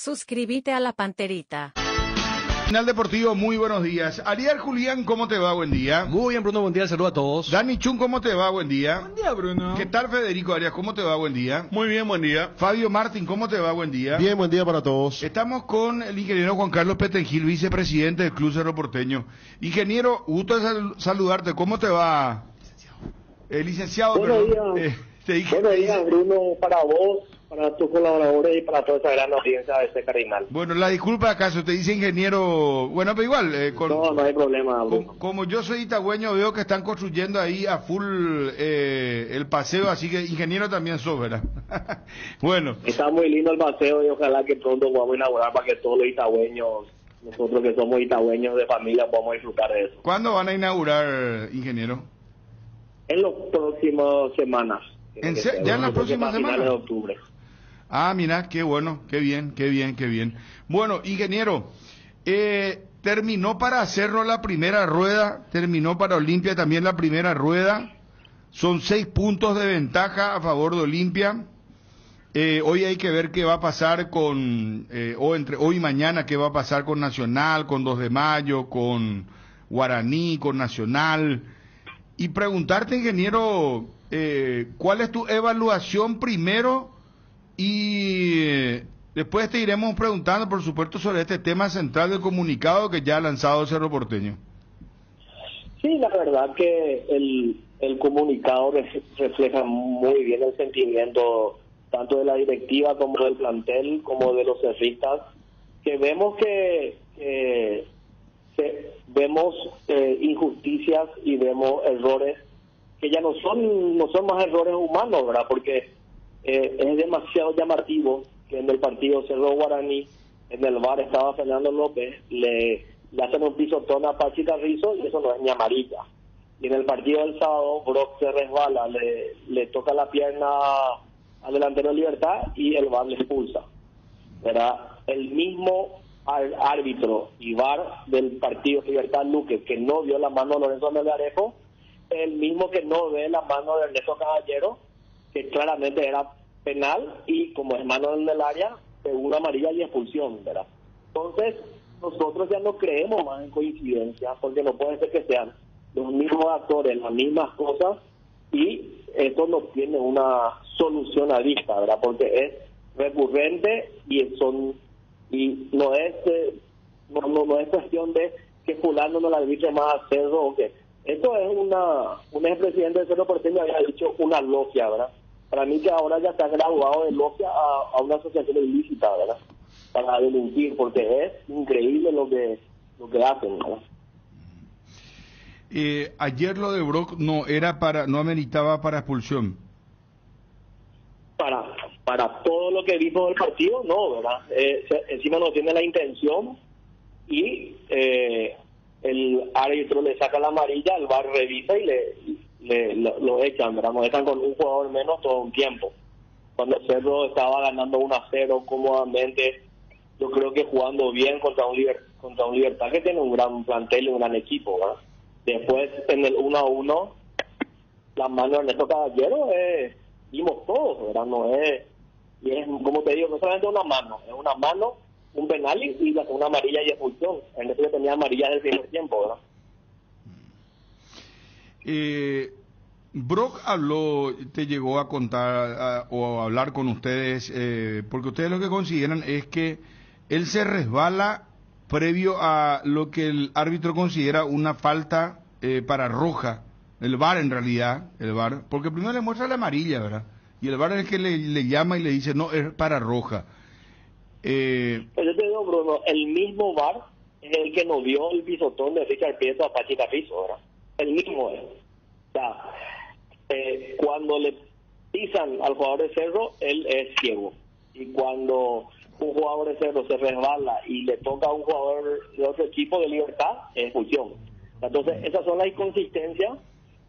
Suscríbete a la Panterita. Final Deportivo, muy buenos días. Ariel Julián, ¿cómo te va? Buen día. Muy bien, Bruno, buen día, saludos a todos. Dani Chun, ¿cómo te va? Buen día. Buen día, Bruno. ¿Qué tal, Federico Arias? ¿Cómo te va? Buen día. Muy bien, buen día. Fabio Martín, ¿cómo te va? Buen día. Bien, buen día para todos. Estamos con el ingeniero Juan Carlos Petengil, vicepresidente del Club Cerro Porteño. Ingeniero, gusto de saludarte. ¿Cómo te va? Licenciado. Buenos días. Buenos días, Bruno, para vos, para tus colaboradores y para toda esa gran audiencia de este Cardinal. Bueno, la disculpa acaso, te dice ingeniero. Bueno, pero igual. No hay problema, Bruno. Como yo soy itagüeño, veo que están construyendo ahí a full el paseo, así que ingeniero también sos, ¿verdad? Bueno. Está muy lindo el paseo y ojalá que pronto podamos inaugurar para que todos los itagüeños, nosotros que somos itagüeños de familia, podamos disfrutar de eso. ¿Cuándo van a inaugurar, ingeniero? En las próximas semanas. ¿Ya en las próximas semanas? Finales de octubre. Ah, mira, qué bueno, qué bien, qué bien, qué bien. Bueno, ingeniero, terminó para Cerro la primera rueda, terminó para Olimpia también la primera rueda. Son 6 puntos de ventaja a favor de Olimpia. Hoy hay que ver qué va a pasar con, entre hoy y mañana, qué va a pasar con Nacional, con 2 de Mayo, con Guaraní, con Nacional. Y preguntarte, ingeniero, ¿cuál es tu evaluación primero? Y después te iremos preguntando, por supuesto, sobre este tema central del comunicado que ya ha lanzado Cerro Porteño. Sí, la verdad que el comunicado refleja muy bien el sentimiento tanto de la directiva como del plantel, como de los cerristas, que vemos vemos injusticias y vemos errores que ya no son más errores humanos, ¿verdad? Porque es demasiado llamativo que en el partido Cerro Guaraní, en el VAR estaba Fernando López, le hacen un pisotón a Pachi Carrizo y eso no es ni amarilla. Y en el partido del sábado, Brock se resbala, le toca la pierna al delantero de Libertad y el VAR le expulsa, ¿verdad? El mismo árbitro y VAR del partido Libertad Luque, que no vio la mano de Lorenzo Melgarejo, el mismo que no ve la mano de Ernesto Caballero, que claramente era penal y como es mano en el área, segunda amarilla y expulsión, ¿verdad? Entonces, nosotros ya no creemos más en coincidencias, porque no puede ser que sean los mismos actores, las mismas cosas, y esto no tiene una solución a vista, ¿verdad? Porque es recurrente y no es cuestión de que fulano no la arbitre más a Cerro o que esto es un expresidente de Cerro Porteño había dicho una logia, ¿verdad? Para mí que ahora ya está graduado de logia a una asociación ilícita, ¿verdad? Para delinquir, porque es increíble lo que hacen, ¿verdad? Ayer lo de Brock no ameritaba para expulsión. Para todo lo que vimos del partido, no, ¿verdad? Encima no tiene la intención y el árbitro le saca la amarilla, el VAR revisa y lo echan, ¿verdad? Nos dejan con un jugador menos todo un tiempo. Cuando Cerro estaba ganando 1-0 cómodamente, yo creo que jugando bien contra un Libertad que tiene un gran plantel y un gran equipo, ¿verdad? Después en el 1-1, la mano de Ernesto Caballero vimos todos, ¿verdad? Y es, como te digo, no solamente una mano, es una mano, un penal y una amarilla y expulsión. Ernesto ya tenía amarilla del primer tiempo, ¿verdad? Brock te llegó a contar o a hablar con ustedes, porque ustedes lo que consideran es que él se resbala previo a lo que el árbitro considera una falta para roja, el VAR en realidad, porque primero le muestra la amarilla, ¿verdad? Y el VAR es el que le llama y le dice, no, es para roja. Pues yo te digo, Bruno, el mismo VAR es el que nos dio el pisotón de Richard Prieto a Pachi Carrizo, ¿verdad? El mismo es. O sea, cuando le pisan al jugador de Cerro, él es ciego. Y cuando un jugador de Cerro se resbala y le toca a un jugador de otro equipo de Libertad, es expulsión. Entonces, esas son las inconsistencias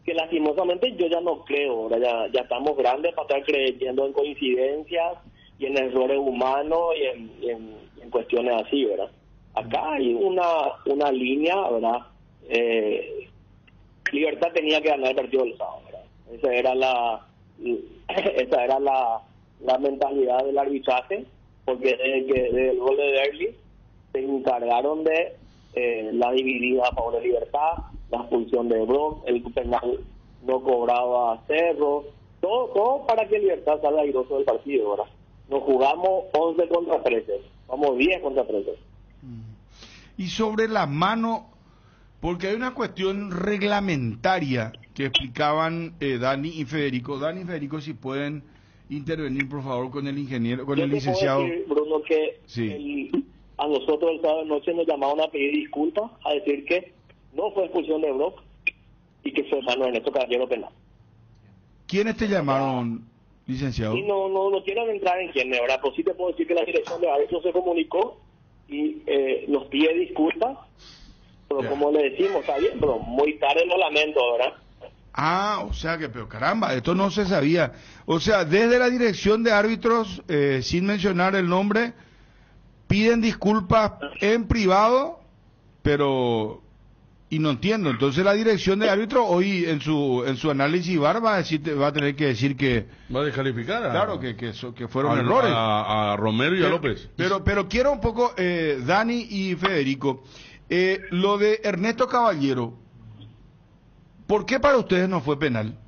que lastimosamente yo ya no creo. ¿Verdad? Ya estamos grandes para estar creyendo en coincidencias y en errores humanos y en cuestiones así, ¿verdad? Acá hay una línea, ¿verdad? Libertad tenía que ganar el partido del sábado, ¿verdad? Esa era la mentalidad del arbitraje porque desde el gol de Derli se encargaron de la dividida a favor de Libertad, la expulsión de Brock, el penal no cobraba a Cerro, todo para que Libertad salga airoso del partido, ¿verdad? Nos jugamos 11 contra 13, vamos 10 contra 13. Y sobre la mano, porque hay una cuestión reglamentaria que explicaban Dani y Federico. Dani y Federico, si pueden intervenir, por favor, con el ingeniero, con Yo el te licenciado. puedo decir, Bruno, que Sí. a nosotros el sábado de noche nos llamaron a pedir disculpas, a decir que no fue expulsión de Brock y que fue mano en esto Caballero penal. ¿Quiénes te llamaron, licenciado? Y no quiero entrar en quién, ¿verdad? Pero sí te puedo decir que la dirección de árbitros se comunicó y nos pide disculpas, pero como le decimos, está bien, pero muy tarde lo lamento, ¿verdad? Ah, o sea que, pero caramba, esto no se sabía. O sea, desde la dirección de árbitros, sin mencionar el nombre, piden disculpas en privado, pero... Y no entiendo, entonces la dirección de árbitros hoy en su análisis VAR va a tener que decir que... Va a descalificar Claro, que fueron errores. A Romero y a López. Pero quiero un poco, Dani y Federico, lo de Ernesto Caballero, ¿por qué para ustedes no fue penal?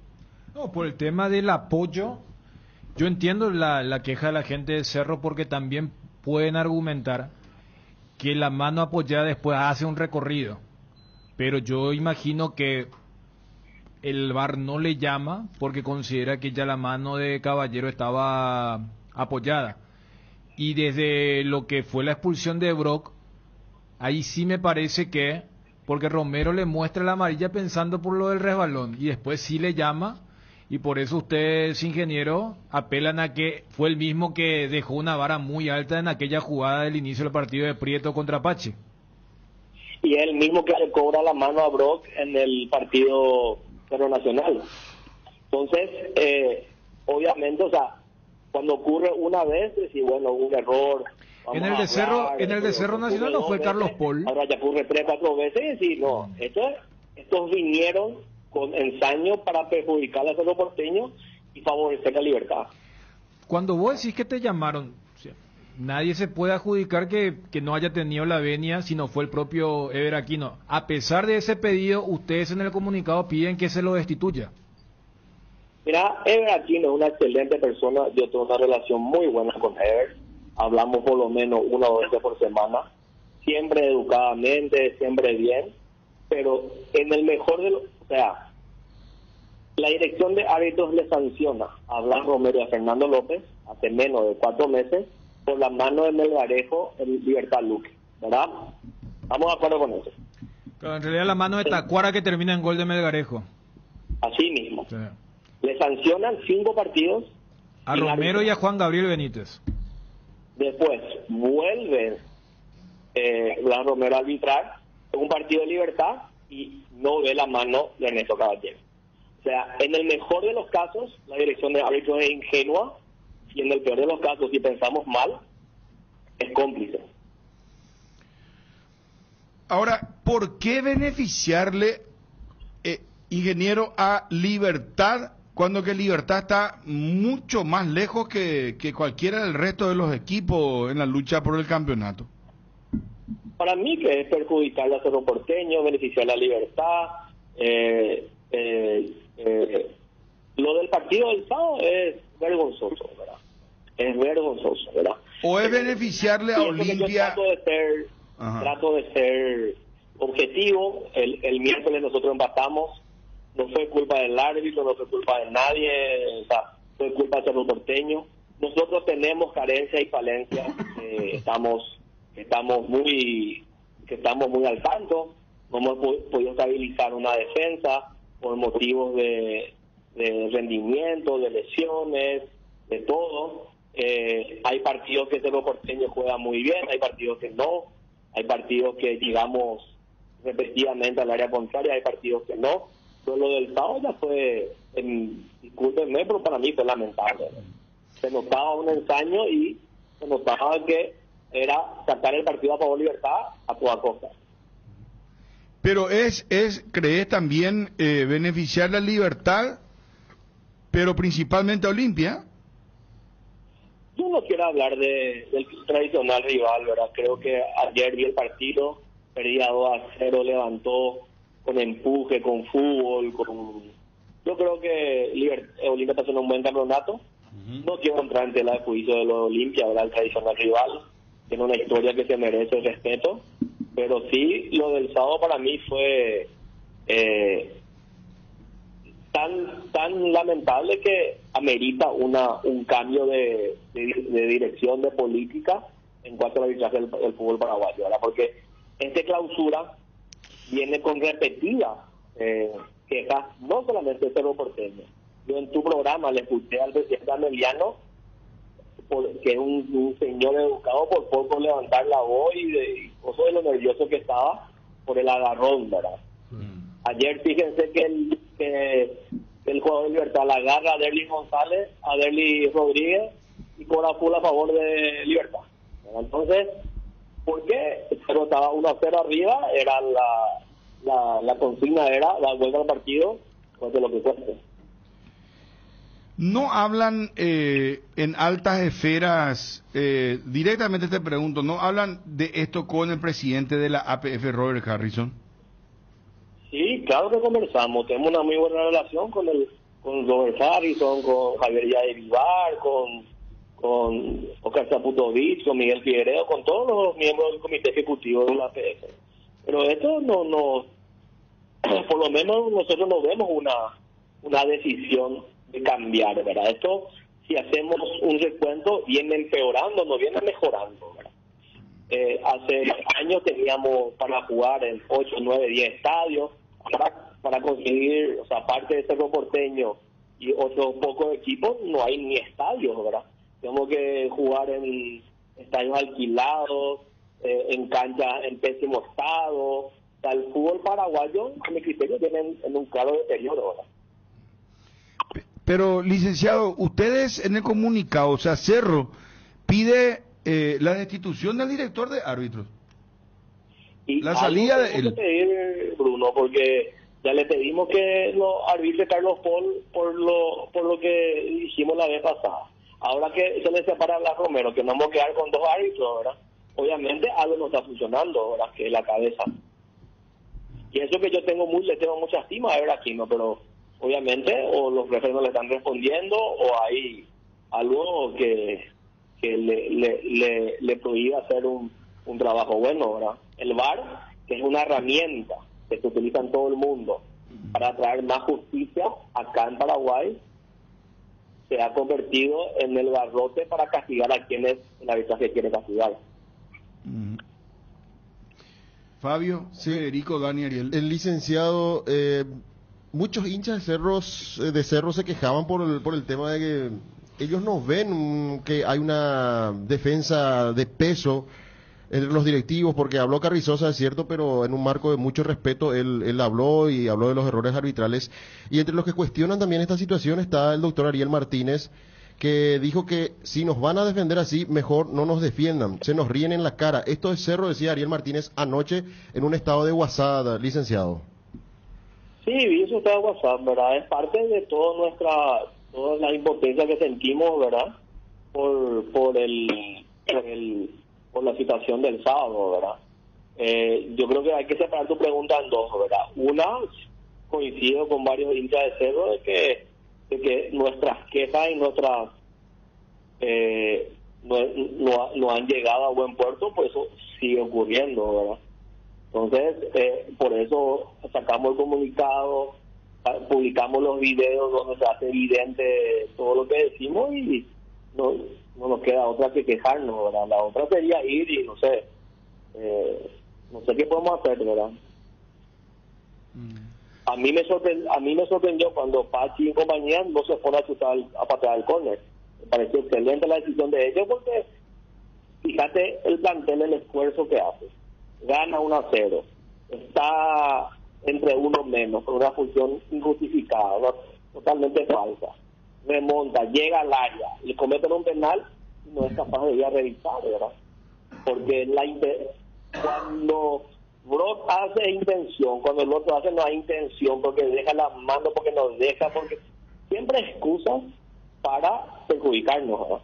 No, por el tema del apoyo, yo entiendo la queja de la gente de Cerro porque también pueden argumentar que la mano apoyada después hace un recorrido, pero yo imagino que el VAR no le llama porque considera que ya la mano de Caballero estaba apoyada. Y desde lo que fue la expulsión de Brock, ahí sí me parece que, porque Romero le muestra la amarilla pensando por lo del resbalón y después sí le llama, y por eso ustedes, ingeniero, apelan a que fue el mismo que dejó una vara muy alta en aquella jugada del inicio del partido de Prieto contra Apache. Y es el mismo que le cobra la mano a Brock en el partido Cerro Nacional. Entonces, obviamente, o sea, cuando ocurre una vez, decir, bueno, un error. En el de Cerro Nacional no fue Carlos Paul. Ahora ya ocurre 3, 4 veces y decir, no, estos vinieron con ensaño para perjudicar a Cerro Porteño y favorecer la libertad. Cuando vos decís que te llamaron, nadie se puede adjudicar que no haya tenido la venia, sino fue el propio Ever Aquino. A pesar de ese pedido, ustedes en el comunicado piden que se lo destituya. Mira, Ever Aquino es una excelente persona, yo tengo una relación muy buena con Ever, hablamos por lo menos 1 o 2 veces por semana, siempre educadamente, siempre bien, pero en el mejor de los... O sea, la dirección de árbitros le sanciona a Blas Romero y a Fernando López hace menos de 4 meses por la mano de Melgarejo en Libertad Luque, ¿verdad? Estamos de acuerdo con eso. Pero en realidad la mano de Tacuara que termina en gol de Melgarejo. Así mismo. Sí. Le sancionan 5 partidos. A Romero y a Juan Gabriel Benítez. Después vuelve Blas Romero a arbitrar un partido de Libertad y no ve la mano de Ernesto Caballero. O sea, en el mejor de los casos, la dirección de árbitros es ingenua, y en el peor de los casos, si pensamos mal, es cómplice. Ahora, ¿por qué beneficiarle, ingeniero, a Libertad cuando que Libertad está mucho más lejos que cualquiera del resto de los equipos en la lucha por el campeonato? Para mí que es perjudicarle a Cerro Porteño, beneficiar la Libertad. Lo del partido del sábado es vergonzoso, ¿verdad? Es vergonzoso, ¿verdad? ¿O es beneficiarle a Olimpia? Yo trato de ser objetivo. El miércoles nosotros empatamos. No fue culpa del árbitro, no fue culpa de nadie, o sea, fue culpa de Cerro Porteño. Nosotros tenemos carencias y falencias, estamos muy al tanto. No hemos podido estabilizar una defensa por motivos de rendimiento, de lesiones, de todo. Hay partidos que Cerro Porteño juega muy bien, hay partidos que no, hay partidos que llegamos repetidamente al área contraria, hay partidos que no. Pero lo del sábado ya fue, discúlpenme, pero para mí fue lamentable. Se notaba un ensaño y se notaba que era sacar el partido a favor de Libertad a toda costa. Pero ¿crees también beneficiar la Libertad, pero principalmente a Olimpia? Yo no quiero hablar del tradicional rival, ¿verdad? Creo que ayer vi el partido, perdía 2-0, levantó con empuje, con fútbol, Yo creo que Olimpia está haciendo un buen campeonato. No quiero entrar en tela de juicio de lo Olimpia, ¿verdad? El tradicional rival. Tiene una historia que se merece el respeto. Pero sí, lo del sábado para mí fue tan lamentable que amerita un cambio de dirección, de política en cuanto al arbitraje del fútbol paraguayo, ¿verdad? Porque esta clausura viene con repetidas quejas, no solamente de Cerro Porteño. Yo en tu programa le escuché al presidente Ameliano, que es un señor educado, por poco levantar la voz y cosa de lo nervioso que estaba por el agarrón, ¿verdad? Ayer fíjense que el jugador de Libertad la agarra a Derly González, a Derly Rodríguez y cobra full a favor de Libertad, ¿verdad? Entonces, ¿por qué? Pero estaba 1-0 arriba, era la consigna era la vuelta al partido, cueste lo que cueste. No hablan en altas esferas, directamente te pregunto, ¿no hablan de esto con el presidente de la APF, Robert Harrison? Sí, claro que conversamos, tenemos una muy buena relación con Robert Harrison, con Javier Yair Vivar, con Oscar Zaputovich, con Miguel Figueredo, con todos los miembros del comité ejecutivo de la APF. Pero esto no por lo menos nosotros no vemos una decisión de cambiar, ¿verdad? Esto, si hacemos un recuento, viene empeorando, no viene mejorando, ¿verdad? Hace años teníamos para jugar en 8, 9, 10 estadios, para conseguir, o sea, aparte de Cerro Porteño y otros pocos equipos, no hay ni estadios, ¿verdad? Tenemos que jugar en estadios alquilados, en canchas en pésimo estado. O sea, el fútbol paraguayo, a mi criterio, viene en un claro deterioro, ¿verdad? Pero, licenciado, ustedes en el comunicado, o sea, Cerro pide la destitución del director de árbitros. Y la salida de él. Pedir, Bruno, porque ya le pedimos que lo arbitre Carlos Paul por lo que dijimos la vez pasada. Ahora que se le separa a Blas Romero, que no vamos a quedar con 2 árbitros, ¿verdad? Obviamente algo no está funcionando, ¿verdad? Que es la cabeza. Y eso que yo le tengo mucha estima a ver aquí, ¿no? Pero obviamente o los referees no le están respondiendo o hay algo que le prohíbe hacer un trabajo bueno, ¿verdad? El VAR, que es una herramienta que se utiliza en todo el mundo para traer más justicia acá en Paraguay, se ha convertido en el barrote para castigar a quienes el arbitraje quiere castigar. Fabio, sí. Federico, Dani, Ariel. El licenciado, muchos hinchas de Cerro se quejaban por el tema de que ellos no ven que hay una defensa de peso entre los directivos, porque habló Carrizosa, es cierto, pero en un marco de mucho respeto él habló y habló de los errores arbitrales. Y entre los que cuestionan también esta situación está el doctor Ariel Martínez, que dijo que si nos van a defender así, mejor no nos defiendan, se nos ríen en la cara. Esto es Cerro, decía Ariel Martínez anoche en un estado de WhatsApp, licenciado. Sí, vi eso está en WhatsApp, ¿verdad? Es parte de toda la impotencia que sentimos, ¿verdad? Por la situación del sábado, ¿verdad? Yo creo que hay que separar tu pregunta en dos, ¿verdad? Una, coincido con varios hinchas de Cerro de que nuestras quejas y nuestras no han llegado a buen puerto, pues eso sigue ocurriendo, ¿verdad? Entonces, por eso sacamos el comunicado, publicamos los videos donde se hace evidente todo lo que decimos y no nos queda otra que quejarnos, ¿verdad? La otra sería ir y no sé qué podemos hacer, ¿verdad? A mí me sorprendió cuando Pachi y compañía no se fueron a patear el córner. Me pareció excelente la decisión de ellos porque fíjate el plantel, el esfuerzo que hace. Gana 1-0, está entre uno menos, con una función injustificada, totalmente falsa. Remonta, llega al área, le cometen un penal y no es capaz de ir a revisar, ¿verdad? Porque cuando Brock hace intención, cuando el otro hace no hay intención, porque deja la mano, porque nos deja, porque siempre excusas para perjudicarnos, ¿verdad?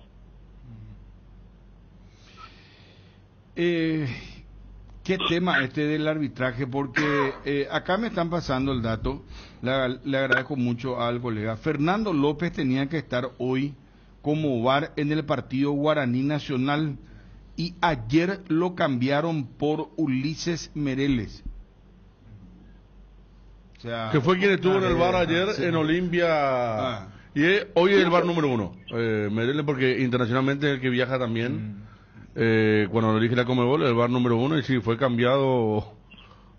Qué tema este del arbitraje, porque acá me están pasando el dato, le agradezco mucho al colega. Fernando López tenía que estar hoy como VAR en el partido Guaraní Nacional y ayer lo cambiaron por Ulises Mereles. O sea, Que fue quien estuvo en el VAR ayer en Olimpia. Y hoy es el VAR número 1. Mereles, porque internacionalmente es el que viaja también. Cuando lo elige la Conmebol, el VAR número 1, y sí, fue cambiado.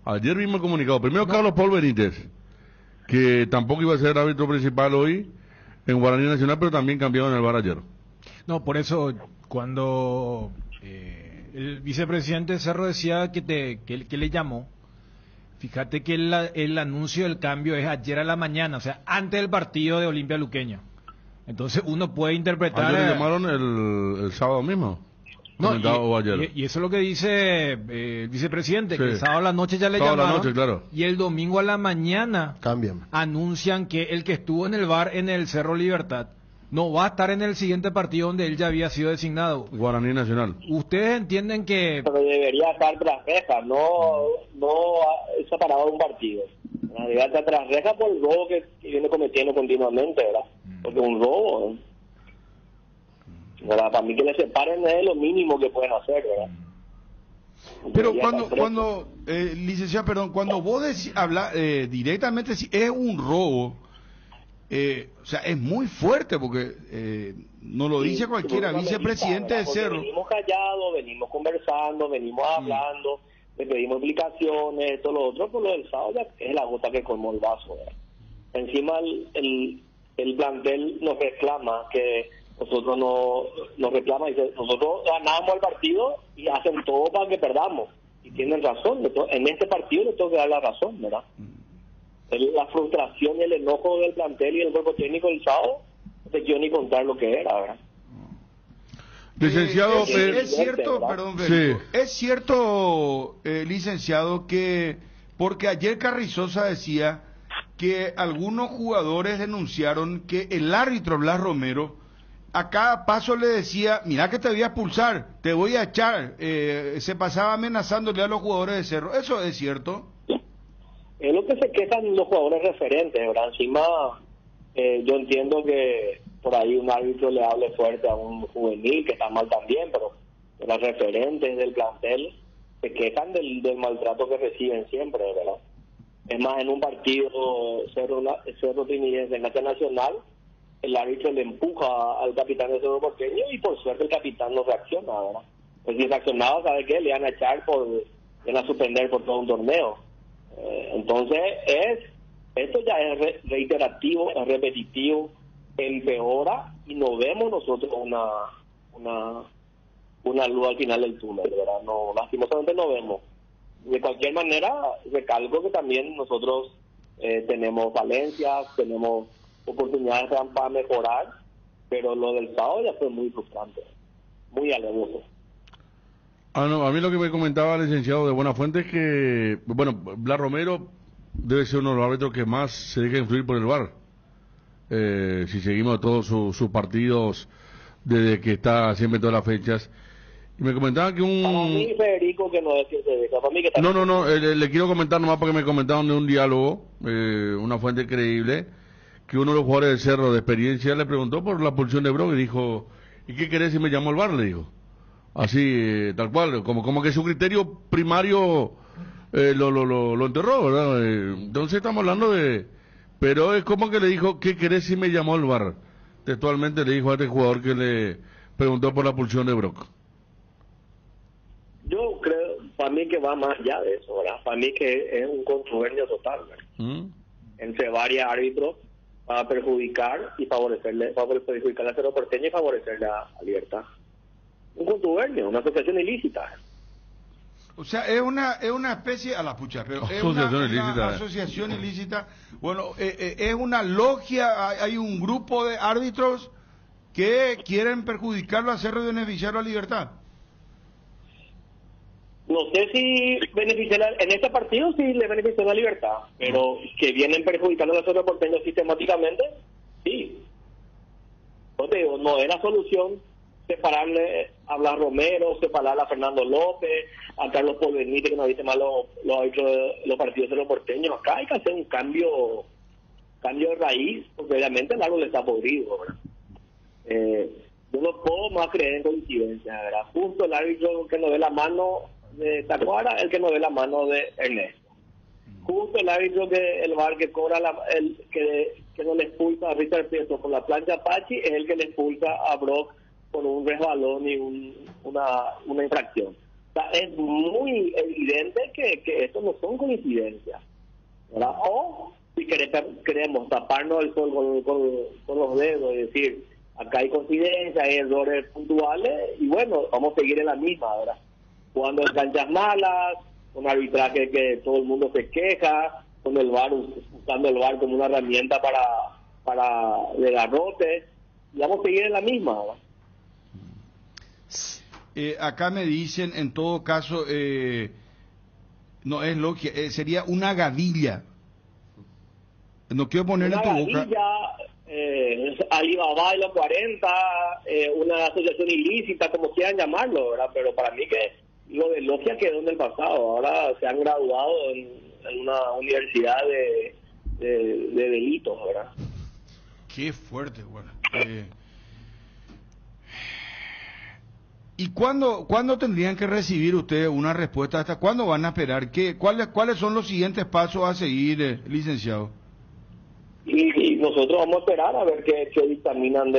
Ayer mismo el comunicado. Primero Carlos Paul Benítez, que tampoco iba a ser árbitro principal hoy en Guaraní Nacional, pero también cambiado en el VAR ayer. No, por eso cuando el vicepresidente Cerro decía que le llamó, fíjate que el anuncio del cambio es ayer a la mañana, o sea, antes del partido de Olimpia Luqueño. Entonces uno puede interpretar... Ayer le llamaron el sábado mismo. No, o ayer. y eso es lo que dice el vicepresidente, Sí. que el sábado a la noche ya le Sábado a la llamaron, noche, claro. y el domingo a la mañana Cambian. anuncian que el que estuvo en el VAR en el Cerro Libertad no va a estar en el siguiente partido donde él ya había sido designado. Guaraní Nacional. ¿Ustedes entienden que Pero debería estar tras rejas, no separado de un partido. Debería estar tras rejas por el robo que viene cometiendo continuamente, ¿verdad? Porque un robo, ¿verdad? Para mí que le separen es lo mínimo que pueden hacer, ¿verdad? Pero Debería estar preso. licenciado, perdón, cuando vos habla directamente, si es un robo, o sea, es muy fuerte, porque no lo dice cualquiera, Porque vicepresidente de porque Cerro. Venimos callados, venimos conversando, venimos hablando, le pedimos explicaciones, esto, lo otro, por lo del sábado ya es la gota que colmó el vaso, ¿verdad? Encima el plantel nos reclama que nosotros nos reclama y dice, nosotros ganamos el partido y hacen todo para que perdamos, y tienen razón. En este partido le tengo que dar la razón, ¿verdad? La frustración y el enojo del plantel y el cuerpo técnico del sábado, no te quiero ni contar lo que era, ¿verdad? Licenciado, es cierto, perdón, Federico, Sí. es cierto, licenciado, que porque ayer Carrizosa decía que algunos jugadores denunciaron que el árbitro Blas Romero a cada paso le decía, mira que te voy a expulsar, te voy a echar, se pasaba amenazándole a los jugadores de Cerro. ¿Eso es cierto? Es lo que se quejan los jugadores referentes, ¿verdad? Encima, yo entiendo que por ahí un árbitro le hable fuerte a un juvenil, que está mal también, pero los referentes del plantel se quejan del maltrato que reciben siempre, ¿verdad? Es más, en un partido Cerro Trinidense en cancha nacional, el árbitro le empuja al capitán de Cerro Porteño y por suerte el capitán no reacciona, ¿verdad? Pues si reaccionaba, ¿sabe qué? Le van a echar le van a suspender por todo un torneo. Entonces, esto ya es reiterativo, es repetitivo, empeora y no vemos nosotros una luz al final del túnel, ¿verdad? No, lastimosamente no vemos. De cualquier manera, recalco que también nosotros tenemos falencias, tenemos oportunidades para mejorar, pero lo del sábado ya fue muy frustrante, muy alevoso. No, a mí lo que me comentaba el licenciado de Buenafuente es que, bueno, Blas Romero debe ser uno de los árbitros que más se deja influir por el VAR. Si seguimos todos sus partidos desde que está siempre en todas las fechas. Y me comentaba que Para mí, Federico, que no es que se deja, para mí que está... No, le quiero comentar nomás porque me comentaron de un diálogo, una fuente creíble, que uno de los jugadores de Cerro de experiencia le preguntó por la expulsión de Brock y dijo, ¿y qué querés si me llamó el VAR? Le dijo. Así, tal cual, como que su criterio primario lo enterró, ¿verdad? Entonces estamos hablando de... Pero es como que le dijo, ¿qué querés si me llamó el VAR? Textualmente le dijo a este jugador que le preguntó por la expulsión de Brock. Yo creo, para mí que va más allá de eso, ¿verdad? Para mí que es un contubernio total, ¿verdad? Entre varios árbitros para perjudicar y perjudicar a Cerro Porteño y favorecerle a Libertad. Un contubernio, una asociación ilícita. O sea, es una especie, a la pucha, pero es una asociación ilícita. Bueno, es una logia, hay un grupo de árbitros que quieren perjudicarlo a Cerro y beneficiarlo a Libertad. No sé si en este partido sí le benefició la Libertad, pero que vienen perjudicando a Cerro Porteño sistemáticamente, sí. No te digo, no es la solución separarle a Blas Romero, separarle a Fernando López, a Carlos Polvenite, que no viste más los partidos de los porteños. Acá hay que hacer un cambio de raíz, porque obviamente el árbol está podrido, ¿verdad? Yo no puedo más creer en coincidencia, ¿verdad? Justo el árbitro que nos ve la mano de Tacuara, el que nos ve la mano de Ernesto. Justo el árbitro el VAR que cobra que no le expulsa a Richard Prieto por la plancha Apache es el que le expulsa a Brock por un resbalón y una infracción. O sea, es muy evidente que esto no son coincidencias, ¿verdad? O si queremos taparnos el sol con los dedos y decir, acá hay coincidencias, hay errores puntuales, y bueno, vamos a seguir en la misma, ¿verdad? Jugando en canchas malas, un arbitraje que todo el mundo se queja, con el VAR, usando el VAR como una herramienta para de garrote, y vamos a seguir en la misma, ¿verdad? Acá me dicen, en todo caso, no es lo que sería una gavilla. No quiero poner en tu boca. Alibaba de los 40, una asociación ilícita, como quieran llamarlo, ¿verdad? Pero para mí que lo de logia quedó en el pasado. Ahora se han graduado en una universidad de delitos, ¿verdad? Qué fuerte, bueno. ¿Y cuándo tendrían que recibir ustedes una respuesta? ¿Hasta cuándo van a esperar? ¿Cuáles son los siguientes pasos a seguir, licenciado? Y nosotros vamos a esperar a ver qué dictaminan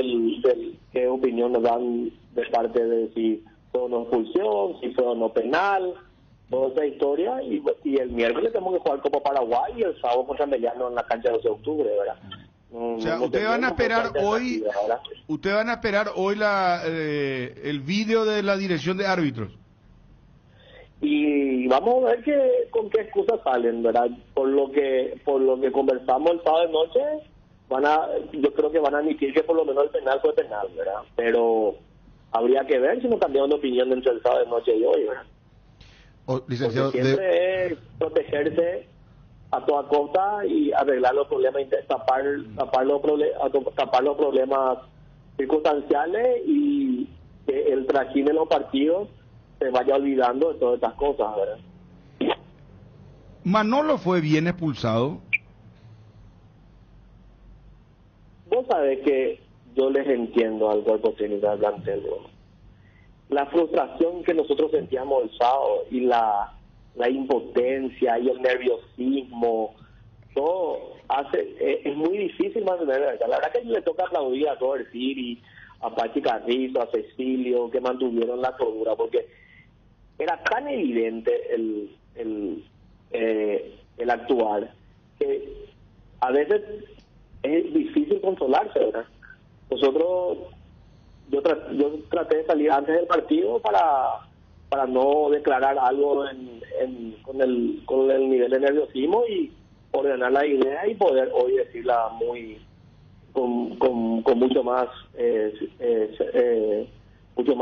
qué opinión nos dan de parte de si fue o no expulsión, si fue o no penal, toda esa historia. Y el miércoles tenemos que jugar Copa Paraguay y el sábado contra Meliano en la cancha del 12 de octubre, ¿verdad? O sea, ustedes van a esperar hoy, el vídeo de la dirección de árbitros. Y vamos a ver con qué excusas salen, ¿verdad? Por lo que conversamos el sábado de noche, yo creo que van a admitir que por lo menos el penal fue penal, ¿verdad? Pero habría que ver si no cambiaron de opinión entre el sábado de noche y hoy, ¿verdad? Licenciado, porque siempre es protegerse a toda costa y arreglar los problemas, tapar los problemas circunstanciales, y que el trajín de los partidos se vaya olvidando de todas estas cosas, ¿verdad? Manolo fue bien expulsado. Vos sabés que yo les entiendo al cuerpo técnico del plantel, ¿no? La frustración que nosotros sentíamos el sábado y la impotencia y el nerviosismo, todo es muy difícil mantener. La verdad que le toca aplaudir a todo el Ciri, a Pachi Carrizo, a Cecilio, que mantuvieron la cordura, porque era tan evidente el actuar que a veces es difícil controlarse, ¿verdad? Yo traté de salir antes del partido para no declarar algo con el nivel de nerviosismo, y ordenar la idea y poder hoy decirla con mucho más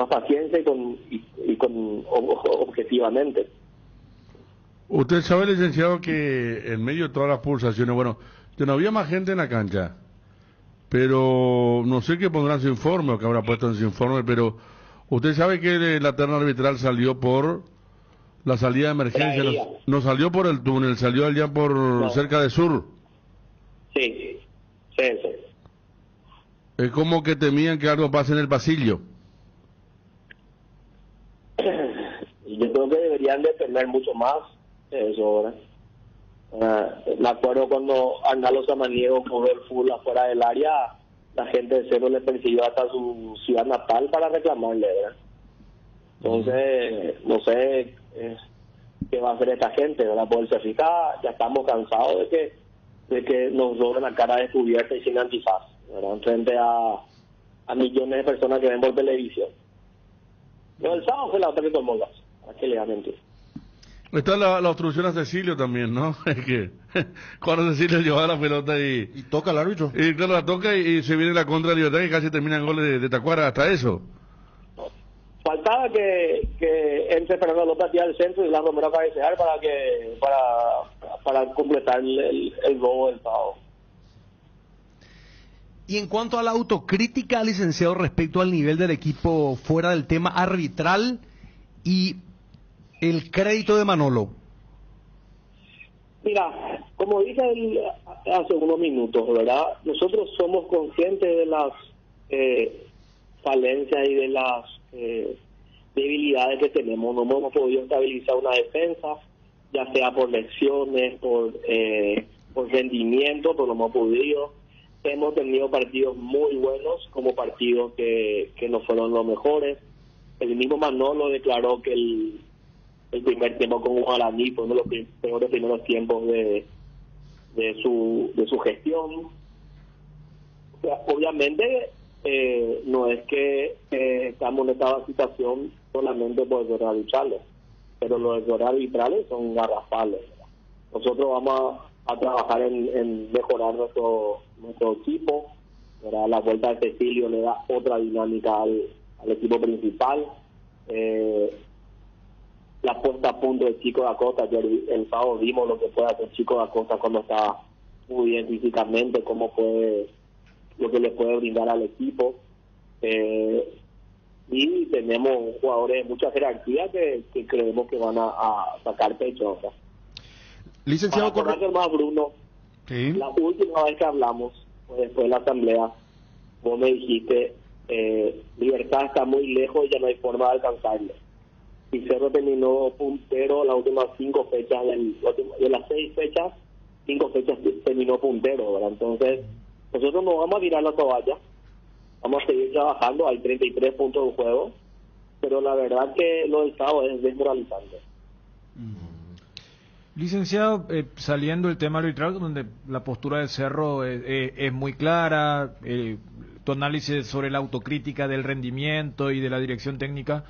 paciencia y con objetivamente. Usted sabe, licenciado, que en medio de todas las pulsaciones, bueno, que no había más gente en la cancha, pero no sé qué pondrán su informe o qué habrá puesto en su informe, pero usted sabe que la terna arbitral salió por la salida de emergencia, no salió por el túnel, salió allá por cerca de Sur. Sí. Es como que temían que algo pase en el pasillo. Y yo creo que deberían de tener mucho más de eso, ¿verdad? Me acuerdo cuando Arnaldo Samaniego jugó el fútbol afuera del área, la gente de Cerro le persiguió hasta su ciudad natal para reclamarle, ¿verdad? Entonces, no sé qué va a hacer esta gente, ¿verdad? Por el certificado, ya estamos cansados de que nos roben la cara descubierta y sin antifaz, ¿verdad? Frente a millones de personas que ven por televisión. No, el sábado fue la otra que tomó gas, ¿a qué le va a mentir? Está la obstrucción a Cecilio también, ¿no? Es que cuando Cecilio lleva la pelota y toca al árbitro. Y claro, la toca y se viene la contra de Libertad, y casi terminan goles de Tacuara, hasta eso. Faltaba que entre Fernando López aquí al centro y la Romero a cabecear para completar el robo del sábado. Y en cuanto a la autocrítica, licenciado, respecto al nivel del equipo fuera del tema arbitral y el crédito de Manolo. Mira, como dije hace unos minutos, ¿verdad? Nosotros somos conscientes de las falencias y de las debilidades que tenemos. No hemos podido estabilizar una defensa, ya sea por lesiones, por rendimiento, pero no hemos podido. Hemos tenido partidos muy buenos, como partidos que no fueron los mejores. El mismo Manolo declaró que el primer tiempo con Guaraní fue uno de los peores primeros tiempos de su gestión. O sea, obviamente no es que estamos en esta situación solamente por errores arbitrales, pero los errores arbitrales son garrafales. Nosotros vamos a trabajar en mejorar nuestro equipo, ¿verdad? La vuelta de Cecilio le da otra dinámica al equipo principal. La puesta a punto del Chico da Costa, ayer el sábado vimos lo que puede hacer Chico da Costa cuando está muy bien físicamente, lo que le puede brindar al equipo. Y tenemos jugadores de mucha jerarquía que creemos que van a sacar pecho. O sea. Licenciado, para acordar más, Bruno, Sí. la última vez que hablamos, después de la asamblea, vos me dijiste, Libertad está muy lejos y ya no hay forma de alcanzarle. Y Cerro terminó puntero las últimas 5 fechas, de las 6 fechas, 5 fechas terminó puntero, ¿verdad? Entonces, nosotros no vamos a tirar la toalla, vamos a seguir trabajando, hay 33 puntos de juego, pero la verdad que lo del sábado es desmoralizante. Licenciado, saliendo del tema arbitral, donde la postura de Cerro es muy clara, tu análisis sobre la autocrítica del rendimiento y de la dirección técnica,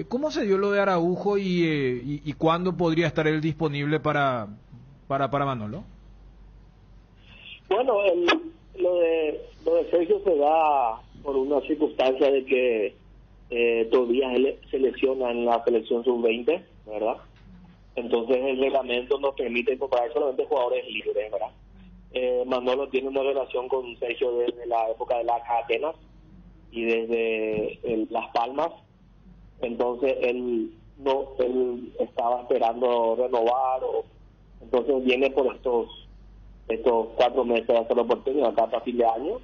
¿cómo se dio lo de Araujo y cuándo podría estar él disponible para Manolo? Bueno, lo de Sergio se da por una circunstancia de que todavía él se lesiona en la selección sub-20, ¿verdad? Entonces el reglamento nos permite incorporar solamente jugadores libres, ¿verdad? Manolo tiene una relación con Sergio desde la época de las Atenas y desde Las Palmas. Entonces él estaba esperando renovar, entonces viene por estos 4 meses de hacer la oportunidad acá hasta fin de año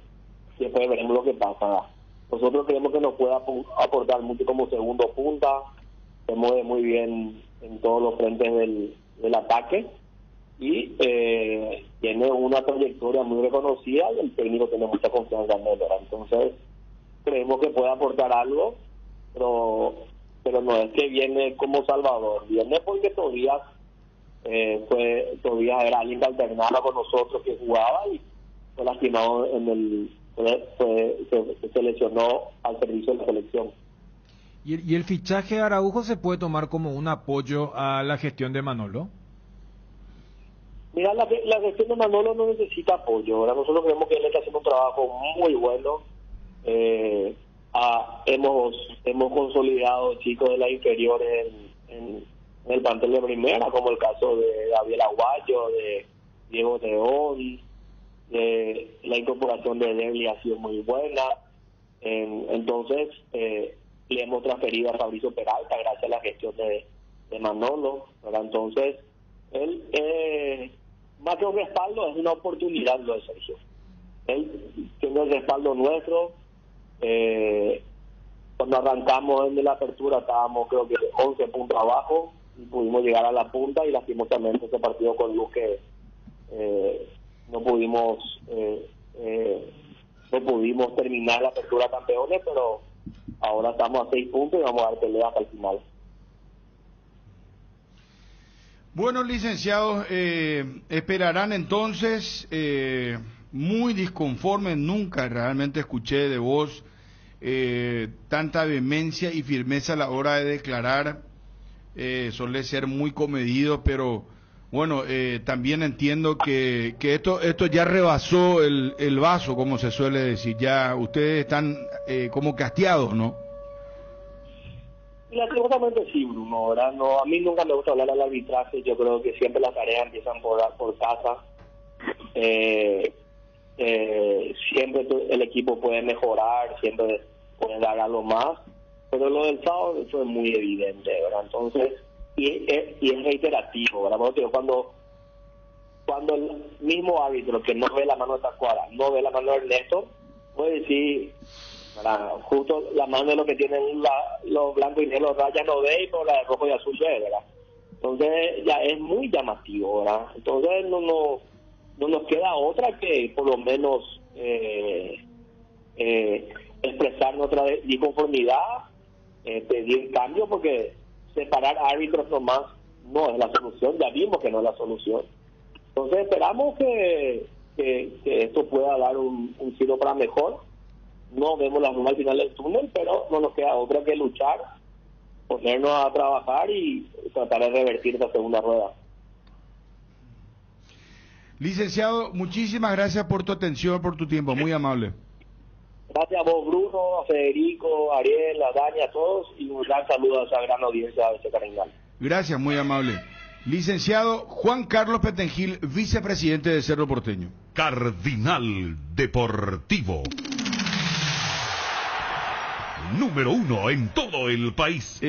y después veremos lo que pasa. Nosotros creemos que nos puede aportar mucho como segundo punta, se mueve muy bien en todos los frentes del ataque y tiene una trayectoria muy reconocida y el técnico tiene mucha confianza en él, ¿verdad? Entonces creemos que puede aportar algo, pero no es que viene como salvador, viene porque Tobías era alguien que alternaba con nosotros, que jugaba y fue lastimado se lesionó al servicio de la selección. ¿Y el fichaje de Araujo se puede tomar como un apoyo a la gestión de Manolo? Mira, la gestión de Manolo no necesita apoyo, ¿verdad? Nosotros creemos que él está haciendo un trabajo muy bueno. Hemos consolidado chicos de las inferiores en el plantel de primera, como el caso de Gabriel Aguayo, de Diego Teón, la incorporación de Debli ha sido muy buena. Entonces le hemos transferido a Fabricio Peralta gracias a la gestión de Manolo, ¿verdad? Entonces él más que un respaldo es una oportunidad lo de Sergio. Él tiene el respaldo nuestro. Cuando arrancamos en la apertura estábamos creo que 11 puntos abajo y pudimos llegar a la punta y lastimosamente ese partido con Luz que no pudimos terminar la apertura campeones, pero ahora estamos a 6 puntos y vamos a dar pelea hasta el final. Bueno, licenciados, esperarán entonces, muy disconformes, nunca realmente escuché de vos tanta vehemencia y firmeza a la hora de declarar, suele ser muy comedido, pero bueno, también entiendo que esto ya rebasó el vaso, como se suele decir, ya ustedes están como casteados, ¿no? Y lastimosamente sí, Bruno, ¿verdad? No, a mí nunca me gusta hablar del arbitraje, yo creo que siempre las tareas empiezan por casa. siempre el equipo puede mejorar, siempre puede dar algo más, pero lo del sábado eso es muy evidente, ¿verdad? Entonces, y es reiterativo, ¿verdad? Porque cuando el mismo árbitro que no ve la mano de Tacuara, no ve la mano de Ernesto, puede decir, ¿verdad? Justo la mano de lo que tienen los blancos y negros rayas no ve, y por la de rojo y azul ve, ¿verdad? Entonces ya es muy llamativo, ¿verdad? Entonces no nos queda otra que por lo menos expresar nuestra disconformidad, pedir cambio, porque separar árbitros nomás no es la solución, ya vimos que no es la solución. Entonces esperamos que esto pueda dar un giro para mejor. No vemos la luz al final del túnel, pero no nos queda otra que luchar, ponernos a trabajar y tratar de revertir esta segunda rueda. Licenciado, muchísimas gracias por tu atención, por tu tiempo, muy amable. Gracias a vos, Bruno, a Federico, a Ariel, a Dani, a todos, y un gran saludo a esa gran audiencia de este Caringal. Gracias, muy amable. Licenciado Juan Carlos Petengil, vicepresidente de Cerro Porteño. Cardinal Deportivo. Número 1 en todo el país.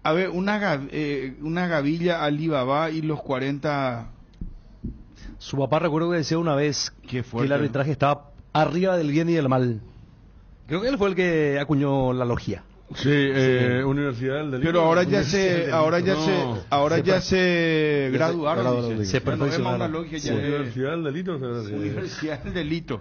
A ver, una gavilla Alibaba y los 40... Su papá recuerdo que decía una vez que el arbitraje estaba arriba del bien y del mal. Creo que él fue el que acuñó la logia. Sí, Universidad del Delito. Pero ahora ya se graduaron. Se perfeccionaron. Una logia ya Universidad del Delito. Universidad del Delito.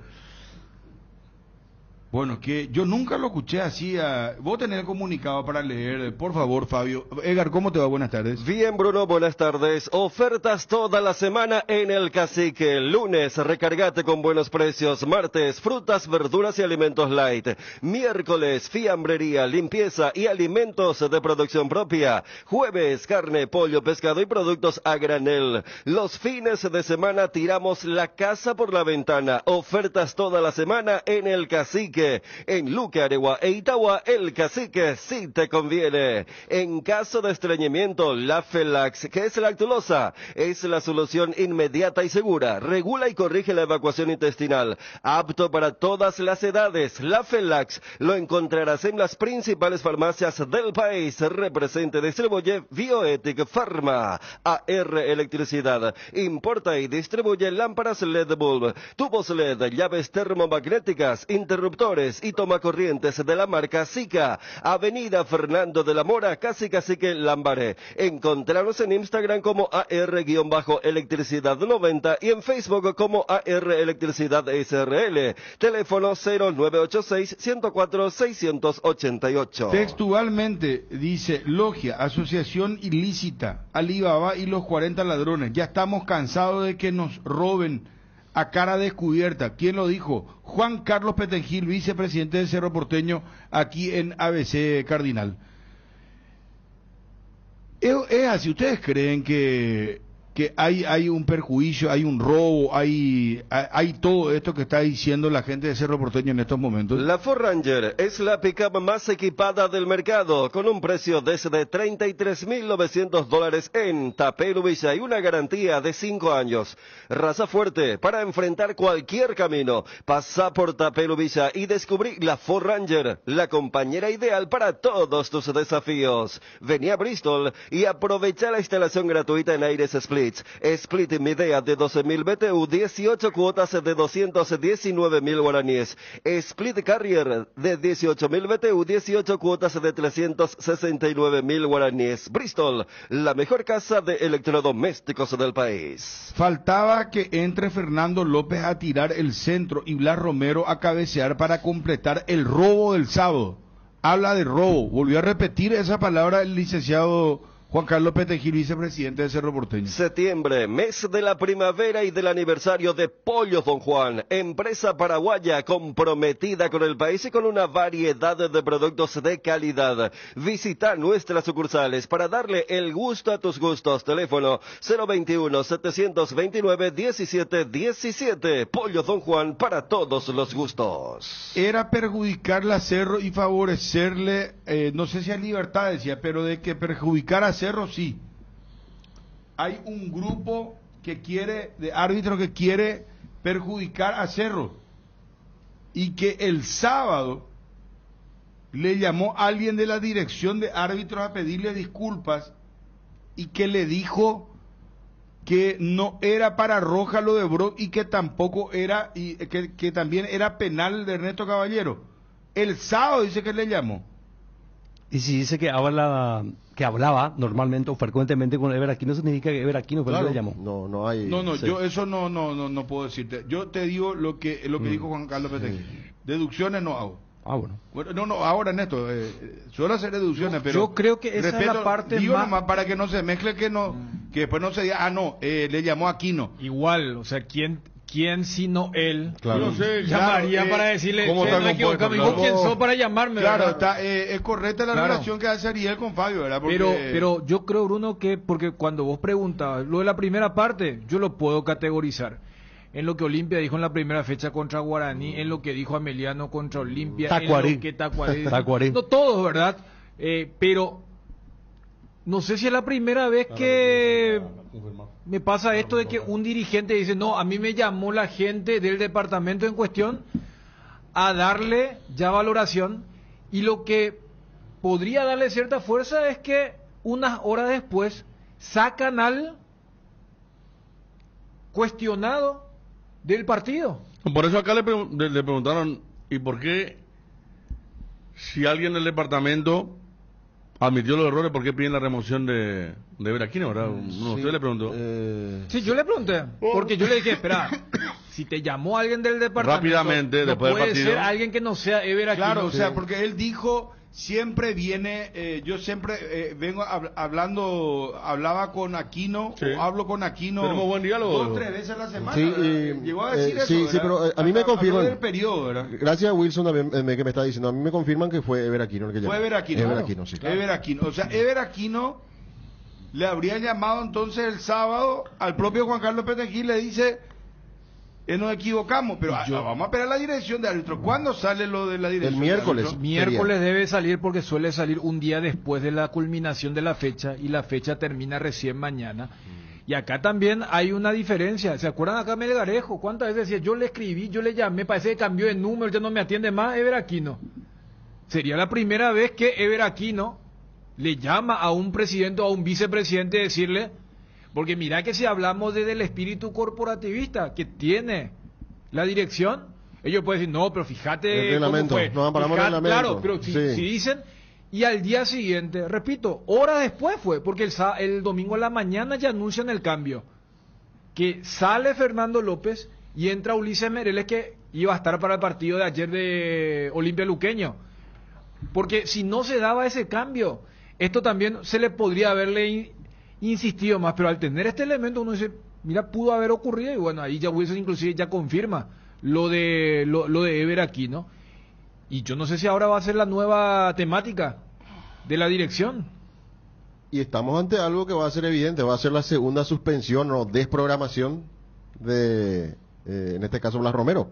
Bueno, que yo nunca lo escuché así. Vos tenés el comunicado para leer, por favor, Fabio. Edgar, ¿cómo te va? Buenas tardes. Bien, Bruno, buenas tardes. Ofertas toda la semana en El Cacique. Lunes, recargate con buenos precios. Martes, frutas, verduras y alimentos light. Miércoles, fiambrería, limpieza y alimentos de producción propia. Jueves, carne, pollo, pescado y productos a granel. Los fines de semana tiramos la casa por la ventana. Ofertas toda la semana en El Cacique. En Luque, Aregua e Itagua, El Cacique sí te conviene. En caso de estreñimiento, la Felax, que es lactulosa, es la solución inmediata y segura. Regula y corrige la evacuación intestinal. Apto para todas las edades. La Felax lo encontrarás en las principales farmacias del país. Represente, distribuye Bioethic Pharma. AR Electricidad. Importa y distribuye lámparas LED bulb, tubos LED, llaves termomagnéticas, interruptores y tomacorrientes de la marca Sika. Avenida Fernando de la Mora, casi Cacique Lambaré. Encontrarnos en Instagram como AR-Electricidad 90 y en Facebook como AR Electricidad SRL. Teléfono 0986-104-688. Textualmente dice: logia, asociación ilícita, Alibaba y los 40 ladrones. Ya estamos cansados de que nos roben a cara descubierta. ¿Quién lo dijo? Juan Carlos Petengil, vicepresidente de Cerro Porteño, aquí en ABC Cardinal. Es así, ¿ustedes creen que hay un perjuicio, hay un robo, hay todo esto que está diciendo la gente de Cerro Porteño en estos momentos? La Ford Ranger es la pickup más equipada del mercado, con un precio desde $33,900 en Tapero Villa y una garantía de 5 años. Raza fuerte para enfrentar cualquier camino. Pasa por Tapero Villa y descubrí la Ford Ranger, la compañera ideal para todos tus desafíos. Vení a Bristol y aprovecha la instalación gratuita en Aires Split. Split Midea de 12.000 BTU, 18 cuotas de 219.000 guaraníes. Split Carrier de 18.000 BTU, 18 cuotas de 369.000 guaraníes. Bristol, la mejor casa de electrodomésticos del país. Faltaba que entre Fernando López a tirar el centro y Blas Romero a cabecear para completar el robo del sábado. Habla de robo. Volvió a repetir esa palabra el licenciado Juan Carlos Petengil, vicepresidente de Cerro Porteño. Septiembre, mes de la primavera y del aniversario de Pollos Don Juan, empresa paraguaya comprometida con el país y con una variedad de productos de calidad. Visita nuestras sucursales para darle el gusto a tus gustos. Teléfono 021-729-1717. Pollos Don Juan, para todos los gustos. Era perjudicarle a Cerro y favorecerle, no sé si a Libertad decía, pero de que perjudicar a Cerro sí. Hay un grupo que quiere, de árbitros que quiere perjudicar a Cerro. Y que el sábado le llamó a alguien de la dirección de árbitros a pedirle disculpas y que le dijo que no era para roja lo de Brock y que tampoco era, y que también era penal de Ernesto Caballero. El sábado dice que le llamó. Y si dice que hablaba normalmente o frecuentemente con Ever Aquino, significa que Ever Aquino fue el que le llamó. No hay. No, sí. yo eso no puedo decirte. Yo te digo lo que dijo Juan Carlos Petegui. Deducciones no hago. Bueno. No, ahora Ernesto, suelo hacer deducciones, pero yo creo que esa es la parte digo más... nomás para que no se mezcle, que después no se diga, le llamó a Aquino. Igual, o sea, ¿quién sino él Claro. No sé, llamaría claro, para decirle, ¿cómo "Che, está me equivoqué, compuesto? me dijo Claro. quién sos para llamarme?" Claro, ¿verdad? es correcta la Claro. relación que hace Ariel con Fabio, ¿verdad? Porque... Pero yo creo, Bruno, que porque cuando vos preguntabas lo de la primera parte, yo lo puedo categorizar en lo que Olimpia dijo en la primera fecha contra Guaraní, en lo que dijo Ameliano contra Olimpia, Tacuarí. en lo que Tacuarí. Tacuarí. No todos, ¿verdad? Pero no sé si es la primera vez que me pasa esto de que un dirigente dice, no, a mí me llamó la gente del departamento en cuestión a darle ya valoración, y lo que podría darle cierta fuerza es que unas horas después sacan al cuestionado del partido. Por eso acá le preguntaron, ¿y por qué si alguien del departamento admitió los errores, por qué piden la remoción de Ever Aquino, verdad? Usted le preguntó. Sí, yo le pregunté, porque yo le dije, espera, si te llamó alguien del departamento, Rápidamente, no después del puede partido. ser alguien que no sea Ever Aquino. Claro, o sea, porque él dijo, siempre viene, yo siempre vengo hablaba con Aquino, Sí. o hablo con Aquino Tenemos buen diálogo. 2 o 3 veces a la semana. Sí, ¿verdad? Llegó a decir eso, sí, ¿verdad? pero a mí me Habló confirman. del periodo, ¿verdad? Gracias a Wilson también que me está diciendo. A mí me confirman que fue Ever Aquino el que llamó. Fue Ever Aquino. Ever Claro. Aquino, sí. Ever Aquino. O sea, Ever Aquino le habría llamado entonces el sábado al propio Juan Carlos Petegui y le dice, nos equivocamos, pero vamos a esperar la dirección de árbitro. ¿Cuándo sale lo de la dirección? El miércoles. de árbitro? Miércoles debe salir porque suele salir un día después de la culminación de la fecha, y la fecha termina recién mañana. Y acá también hay una diferencia. ¿Se acuerdan acá Melgarejo? ¿Cuántas veces decía, yo le escribí, yo le llamé, parece que cambió de número, ya no me atiende más Ever Aquino? Sería la primera vez que Ever Aquino le llama a un presidente o a un vicepresidente a decirle, porque mira que si hablamos desde el espíritu corporativista que tiene la dirección, ellos pueden decir, no, pero fíjate El cómo reglamento, fue. nos amparamos en el reglamento. Claro, pero si Sí. dicen, y al día siguiente, repito, horas después fue, porque el domingo a la mañana ya anuncian el cambio, que sale Fernando López y entra Ulises Mereles, que iba a estar para el partido de ayer de Olimpia Luqueño. Porque si no se daba ese cambio, esto también se le podría haberle insistido más, pero al tener este elemento uno dice, mira, pudo haber ocurrido, y bueno, ahí ya Wilson inclusive ya confirma lo de Ever Aquino, y yo no sé si ahora va a ser la nueva temática de la dirección. Y estamos ante algo que va a ser evidente, va a ser la segunda suspensión o desprogramación de, en este caso, Blas Romero,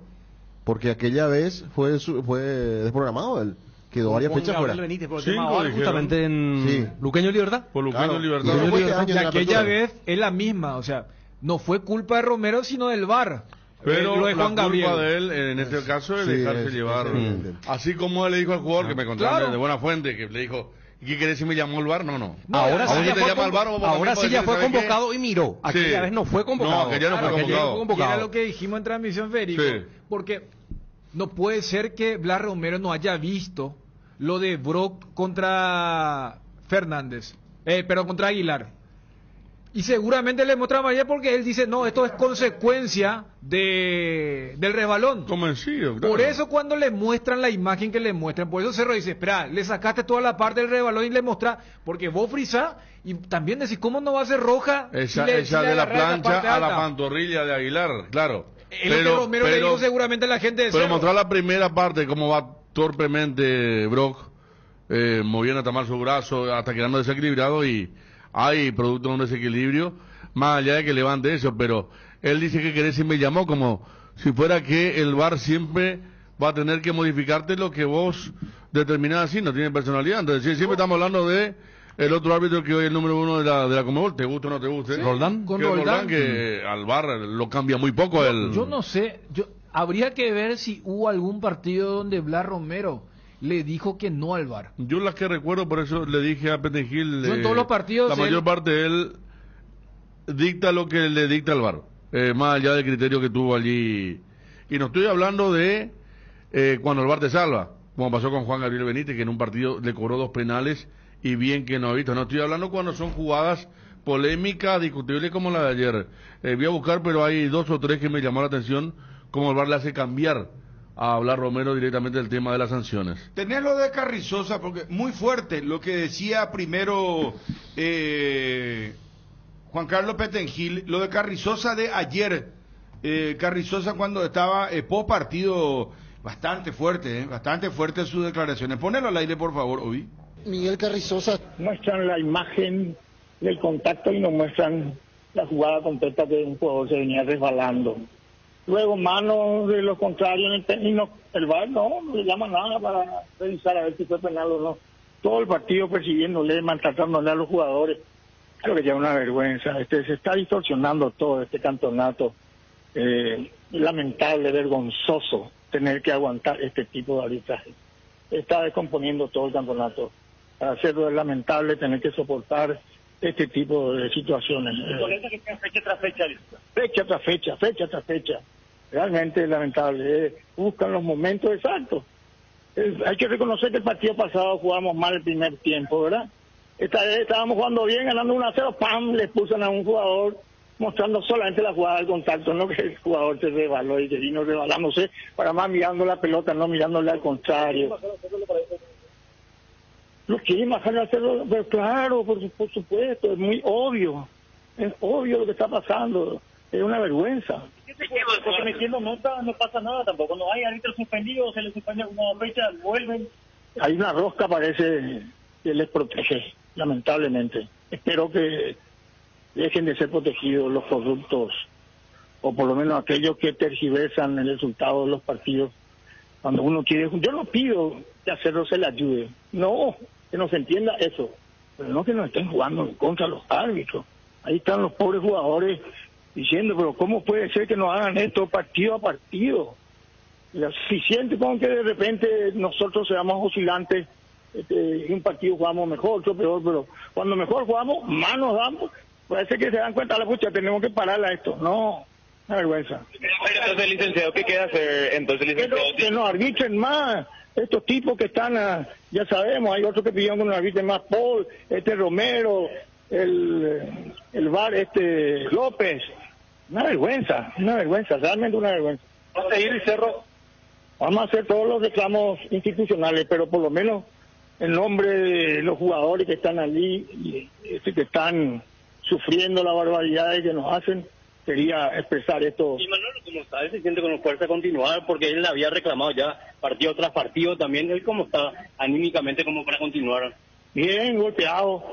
porque aquella vez fue desprogramado él. Quedó varias Juan fechas Gabriel fuera. Benítez, por el 5 tema VAR, dijeron. justamente en Sí. Luqueño Libertad. Por Luqueño Claro. Libertad. Y fue este Y año en la aquella apertura. vez es la misma, o sea, no fue culpa de Romero, sino del VAR. Pero lo de la Juan Gabriel. culpa de él, en este caso, es Sí, dejarse es llevar. evidente. Así como él le dijo al jugador, que me contaron Claro. de buena fuente, que le dijo, ¿y qué querés si me llamó el VAR? No. No, ahora ¿A vos sí no ya te fue, llama el VAR o vos ahora también sí ya podés fue decir, ¿sabes convocado y miró. Aquella Sí. vez no fue convocado. No, aquella no fue Aquella convocado. fue convocado. Y era lo que dijimos en transmisión, Federico, Sí. porque no puede ser que Blas Romero no haya visto lo de Brock contra Fernández, pero contra Aguilar. Y seguramente le mostraba ayer porque él dice, no, esto es consecuencia del resbalón. Convencido, claro. Por eso cuando le muestran la imagen que le muestran, por eso Cerro dice, espera, le sacaste toda la parte del resbalón y le mostrás, porque vos frisás y también decís, ¿cómo no va a ser roja? Esa, si le esa de la agarrás esa plancha parte a la alta? pantorrilla de Aguilar, claro. Es lo que Romero le dijo seguramente a la gente de Pero Cerro. mostrar la primera parte, cómo va torpemente Brock, moviendo hasta mal su brazo, hasta quedando desequilibrado, y hay producto de un desequilibrio, más allá de que levante eso, pero él dice que querés y me llamó como si fuera que el VAR siempre va a tener que modificarte lo que vos determinás así, no tiene personalidad. Entonces siempre estamos hablando de El otro árbitro que hoy es el número 1 de la Conmebol, ¿te gusta o no te gusta? Sí, Roldán. con Que Roldán. que al VAR lo cambia muy poco. Yo no sé, habría que ver si hubo algún partido donde Blas Romero le dijo que no al VAR. Yo las que recuerdo, por eso le dije a Petengil, Yo en todos los partidos la mayor parte de él dicta lo que le dicta el VAR, más allá del criterio que tuvo allí. Y no estoy hablando de cuando el VAR te salva, como pasó con Juan Gabriel Benítez, que en un partido le cobró 2 penales y bien que no ha visto. No estoy hablando cuando son jugadas polémicas, discutibles como la de ayer. Voy a buscar, pero hay 2 o 3 que me llamó la atención, como el VAR le hace cambiar a hablar Romero directamente del tema de las sanciones. Tenés lo de Carrizosa, porque muy fuerte lo que decía primero Juan Carlos Petengil, lo de Carrizosa de ayer. Carrizosa cuando estaba post partido, bastante fuerte sus declaraciones. Ponelo al aire, por favor, Ovi. Miguel Carrizosa. Muestran la imagen del contacto y no muestran la jugada completa que un jugador se venía resbalando. Luego, mano de los contrarios y no, el VAR no le llama nada para revisar a ver si fue penal o no. Todo el partido persiguiéndole, maltratándole a los jugadores. Creo que ya es una vergüenza. Se está distorsionando todo este campeonato. Lamentable, vergonzoso tener que aguantar este tipo de arbitraje. Está descomponiendo todo el campeonato. Para hacerlo es lamentable tener que soportar este tipo de situaciones. Fecha tras fecha. Fecha tras fecha. Realmente es lamentable. Buscan los momentos exactos. Hay que reconocer que el partido pasado jugamos mal el primer tiempo, ¿verdad? Esta vez estábamos jugando bien, ganando 1-0, ¡pam! Le expulsan a un jugador mostrando solamente la jugada del contacto, no que el jugador se resbaló y que vino resbalándose, para más mirando la pelota, no mirándole al contrario. Lo quieren bajar al cerro, pero claro, por supuesto, es muy obvio. Es obvio lo que está pasando. Es una vergüenza. Porque metiendo nota no pasa nada tampoco. No hay árbitros suspendidos, se les suspende una fecha, vuelven. Hay una rosca, parece, que les protege, lamentablemente. Espero que dejen de ser protegidos los corruptos, o por lo menos aquellos que tergiversan el resultado de los partidos. Cuando uno quiere, yo no pido que a Cerro se le ayude, no, que nos entienda eso, pero no que nos estén jugando en contra de los árbitros. Ahí están los pobres jugadores diciendo, pero ¿cómo puede ser que nos hagan esto partido a partido? Es suficiente con que de repente nosotros seamos oscilantes, en un partido jugamos mejor, otro peor, pero cuando mejor jugamos, más nos damos. Parece que se dan cuenta, la pucha, tenemos que pararla esto. No, una vergüenza. Entonces, licenciado, ¿qué queda hacer? Entonces, licenciado, que nos arbitren más. Estos tipos que están, ya sabemos, hay otros que pidieron que nos arbitren más. Paul, Romero, el VAR, López. Una vergüenza, realmente una vergüenza. ¿Vamos a ir, Cerro? Vamos a hacer todos los reclamos institucionales, pero por lo menos en nombre de los jugadores que están allí y que están sufriendo la barbaridad que nos hacen, quería expresar esto. Y Manolo, ¿cómo está? Él se siente con fuerza a continuar, porque él había reclamado ya partido tras partido también. ¿Él cómo está anímicamente como para continuar? Bien, golpeado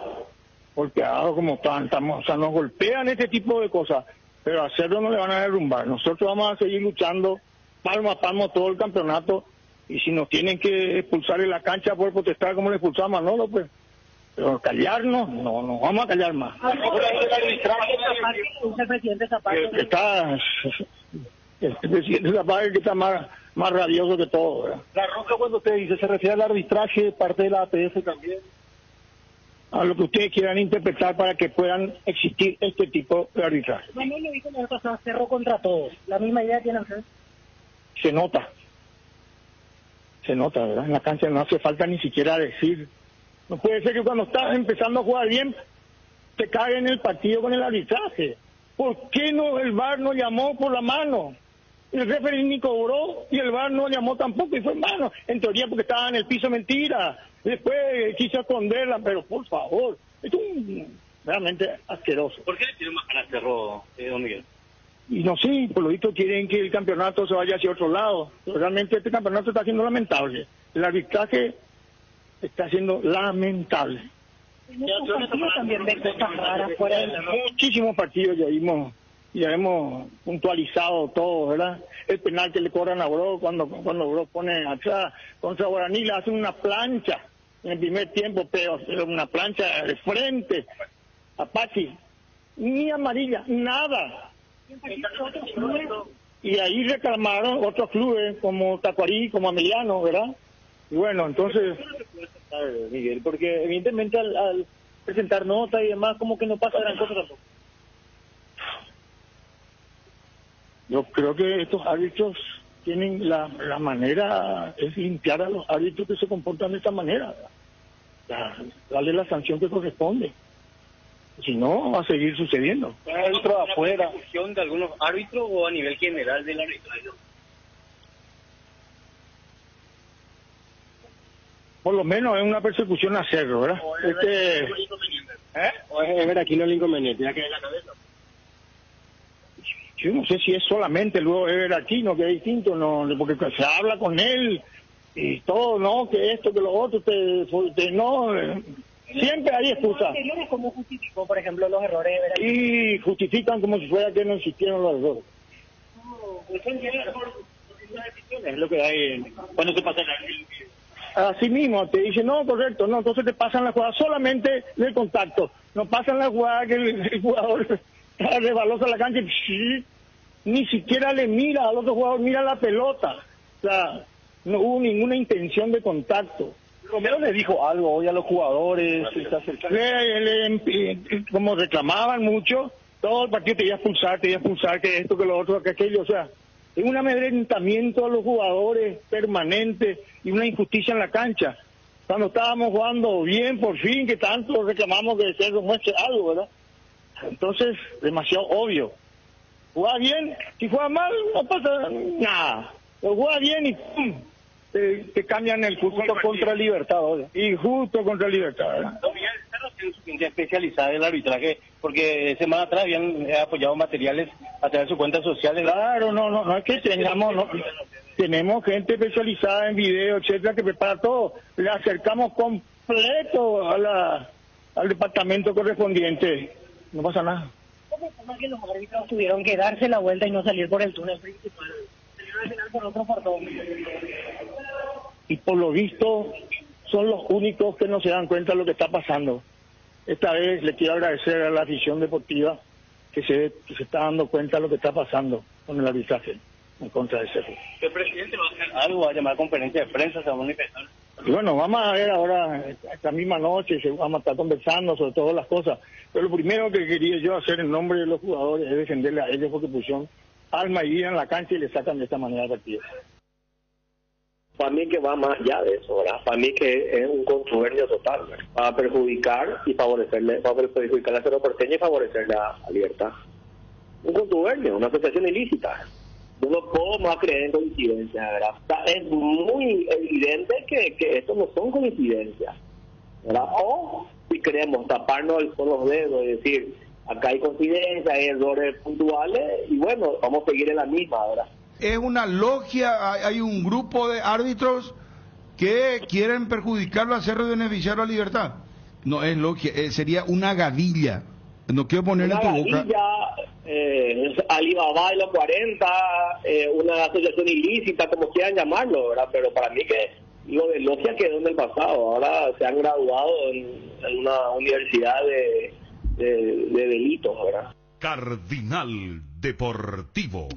como están, o sea, nos golpean este tipo de cosas, pero a Cerro no le van a derrumbar. Nosotros vamos a seguir luchando palmo a palmo todo el campeonato, y si nos tienen que expulsar en la cancha por protestar como le expulsamos a Manolo, pues, pero callarnos, no nos vamos a callar más. El presidente Zapata. El presidente Zapata que está más rabioso que todo, ¿verdad? La roca, cuando usted dice, se refiere al arbitraje, parte de la APF también. A lo que ustedes quieran interpretar para que puedan existir este tipo de arbitraje. Manolo dijo que pasó Cerro contra todos. ¿La misma idea tienen ustedes? Se nota, ¿verdad? En la cancha no hace falta ni siquiera decir. No puede ser que cuando estás empezando a jugar bien te caguen el partido con el arbitraje. ¿Por qué no el VAR no llamó por la mano? El referee ni cobró y el VAR no llamó tampoco y fue mano. En teoría porque estaba en el piso, mentira. Después quiso esconderla, pero por favor, esto es realmente asqueroso. ¿Por qué le quieren bajar a Cerro, don Miguel? Y no sé, por lo visto quieren que el campeonato se vaya hacia otro lado. Pero realmente este campeonato está siendo lamentable. El arbitraje está siendo lamentable. También de cosas raras fuera de muchísimos partidos ya hemos puntualizado todo, ¿verdad? El penal que le cobran a Bro cuando Bro pone atrás contra Guaraní, le hacen una plancha en el primer tiempo, pero una plancha de frente, Apache, ni amarilla, nada. Y ahí reclamaron otros clubes como Tacuarí, como Ameliano, ¿verdad? Y bueno, entonces, Miguel, porque evidentemente al presentar notas y demás, como que no pasa gran cosa tampoco. Yo creo que estos árbitros tienen la manera, es limpiar a los árbitros que se comportan de esta manera, darle la sanción que corresponde. Si no, va a seguir sucediendo. ¿Dentro afuera de algunos árbitros o a nivel general del arbitraje? Por lo menos es una persecución a Cerro, ¿verdad? ¿O es ver aquí no el inconveniente? ¿Ya que en la cabeza? Yo no sé si es solamente luego Ever Aquino, que es distinto, no, porque se habla con él y todo, no, que esto, que lo otro, siempre hay excusas. ¿Cómo justificó, por ejemplo, los errores de Ever Aquino? Y justifican como si fuera que no existieron los errores. Es lo que hay cuando te pasa el... Así mismo, te dicen, no, correcto, no, entonces te pasan la jugada solamente del contacto, no pasan la jugada que el jugador rebalosa la cancha y ni siquiera le mira al otro jugador, mira la pelota. O sea, no hubo ninguna intención de contacto. Romero le dijo algo hoy a los jugadores, como reclamaban mucho, todo el partido te iba a expulsar, que esto, que lo otro, que aquello, o sea, es un amedrentamiento a los jugadores permanente y una injusticia en la cancha. Cuando estábamos jugando bien, por fin, que tanto reclamamos que se demuestre algo, ¿verdad? Entonces, demasiado obvio. Juega bien, si juega mal, no pasa nada. Pero juega bien y ¡pum! Te cambian el curso contra Libertad, ¿verdad? Y justo contra Libertad, ¿verdad? No, Miguel, Cerro tiene su gente especializada en el arbitraje, porque semana atrás habían apoyado materiales a través de sus cuentas sociales. Claro, no es que tengamos... No, tenemos gente especializada en video, etcétera, que prepara todo. Le acercamos completo al departamento correspondiente. No pasa nada. ¿Cómo es que los árbitros tuvieron que darse la vuelta y no salir por el túnel principal? Salieron al final por otro portón. Y por lo visto son los únicos que no se dan cuenta de lo que está pasando. Esta vez le quiero agradecer a la afición deportiva que se está dando cuenta de lo que está pasando con el arbitraje en contra de Cerro. ¿El presidente va a hacer algo? ¿Va a llamar a conferencia de prensa? ¿Se va a manifestar? Y bueno, vamos a ver ahora, esta misma noche, vamos a estar conversando sobre todas las cosas. Pero lo primero que quería yo hacer en nombre de los jugadores es defenderle a ellos porque pusieron alma y vida en la cancha y le sacan de esta manera el partido. Para mí que va más allá de eso, ¿verdad? Para mí que es un contubernio total, ¿verdad? Para perjudicar y favorecerle, para perjudicar a Cerro Porteño y favorecerle a Libertad. Un contubernio, una asociación ilícita. Yo no puedo más creer en coincidencias, ¿verdad? O sea, es muy evidente que esto no son coincidencias, ¿verdad? O si queremos taparnos con los dedos y decir, acá hay coincidencias, hay errores puntuales, y bueno, vamos a seguir en la misma, ¿verdad? Es una logia, hay un grupo de árbitros que quieren perjudicarlo a Cerro y beneficiar a Libertad. No es logia, sería una gavilla. No quiero poner en tu boca. Alibaba y los 40, una asociación ilícita, como quieran llamarlo, ¿verdad? Pero para mí que lo de logia quedó en el pasado. Ahora se han graduado en una universidad de delitos, ¿verdad? Cardinal Deportivo.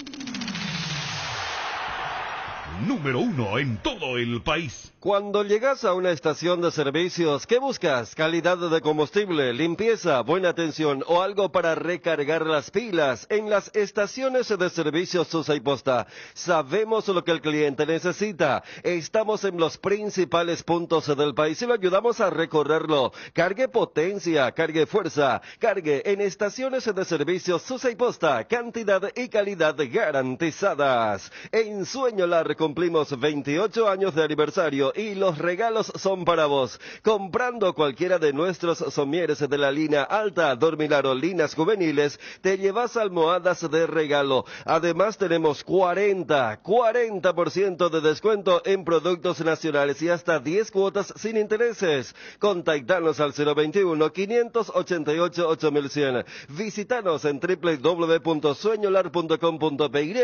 Número 1 en todo el país. Cuando llegas a una estación de servicios, ¿qué buscas? ¿Calidad de combustible, limpieza, buena atención o algo para recargar las pilas? En las estaciones de servicios Susa y Posta, sabemos lo que el cliente necesita. Estamos en los principales puntos del país y lo ayudamos a recorrerlo. Cargue potencia, cargue fuerza, cargue en estaciones de servicios Susa y Posta. Cantidad y calidad garantizadas. En Sueñolar cumplimos 28 años de aniversario y los regalos son para vos. Comprando cualquiera de nuestros somieres de la línea alta, Dormilar o líneas juveniles, te llevas almohadas de regalo. Además tenemos 40% de descuento en productos nacionales y hasta 10 cuotas sin intereses. Contactanos al 021-588-8100. Visítanos en www.sueñolar.com.py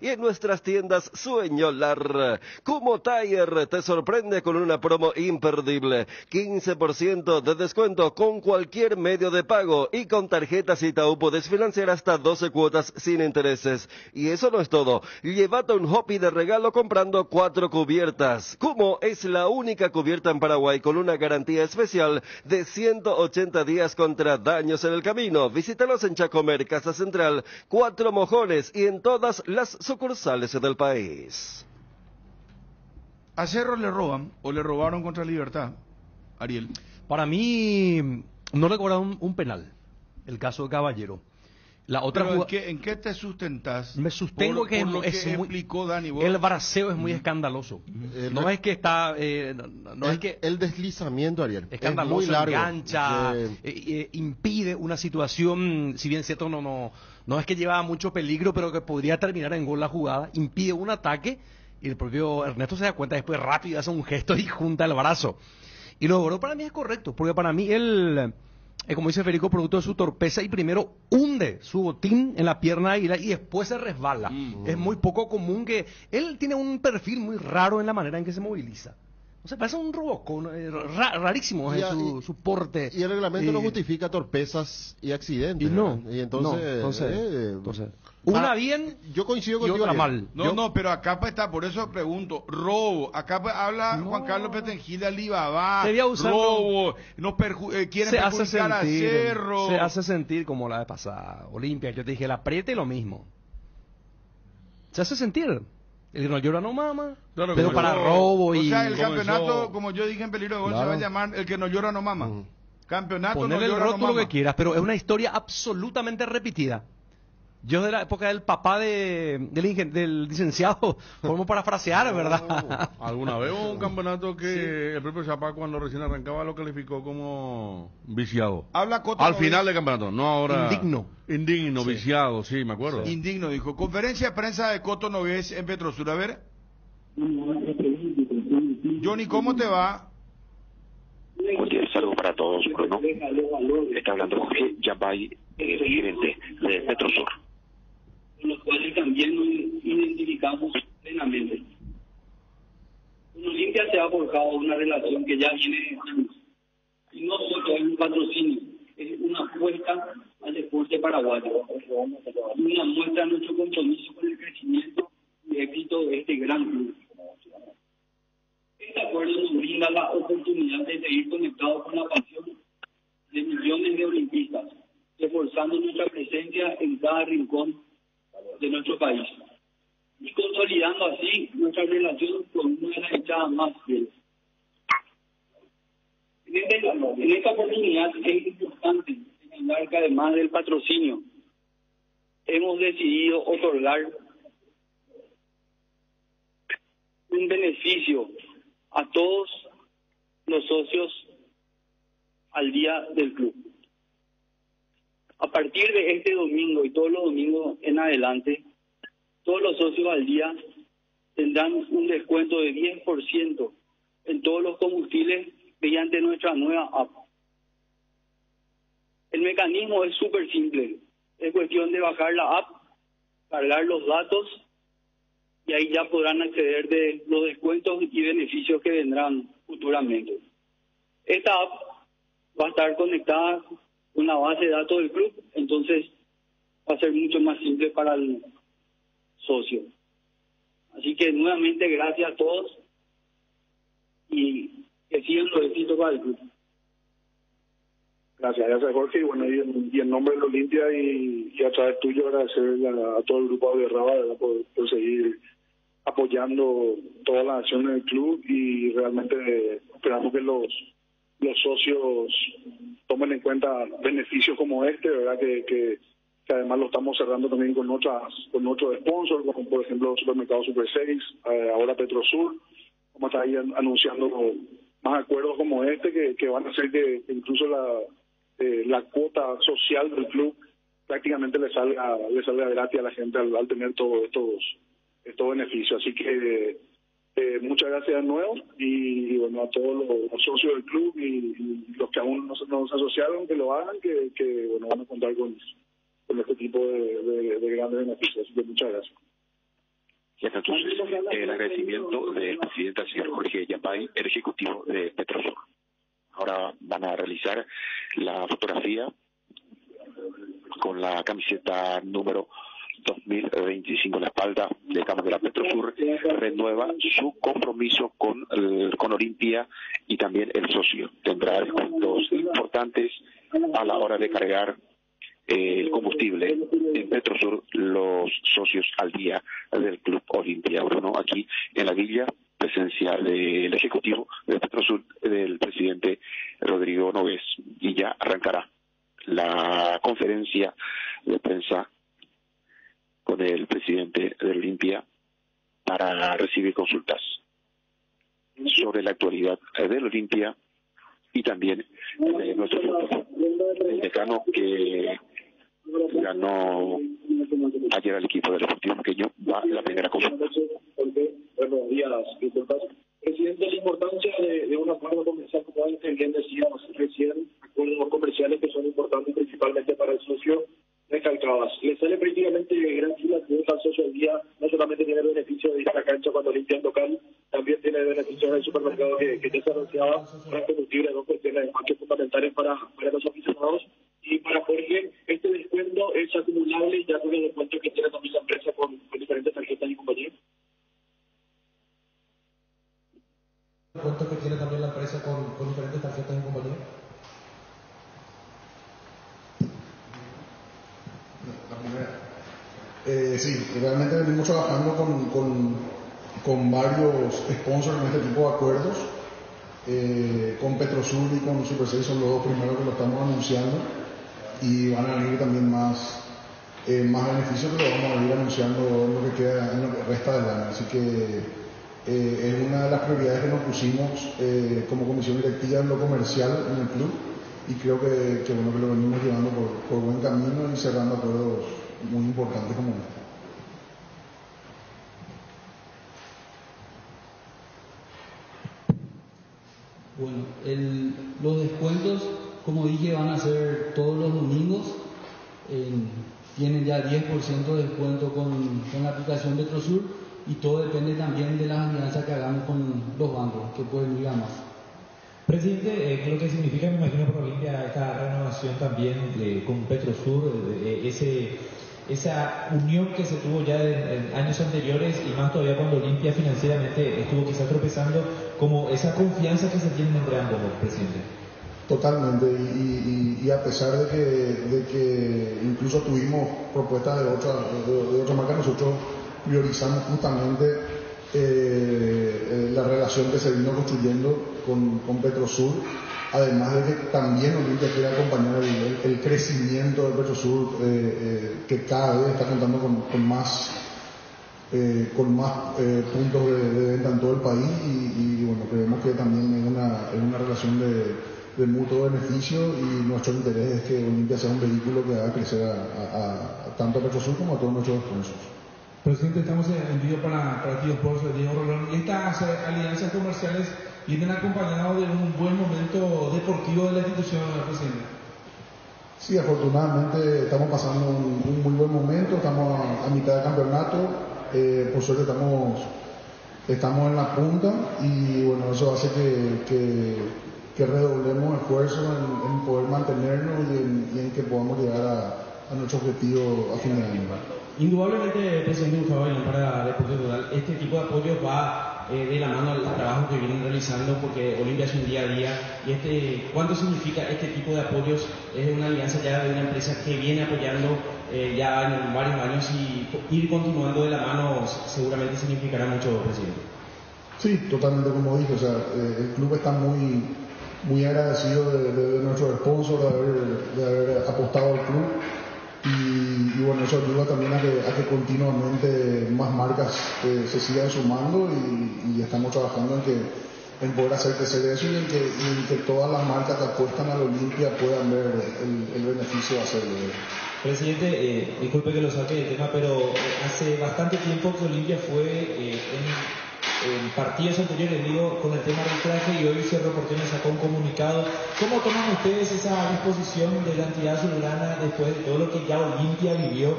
y en nuestras tiendas Sueñolar. dólar. Kumo Tire te sorprende con una promo imperdible. 15% de descuento con cualquier medio de pago y con tarjetas Itaú podés financiar hasta 12 cuotas sin intereses. Y eso no es todo. Llévate un Hopi de regalo comprando 4 cubiertas. Kumo es la única cubierta en Paraguay con una garantía especial de 180 días contra daños en el camino. Visítanos en Chacomer, Casa Central, 4 Mojones y en todas las sucursales del país. ¿A Cerro le roban o le robaron contra Libertad, Ariel? Para mí, no le cobraron un penal, el caso de Caballero. La otra Pero ¿en qué te sustentas? Me sostengo por lo que es muy, explicó Dani. ¿Vos? El braceo es muy escandaloso. No es que está... no es que el deslizamiento, Ariel, escandaloso, es muy largo. Engancha, impide una situación, si bien cierto, no es que lleva mucho peligro, pero que podría terminar en gol la jugada, impide un ataque, y el propio Ernesto se da cuenta después rápido, hace un gesto y junta el brazo. Y lo logró, para mí es correcto, porque para mí él... como dice Federico, producto de su torpeza, y primero hunde su botín en la pierna de Águila y después se resbala. Es muy poco común que... Él tiene un perfil muy raro en la manera en que se moviliza. O sea, parece un robocón, rarísimo su porte. Y el reglamento no justifica torpezas y accidentes. Y no. Y entonces una bien, yo coincido y contigo, otra Ariel. mal. No, pero acá está, por eso pregunto, robo. Acá habla Juan Carlos Petengil de Alibaba, robo, quieren perjudicar a Cerro. Se hace sentir como la vez pasada, Olimpia, yo te dije, el apriete y lo mismo. Se hace sentir. El que no llora no mama, claro, pero para robo y... O sea, el campeonato, como yo dije en Peligro de Gol, se va a llamar el que no llora no mama. Campeonato Ponerle no llora el no rótulo mama. que quieras, pero es una historia absolutamente repetida. Yo de la época del papá del licenciado, podemos parafrasear, ¿verdad? Alguna vez hubo un campeonato que el propio Zapá, cuando recién arrancaba, lo calificó como viciado. Habla Coto al Nogués. final del campeonato, no ahora. Indigno, sí. Viciado, sí, me acuerdo. Sí. Indigno, dijo. Conferencia de prensa de Coto Nogués en Petrosur. A ver. Johnny, ¿cómo te va? Un saludo para todos, Bruno. Está hablando Jorge Yabay, gerente de Petrosur. Con los cuales también nos identificamos plenamente. Con Olimpia se ha forjado una relación que ya viene de años. Y no solo es un patrocinio, es una apuesta al deporte paraguayo. Y una muestra de nuestro compromiso con el crecimiento y éxito de este gran club. Este acuerdo nos brinda la oportunidad de seguir conectados con la pasión de millones de olimpistas, reforzando nuestra presencia en cada rincón de nuestro país y consolidando así nuestra relación con una de las hinchadas más fieles. En esta oportunidad es importante señalar que además del patrocinio hemos decidido otorgar un beneficio a todos los socios al día del club. A partir de este domingo y todos los domingos en adelante, todos los socios al día tendrán un descuento de 10% en todos los combustibles mediante nuestra nueva app. El mecanismo es súper simple. Es cuestión de bajar la app, cargar los datos y ahí ya podrán acceder de los descuentos y beneficios que vendrán futuramente. Esta app va a estar conectada con la base de datos del club, entonces va a ser mucho más simple para el socio. Así que nuevamente gracias a todos y que sigan los éxitos para el club. Gracias Jorge, y bueno, y en nombre de la Olimpia y a través tuyo agradecer a todo el grupo de Raba por seguir apoyando todas las acciones del club y realmente esperamos que los socios tomen en cuenta beneficios como este, verdad que además lo estamos cerrando también con otros sponsors, como por ejemplo Supermercado Super 6, ahora Petrosur. Vamos a estar ahí anunciando más acuerdos como este que van a hacer que incluso la cuota social del club prácticamente le salga gratis a la gente al tener todos estos beneficios. Así que muchas gracias de nuevo y bueno, a todos los socios del club y los que aún no se asociaron, que lo hagan, que bueno, van a contar con este tipo de grandes beneficios. Así que muchas gracias. entonces el agradecimiento del presidente al señor Jorge Yambay, el ejecutivo de Petrosur. Ahora van a realizar la fotografía con la camiseta número 2025 en la espalda de Cámara Petrosur. Renueva su compromiso con Olimpia y también el socio. Tendrá descuentos importantes a la hora de cargar el combustible en Petrosur, los socios al día del Club Olimpia. Bruno, aquí en la villa, presencia del ejecutivo de Petrosur, del presidente Rodrigo Nogués, y ya arrancará la conferencia de prensa con el presidente de Olimpia para recibir consultas sobre la actualidad del Olimpia y también de nuestro fútbol. El decano que ganó ayer al equipo del Deportivo Pequeño va a la primera consulta. Buenos días, disculpas. Presidente, la importancia de un acuerdo comercial, como antes bien decíamos recién, acuerdos comerciales que son importantes principalmente para el socio, recalcabas. Le sale prácticamente gratis la cuota al socio al día, no solamente tiene el beneficio de ir a la cancha cuando limpia el local, también tiene el beneficio del supermercado que ya se anunciaba, para combustible, dos cuestiones además que fundamentales para los aficionados. Y para Jorge, este descuento es acumulable ya con el descuento que tiene también la empresa con diferentes tarjetas y compañías. ¿Cuánto que tiene también la empresa con diferentes tarjetas y compañía? La primera. Sí, realmente venimos trabajando con varios sponsors en este tipo de acuerdos. Con Petrosur y con Super 6 son los dos primeros que lo estamos anunciando, y van a venir también más beneficios que lo vamos a ir anunciando en lo que queda, en lo que resta del año. Así que es una de las prioridades que nos pusimos como comisión directiva en lo comercial en el club, y creo que bueno, que lo venimos llevando por buen camino y cerrando acuerdos muy importantes como este. Bueno, los descuentos, como dije, van a ser todos los domingos. Tienen ya 10% de descuento con la aplicación Petrosur, y todo depende también de las alianzas que hagamos con los bancos, que pueden ir a más. Presidente, ¿qué es lo que significa, me imagino, por Olimpia esta renovación también con Petrosur, esa unión que se tuvo ya en años anteriores, y más todavía cuando Olimpia financieramente estuvo quizás tropezando, como esa confianza que se tiene entre ambos, presidente? Totalmente, y a pesar de que incluso tuvimos propuestas de otra marca, nosotros priorizamos justamente la relación que se vino construyendo con Petrosur, además de que también Olimpia quiere acompañar el crecimiento de Petrosur, que cada vez está contando con más puntos de venta en todo el país, y bueno, creemos que también es una relación de mutuo beneficio, y nuestro interés es que Olimpia sea un vehículo que haga crecer tanto a Petrosur como a todos nuestros sponsors. Presidente, estamos en vivo para Tío Sports de Diego Rolón, y estas alianzas comerciales vienen acompañadas de un buen momento deportivo de la institución, presidente. Sí, afortunadamente estamos pasando un muy buen momento, estamos a mitad de campeonato, por suerte estamos en la punta, y bueno, eso hace que redoblemos esfuerzos en poder mantenernos y en que podamos llegar a nuestro objetivo a fin de año. Indudablemente, presidente Gustavo Aguilán, para Deportes Total, este tipo de apoyo va de la mano al trabajo que vienen realizando, porque Olimpia es un día a día, y ¿cuánto significa este tipo de apoyos? Es una alianza ya de una empresa que viene apoyando ya en varios años, y ir continuando de la mano seguramente significará mucho, presidente. Sí, totalmente, como dije, o sea, el club está muy agradecido de nuestro sponsor, de haber apostado al club. Y bueno, eso ayuda también a que continuamente más marcas se sigan sumando, y estamos trabajando en poder hacer crecer eso, y en que todas las marcas que apuestan a la Olimpia puedan ver el beneficio de hacerlo. Presidente, disculpe que lo saque del tema, pero hace bastante tiempo que Olimpia fue en partidos anteriores, con el tema arbitraje, y hoy Cerro Porteño sacó un comunicado. ¿Cómo toman ustedes esa disposición de la entidad azulgrana después de todo lo que ya Olimpia vivió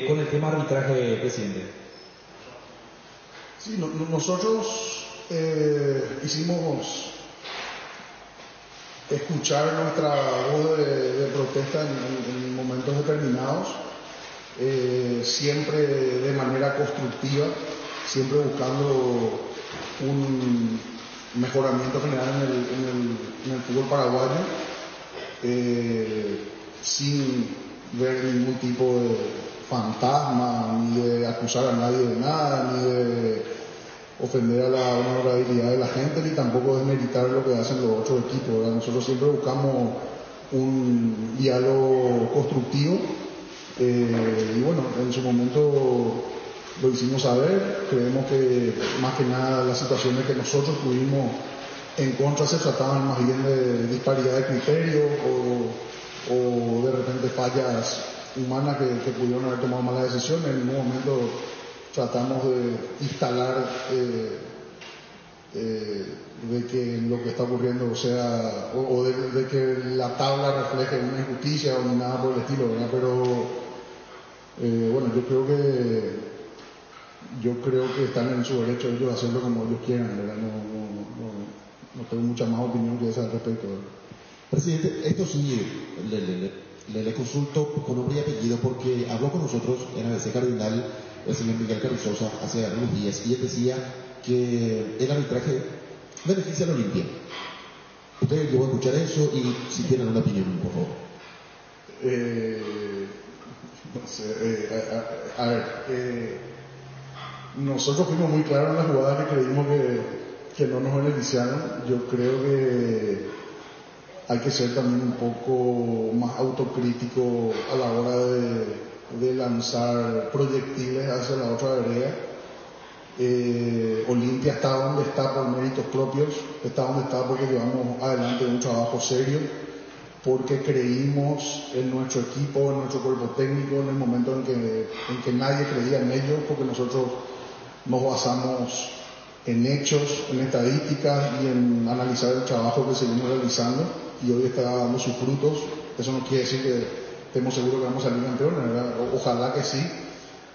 con el tema arbitraje, presidente? Sí, nosotros hicimos escuchar nuestra voz de protesta en momentos determinados, siempre de manera constructiva, siempre buscando un mejoramiento general en el fútbol paraguayo, sin ver ningún tipo de fantasma, ni de acusar a nadie de nada, ni de ofender a la honorabilidad de la gente, ni tampoco desmeritar lo que hacen los otros equipos, ¿verdad? Nosotros siempre buscamos un diálogo constructivo, y bueno, en su momento lo hicimos saber. Creemos que más que nada las situaciones que nosotros tuvimos en contra se trataban más bien de disparidad de criterios o de repente fallas humanas que pudieron haber tomado malas decisiones. En un momento tratamos de instalar de que lo que está ocurriendo sea, o de que la tabla refleje una injusticia o ni nada por el estilo, ¿verdad? Pero bueno, yo creo que están en su derecho ellos a hacerlo como ellos quieran, ¿verdad? No tengo mucha más opinión que esa al respecto, ¿verdad? Presidente, esto sí, le consulto con nombre y apellido porque habló con nosotros en ABC Cardinal el señor Miguel Carrizosa hace algunos días y él decía que el arbitraje beneficia a la Olimpia. Ustedes llegó a escuchar eso y si tienen una opinión, por favor. No sé, a ver, nosotros fuimos muy claros en la jugada que creímos que no nos beneficiaron. Yo creo que hay que ser también un poco más autocrítico a la hora de lanzar proyectiles hacia la otra vereda. Olimpia está donde está por méritos propios, está donde está porque llevamos adelante un trabajo serio, porque creímos en nuestro equipo, en nuestro cuerpo técnico, en el momento en que nadie creía en ellos, porque nosotros nos basamos en hechos, en estadísticas y en analizar el trabajo que seguimos realizando, y hoy está dando sus frutos. Eso no quiere decir que estemos seguros que vamos a salir campeones, ¿verdad? Ojalá que sí,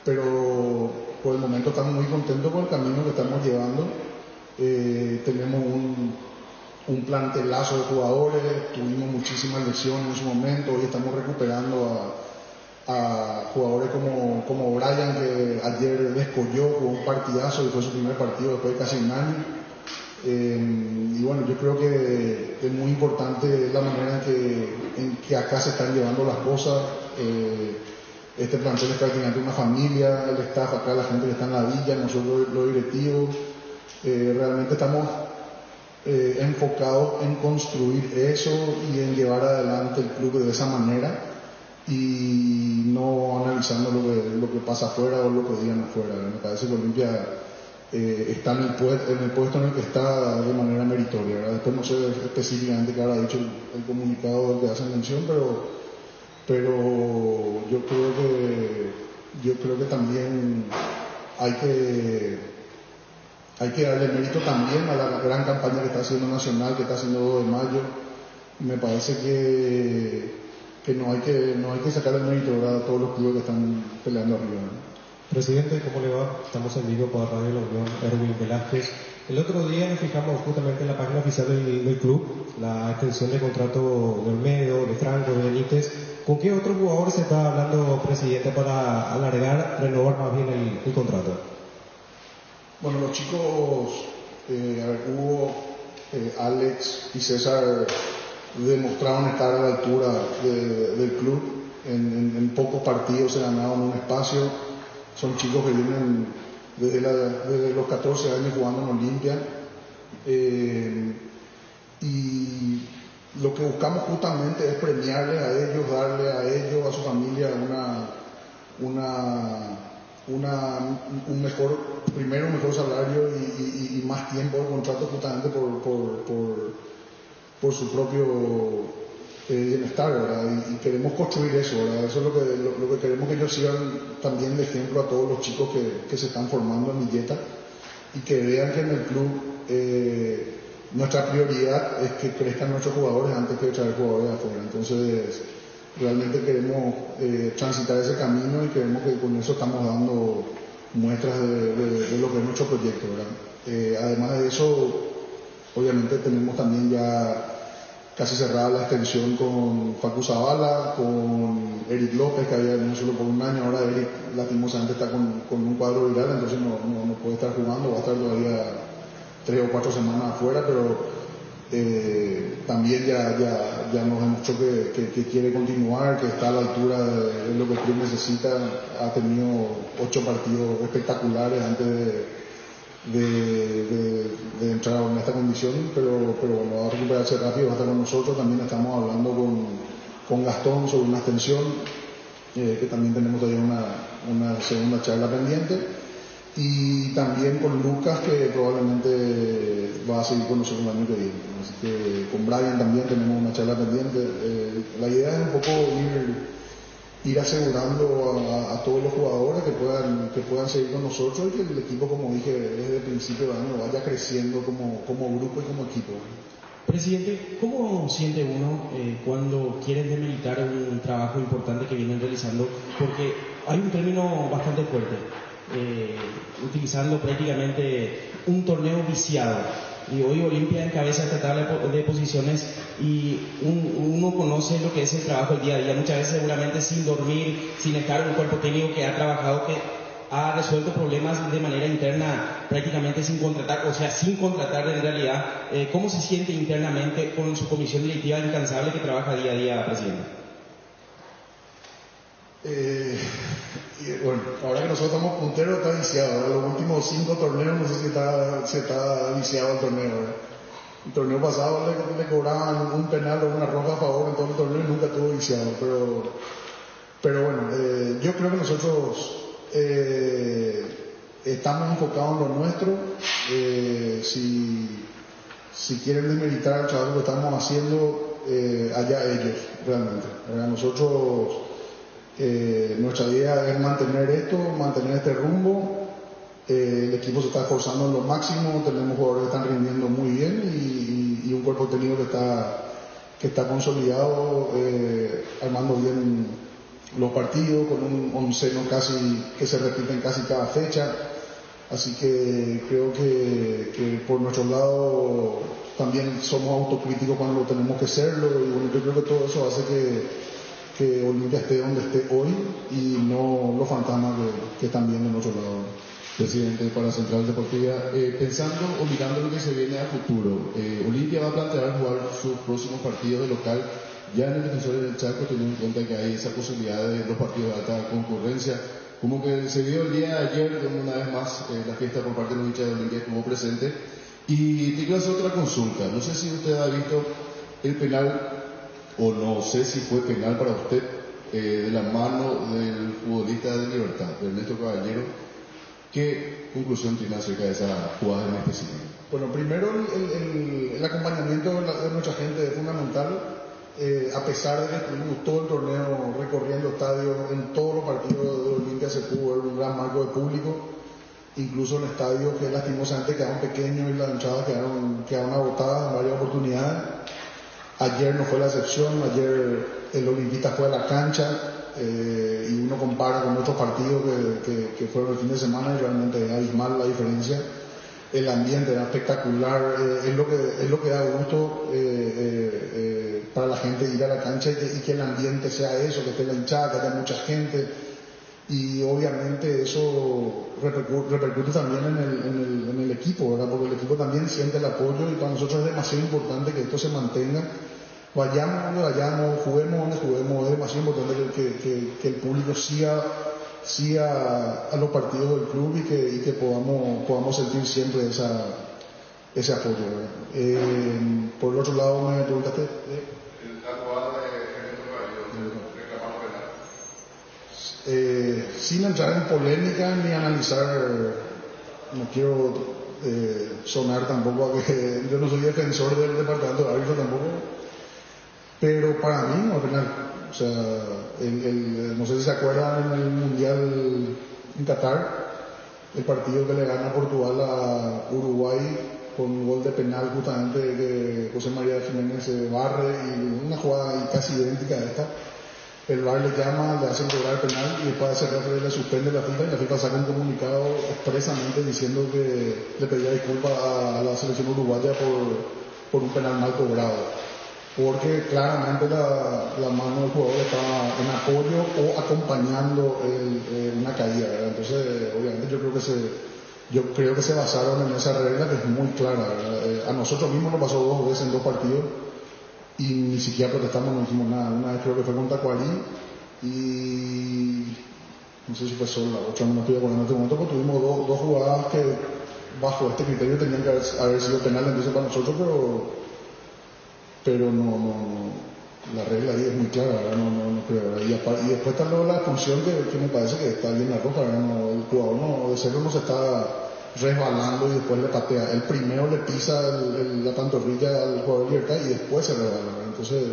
pero por el momento estamos muy contentos con el camino que estamos llevando. Tenemos un plantelazo de jugadores, tuvimos muchísimas lesiones en su momento, hoy estamos recuperando a jugadores como Brian, que ayer descolló con un partidazo y fue su primer partido después de casi un año. Y bueno, yo creo que es muy importante la manera en que acá se están llevando las cosas. Este plantel es prácticamente una familia, el staff acá, la gente que está en la villa, nosotros los directivos, realmente estamos enfocados en construir eso y en llevar adelante el club de esa manera y no analizando lo que pasa afuera o lo que digan afuera. Me parece que Olimpia está en el puesto en el que está de manera meritoria, ¿verdad? Después no sé específicamente qué habrá dicho el comunicado del que hacen mención, pero yo creo que también hay que darle mérito también a la gran campaña que está haciendo Nacional, que está haciendo 2 de mayo. Me parece que no hay que sacar el mérito, ¿verdad?, a todos los clubes que están peleando arriba, ¿no? Presidente, ¿cómo le va? Estamos en vivo por Radio La Unión, Erwin Velázquez. El otro día nos fijamos justamente en la página oficial del club, la extensión de contrato de Olmedo, de Franco, de Benítez. ¿Con qué otro jugador se está hablando, presidente, para alargar, renovar más bien el contrato? Bueno, los chicos, Hugo, Alex y César demostraron estar a la altura del club. En pocos partidos se ganaron un espacio. Son chicos que vienen desde los 14 años jugando en Olimpia. Y lo que buscamos justamente es premiarles a ellos, darle a ellos, a su familia, un mejor salario y más tiempo de contrato, justamente por su propio bienestar, ¿verdad? Y queremos construir eso, ¿verdad? Eso es lo que queremos, que ellos sigan también de ejemplo a todos los chicos que se están formando en Villeta y que vean que en el club nuestra prioridad es que crezcan nuestros jugadores antes que traer jugadores de afuera. Entonces realmente queremos transitar ese camino y creemos que con eso estamos dando muestras de lo que es nuestro proyecto, ¿verdad? Además de eso, obviamente tenemos también ya casi cerrada la extensión con Facu Zavala, con Eric López, que había venido solo por un año. Ahora Eric lastimosamente está con un cuadro viral, entonces no puede estar jugando, va a estar todavía 3 o 4 semanas afuera, pero también ya nos demostró que quiere continuar, que está a la altura de lo que el club necesita. Ha tenido 8 partidos espectaculares antes de entrar en esta condición, pero bueno, va a recuperarse rápido, va a estar con nosotros. También estamos hablando con Gastón sobre una extensión, que también tenemos todavía una segunda charla pendiente. Y también con Lucas, que probablemente va a seguir con nosotros el año que viene. Así que con Brian también tenemos una charla pendiente. La idea es un poco ir asegurando a todos los jugadores que puedan seguir con nosotros y que el equipo, como dije desde el principio de año, vaya creciendo como grupo y como equipo. Presidente, ¿cómo siente uno cuando quieren demeritar un trabajo importante que vienen realizando? Porque hay un término bastante fuerte, utilizando prácticamente un torneo viciado. Y hoy Olimpia encabeza esta tabla de posiciones y uno conoce lo que es el trabajo el día a día, muchas veces seguramente sin dormir, sin estar un cuerpo técnico que ha trabajado, que ha resuelto problemas de manera interna prácticamente sin contratar, o sea, sin contratar en realidad. ¿Cómo se siente internamente con su comisión directiva incansable que trabaja día a día, presidente? Bueno, ahora que nosotros estamos punteros está viciado. Los últimos 5 torneos no sé si está viciado el torneo. El torneo pasado le cobraban un penal o una roja a favor en todo el torneo y nunca estuvo viciado. Pero bueno, yo creo que nosotros estamos enfocados en lo nuestro. Si quieren desmeritar el trabajo que estamos haciendo, allá ellos realmente. Nosotros, nuestra idea es mantener este rumbo. El equipo se está esforzando en lo máximo, tenemos jugadores que están rindiendo muy bien y un cuerpo técnico que está consolidado, armando bien los partidos, con un onceno casi que se repite en casi cada fecha. Así que creo que por nuestro lado también somos autocríticos cuando tenemos que serlo, y bueno, yo creo que todo eso hace que Olimpia esté donde esté hoy y no los fantasmas que están viendo en otro lado. Presidente, para Central Deportiva, pensando o mirando lo que se viene a futuro, Olimpia va a plantear jugar sus próximos partidos de local ya en el Defensor del Chaco, teniendo en cuenta que hay esa posibilidad de 2 partidos de alta concurrencia. Como que se vio el día de ayer, donde una vez más la fiesta por parte de los hinchas de Olimpia estuvo presente. Y te quiero hacer otra consulta. No sé si usted ha visto el penal, o no sé si fue penal para usted, de la mano del futbolista de Libertad, de Ernesto Caballero. ¿Qué conclusión tiene acerca de esa jugada en específico? Bueno, primero el acompañamiento de nuestra gente es fundamental. A pesar de que estuvimos todo el torneo recorriendo estadios, en todos los partidos de Olimpia se pudo ver un gran marco de público, incluso en estadios que lastimosamente quedaron pequeños y las entradas quedaron agotadas en varias oportunidades. Ayer no fue la excepción, ayer el Olimpista fue a la cancha, y uno compara con otros partidos que fueron el fin de semana y realmente es abismal la diferencia. El ambiente era espectacular, es lo que da gusto para la gente ir a la cancha y que el ambiente sea eso, que esté la hinchada, que haya mucha gente, y obviamente eso repercute también en el equipo, ¿verdad? Porque el equipo también siente el apoyo y para nosotros es demasiado importante que esto se mantenga. Vayamos donde vayamos, juguemos donde juguemos, es demasiado importante que el público siga a los partidos del club y que podamos sentir siempre ese apoyo. Por el otro lado, me preguntaste. La jugada de Ernesto Caballero, sin entrar en polémica ni analizar, no quiero sonar tampoco a que yo no soy defensor del departamento de árbitros tampoco, pero para mí no es penal. O sea, no sé si se acuerdan en el Mundial en Qatar, el partido que le gana Portugal a Uruguay con un gol de penal justamente que José María Jiménez se barre, y una jugada casi idéntica a esta. el VAR le llama, le hacen cobrar penal y después de ese referee le suspende la FIFA y la FIFA saca un comunicado expresamente diciendo que le pedía disculpas a la selección uruguaya por un penal mal cobrado, porque claramente la mano del jugador estaba en apoyo o acompañando una caída, ¿verdad? Entonces obviamente yo creo que se basaron en esa regla que es muy clara, ¿verdad? A nosotros mismos nos pasó 2 veces en 2 partidos y ni siquiera protestamos, no dijimos nada. Una vez creo que fue con Tacuarí y no sé si fue solo la otra, no me estoy acordando en este momento, porque tuvimos dos jugadas que bajo este criterio tenían que haber sido penales entonces para nosotros, pero no, la regla ahí es muy clara, ¿verdad? No creo, ¿verdad? Y después está luego la expulsión que me parece que está bien la roja, ¿verdad? El jugador de Cerro no se está resbalando y después le patea. El primero le pisa la pantorrilla al jugador de Libertad y después se resbala, ¿verdad? Entonces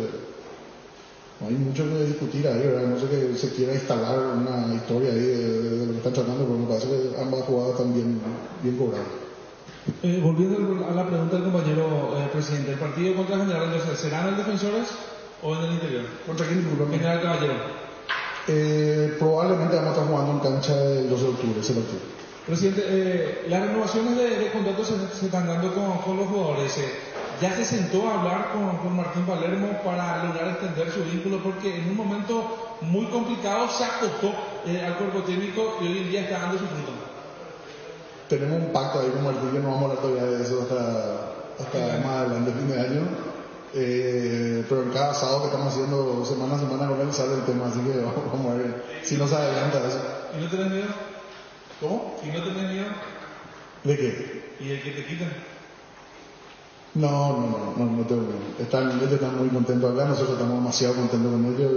no hay mucho que discutir ahí, ¿verdad? No sé que se quiera instalar una historia ahí de lo que están tratando, pero me parece que ambas jugadas están bien cobradas. Volviendo a la pregunta del compañero presidente, ¿el partido contra General Mendoza será en el Defensores o en el Interior? ¿Contra quién? General Caballero. Probablemente vamos a estar jugando en cancha el 12 de octubre, ese partido. Presidente, las renovaciones de contratos se están dando con los jugadores. ¿Ya se sentó a hablar con Martín Palermo para lograr extender su vínculo? Porque en un momento muy complicado se acotó al cuerpo técnico y hoy en día está dando su punto. Tenemos un pacto ahí con Martín, no vamos a hablar todavía de eso hasta más adelante, fin de año. Pero en cada sábado que estamos haciendo semana a semana con él sale el tema, así que vamos a ver si no se adelanta eso. ¿Y no tenés miedo? ¿Cómo? ¿Y no tenés miedo? ¿De qué? ¿Y el que te quitan? No tengo miedo. Ellos están muy contentos acá, nosotros estamos demasiado contentos con ellos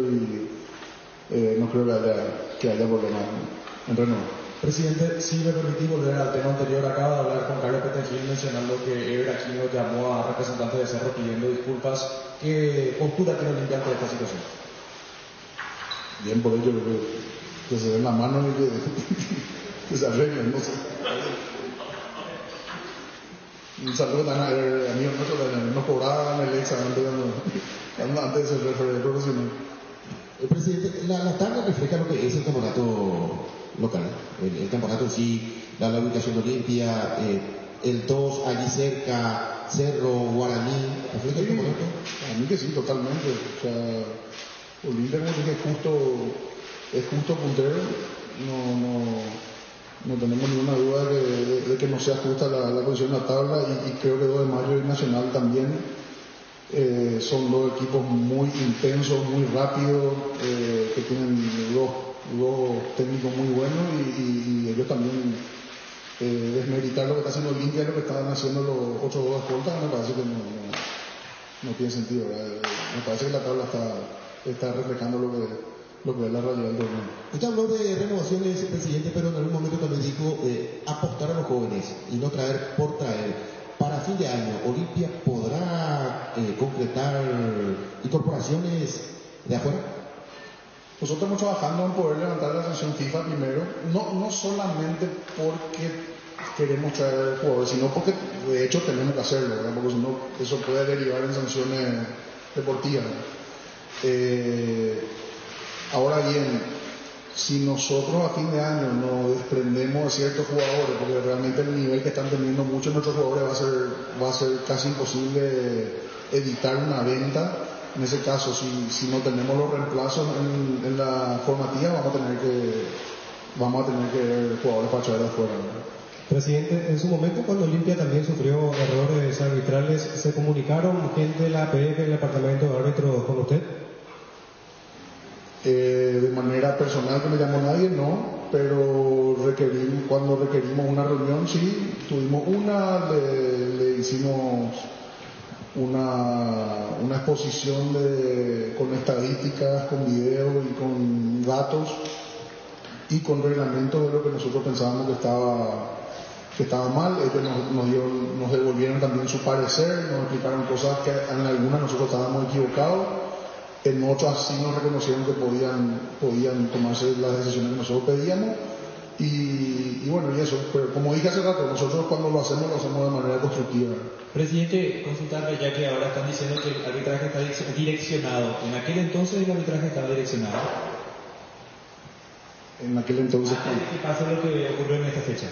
y no creo que haya problema en renovar. Presidente, si me permitís volver al tema anterior, acaba de hablar con Carlos Petengil mencionando que Ever Aquino llamó a representantes de Cerro pidiendo disculpas. ¿Qué postura tiene Olimpia ante esta situación? Bien por ello, que se den la mano y que se arreglen, no sé. Un saludo a amigos nuestros que nos cobraban el examen antes de ser referee profesional. Presidente, la tabla refleja lo que es el campeonato local, el campeonato en sí, la ubicación de Olimpia, el 2 allí cerca, Cerro, Guaraní, ¿refleja el campeonato? A mí que sí, totalmente. O sea, Olimpia como dije es justo puntero, no tenemos ninguna duda de que no sea justa la posición de la tabla y creo que 2 de mayo y Nacional también son 2 equipos muy intensos, muy rápidos, que tienen dos técnicos muy buenos y ellos también desmeritar lo que está haciendo Olimpia y lo que están haciendo los otros 2 escoltas me parece que no tiene sentido, ¿verdad? Me parece que la tabla está reflejando lo que es la realidad del torneo. Usted habló de renovaciones, presidente, pero en algún momento también dijo apostar a los jóvenes y no traer por traer. Para fin de año, ¿Olimpia podrá concretar incorporaciones de afuera? Nosotros estamos trabajando en poder levantar la sanción FIFA primero, no solamente porque queremos traer jugadores, sino porque de hecho tenemos que hacerlo, ¿verdad? Porque si no, eso puede derivar en sanciones deportivas. Ahora bien, si nosotros a fin de año nos desprendemos de ciertos jugadores, porque realmente el nivel que están teniendo muchos de nuestros jugadores va a ser casi imposible evitar una venta. En ese caso, si no tenemos los reemplazos en la formativa, vamos a tener que ver jugadores para traer de afuera, ¿verdad? Presidente, en su momento cuando Olimpia también sufrió errores arbitrales, ¿se comunicaron gente de la APF, del departamento de árbitros, con usted? De manera personal que me llamó nadie, no, pero cuando requerimos una reunión, sí, tuvimos le hicimos una exposición con estadísticas, con videos y con datos y con reglamentos de lo que nosotros pensábamos que estaba mal. Ellos nos devolvieron también su parecer, nos explicaron cosas que en algunas nosotros estábamos equivocados. En otras sí nos reconocieron que podían tomarse las decisiones que nosotros pedíamos Y bueno, y eso, pero como dije hace rato, nosotros cuando lo hacemos de manera constructiva. Presidente, consultarle, ya que ahora están diciendo que el arbitraje está direccionado. ¿En aquel entonces el arbitraje estaba direccionado? En aquel entonces... ¿Qué pasa lo que ocurrió en esta fecha?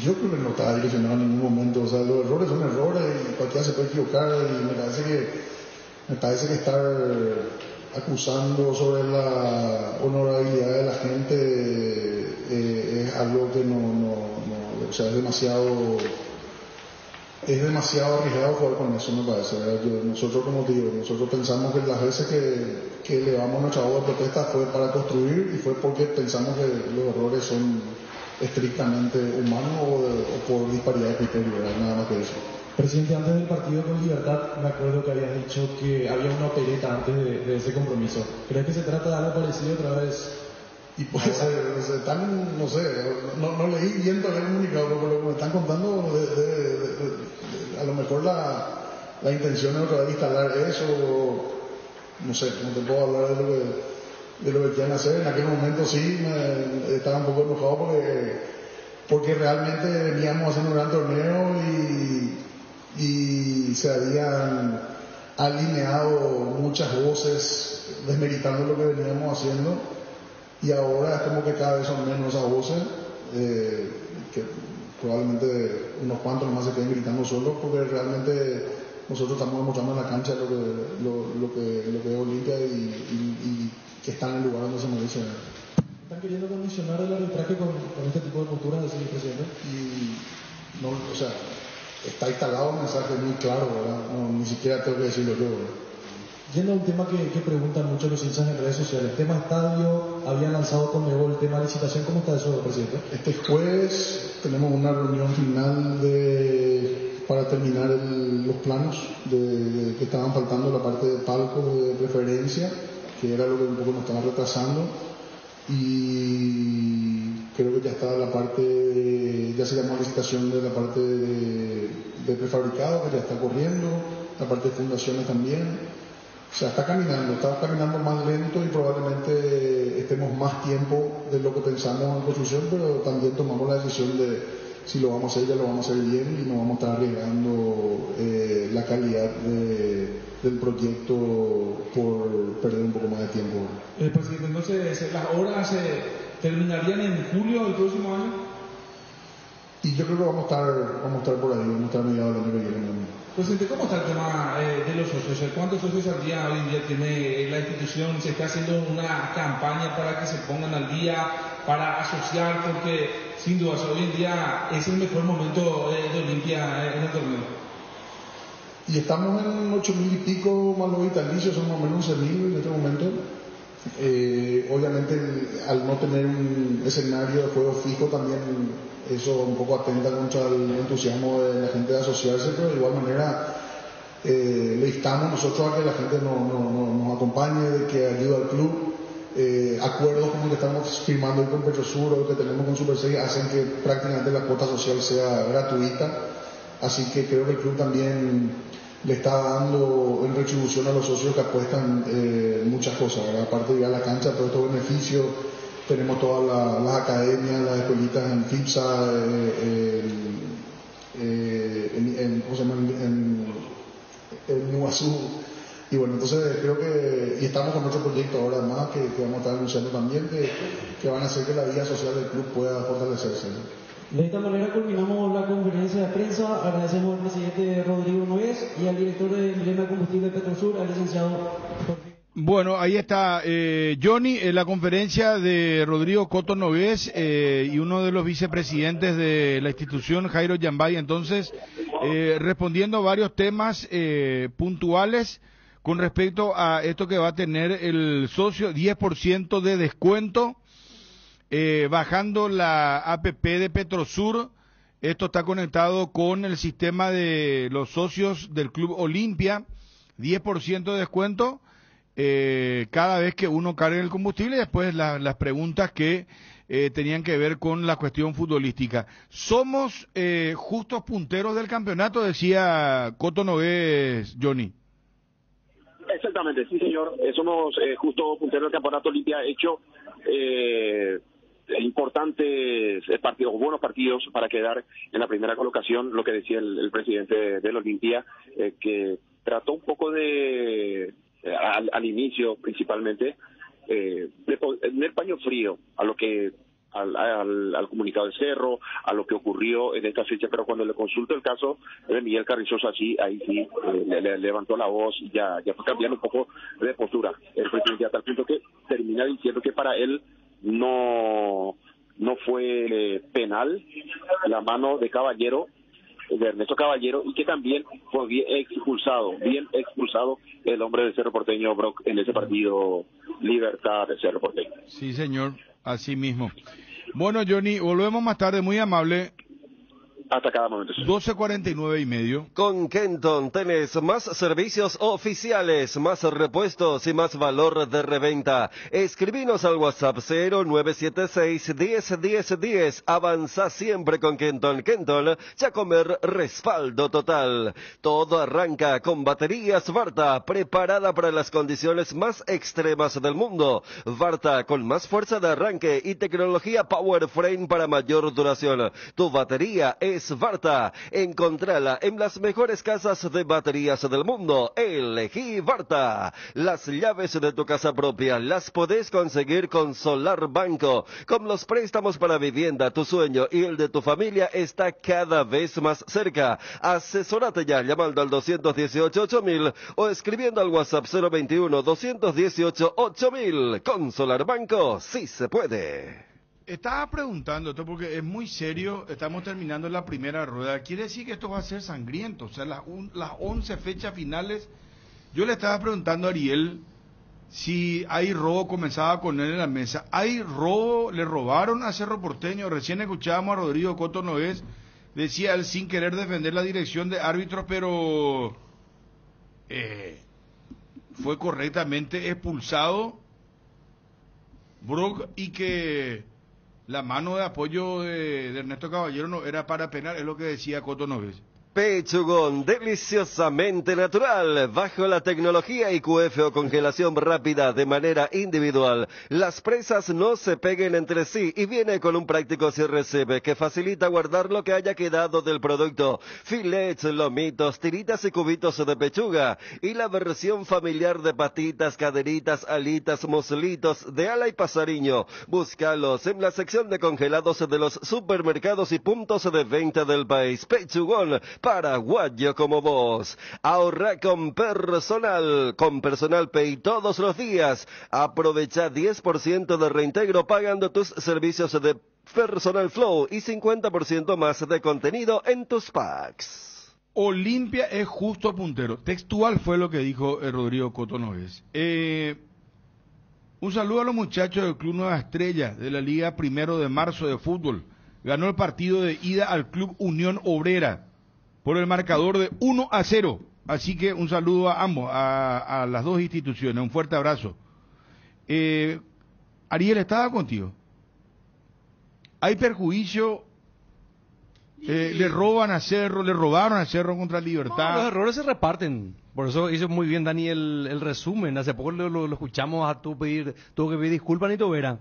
Yo creo que no estaba direccionado en ningún momento. O sea, los errores son errores y cualquiera se puede equivocar, y me parece que estar acusando sobre la honorabilidad de la gente es algo que o sea, es demasiado arriesgado jugar con eso, me parece. Nosotros, como te digo, nosotros pensamos que las veces que elevamos nuestra voz de protesta fue para construir, y fue porque pensamos que los errores son estrictamente humanos o por disparidad de criterio, nada más que eso. Presidente, antes del partido con Libertad, me acuerdo que habías dicho que había una opereta antes de ese compromiso. ¿Crees que se trata de algo parecido otra vez? Y puede ser, no sé, no leí bien todavía el comunicado, pero lo que me están contando, a lo mejor la intención es otra vez instalar eso, no sé, no te puedo hablar de lo que quieran hacer. En aquel momento sí, estaba un poco enojado porque realmente veníamos haciendo un gran torneo y se habían alineado muchas voces desmeritando lo que veníamos haciendo, y ahora es como que cada vez son menos esas voces, que probablemente unos cuantos nomás se queden gritando solos, porque realmente nosotros estamos demostrando en la cancha lo que es Olimpia y que está en el lugar donde se merece. ¿Están queriendo condicionar el arbitraje con este tipo de posturas, señor presidente? Y no, o sea, está instalado un mensaje muy claro, ¿verdad? No, ni siquiera tengo que decirlo yo, ¿verdad? Yendo a un tema que preguntan mucho los hinchas en redes sociales, el tema estadio, habían lanzado Conmebol el tema licitación, ¿cómo está eso, presidente? Este jueves tenemos una reunión final para terminar los planos que estaban faltando, la parte de palcos de preferencia, que era lo que un poco nos estaba retrasando, y creo que ya está ya se llamó licitación de la parte de prefabricado, que ya está corriendo, la parte de fundaciones también. O sea, está caminando más lento, y probablemente estemos más tiempo de lo que pensamos en construcción, pero también tomamos la decisión de si lo vamos a hacer, ya lo vamos a hacer bien, y no vamos a estar arriesgando la calidad del proyecto por perder un poco más de tiempo. Presidente, entonces, ¿las obras terminarían en julio del próximo año? Y yo creo que vamos a estar por ahí, vamos a estar a mediados del año que viene. Presidente, ¿cómo está el tema de los socios? ¿Cuántos socios al día hoy en día tiene la institución? ¿Se está haciendo una campaña para que se pongan al día, para asociar? Porque, sin duda, hoy en día es el mejor momento de Olimpia en el torneo. Y estamos en 8.000 y pico más los vitalicios, son más o menos 11.000 en este momento. Obviamente, al no tener un escenario de juego fijo, también eso un poco atenta contra el entusiasmo de la gente de asociarse, pero de igual manera le instamos nosotros a que la gente nos acompañe, de que ayude al club. Acuerdos como el que estamos firmando hoy con Petrosur o el que tenemos con Super 6 hacen que prácticamente la cuota social sea gratuita, así que creo que el club también le está dando en retribución a los socios que apuestan muchas cosas, ¿verdad? Aparte de ir a la cancha, todos estos beneficios. Tenemos todas las academias, las escuelitas en FIPSA, ¿cómo se llama? En Iguazú. Y bueno, entonces creo que, y estamos con otro proyecto ahora más que vamos a estar anunciando también, que van a hacer que la vida social del club pueda fortalecerse, ¿no? De esta manera culminamos la conferencia de prensa. Agradecemos al presidente Rodrigo Nogués y al director de Emblema de Combustible Petrosur, al licenciado Jorge. Bueno, ahí está Johnny, en la conferencia de Rodrigo Coto Nogués y uno de los vicepresidentes de la institución, Jairo Yambay, entonces respondiendo a varios temas puntuales con respecto a esto que va a tener el socio, 10% de descuento, bajando la APP de Petrosur. Esto está conectado con el sistema de los socios del Club Olimpia, 10% de descuento cada vez que uno cargue el combustible, y después las preguntas que tenían que ver con la cuestión futbolística. Somos justos punteros del campeonato, decía Coto Nogués, Johnny. Exactamente, sí señor, somos justo punteros del campeonato Olimpia. Hecho, importantes partidos, buenos partidos para quedar en la primera colocación, lo que decía el presidente del Olimpia, que trató un poco de, al inicio principalmente, de poner paño frío a lo que al comunicado de Cerro, a lo que ocurrió en esta fecha, pero cuando le consultó el caso de Miguel Carrizosa, ahí sí le levantó la voz y ya fue cambiando un poco de postura el presidente, hasta el punto que termina diciendo que para él no fue penal la mano de Ernesto Caballero, y que también fue bien expulsado el hombre del Cerro Porteño, Brock, en ese partido Libertad de Cerro Porteño. Sí, señor, así mismo. Bueno, Johnny, volvemos más tarde, muy amable. Hasta cada momento. 12:49:30. Con Kenton tenés más servicios oficiales, más repuestos y más valor de reventa. Escribinos al WhatsApp 0976-101010. Avanza siempre con Kenton. Kenton, Chacomer, respaldo total. Todo arranca con baterías Varta, preparada para las condiciones más extremas del mundo. Varta, con más fuerza de arranque y tecnología Power Frame para mayor duración. Tu batería es Varta. Encontrala en las mejores casas de baterías del mundo. Elegí Varta. Las llaves de tu casa propia las podés conseguir con Solar Banco. Con los préstamos para vivienda, tu sueño y el de tu familia está cada vez más cerca. Asesórate ya llamando al 218-8000 o escribiendo al WhatsApp 021-218-8000. Con Solar Banco sí se puede. Estaba preguntando esto porque es muy serio, estamos terminando la primera rueda. Quiere decir que esto va a ser sangriento, o sea, las 11 fechas finales. Yo le estaba preguntando a Ariel si hay robo, comenzaba con él en la mesa. ¿Hay robo? ¿Le robaron a Cerro Porteño? Recién escuchábamos a Rodrigo Coto Nogués, decía él sin querer defender la dirección de árbitros, pero fue correctamente expulsado Brock, y que la mano de apoyo de Ernesto Caballero no era para penal, es lo que decía Coto Nogués. Pechugón, deliciosamente natural, bajo la tecnología IQF o congelación rápida de manera individual. Las presas no se peguen entre sí y viene con un práctico cierre que facilita guardar lo que haya quedado del producto. Filets, lomitos, tiritas y cubitos de pechuga. Y la versión familiar de patitas, caderitas, alitas, muslitos, de ala y pasariño. Búscalos en la sección de congelados de los supermercados y puntos de venta del país. Pechugón, paraguayo como vos. Ahorra con Personal Pay todos los días. Aprovecha 10% de reintegro pagando tus servicios de Personal Flow y 50% más de contenido en tus packs. Olimpia es justo puntero. Textual fue lo que dijo Rodrigo Coto Nogués. Un saludo a los muchachos del Club Nueva Estrella de la Liga 1 de Marzo de fútbol. Ganó el partido de ida al Club Unión Obrera por el marcador de 1-0. Así que un saludo a ambos, a las dos instituciones. Un fuerte abrazo. Ariel, ¿estaba contigo? ¿Hay perjuicio? ¿Le robaron a Cerro contra Libertad? No, los errores se reparten. Por eso hizo muy bien Dani el resumen. Hace poco lo escuchamos tuvo que pedir disculpas, Nito Vera.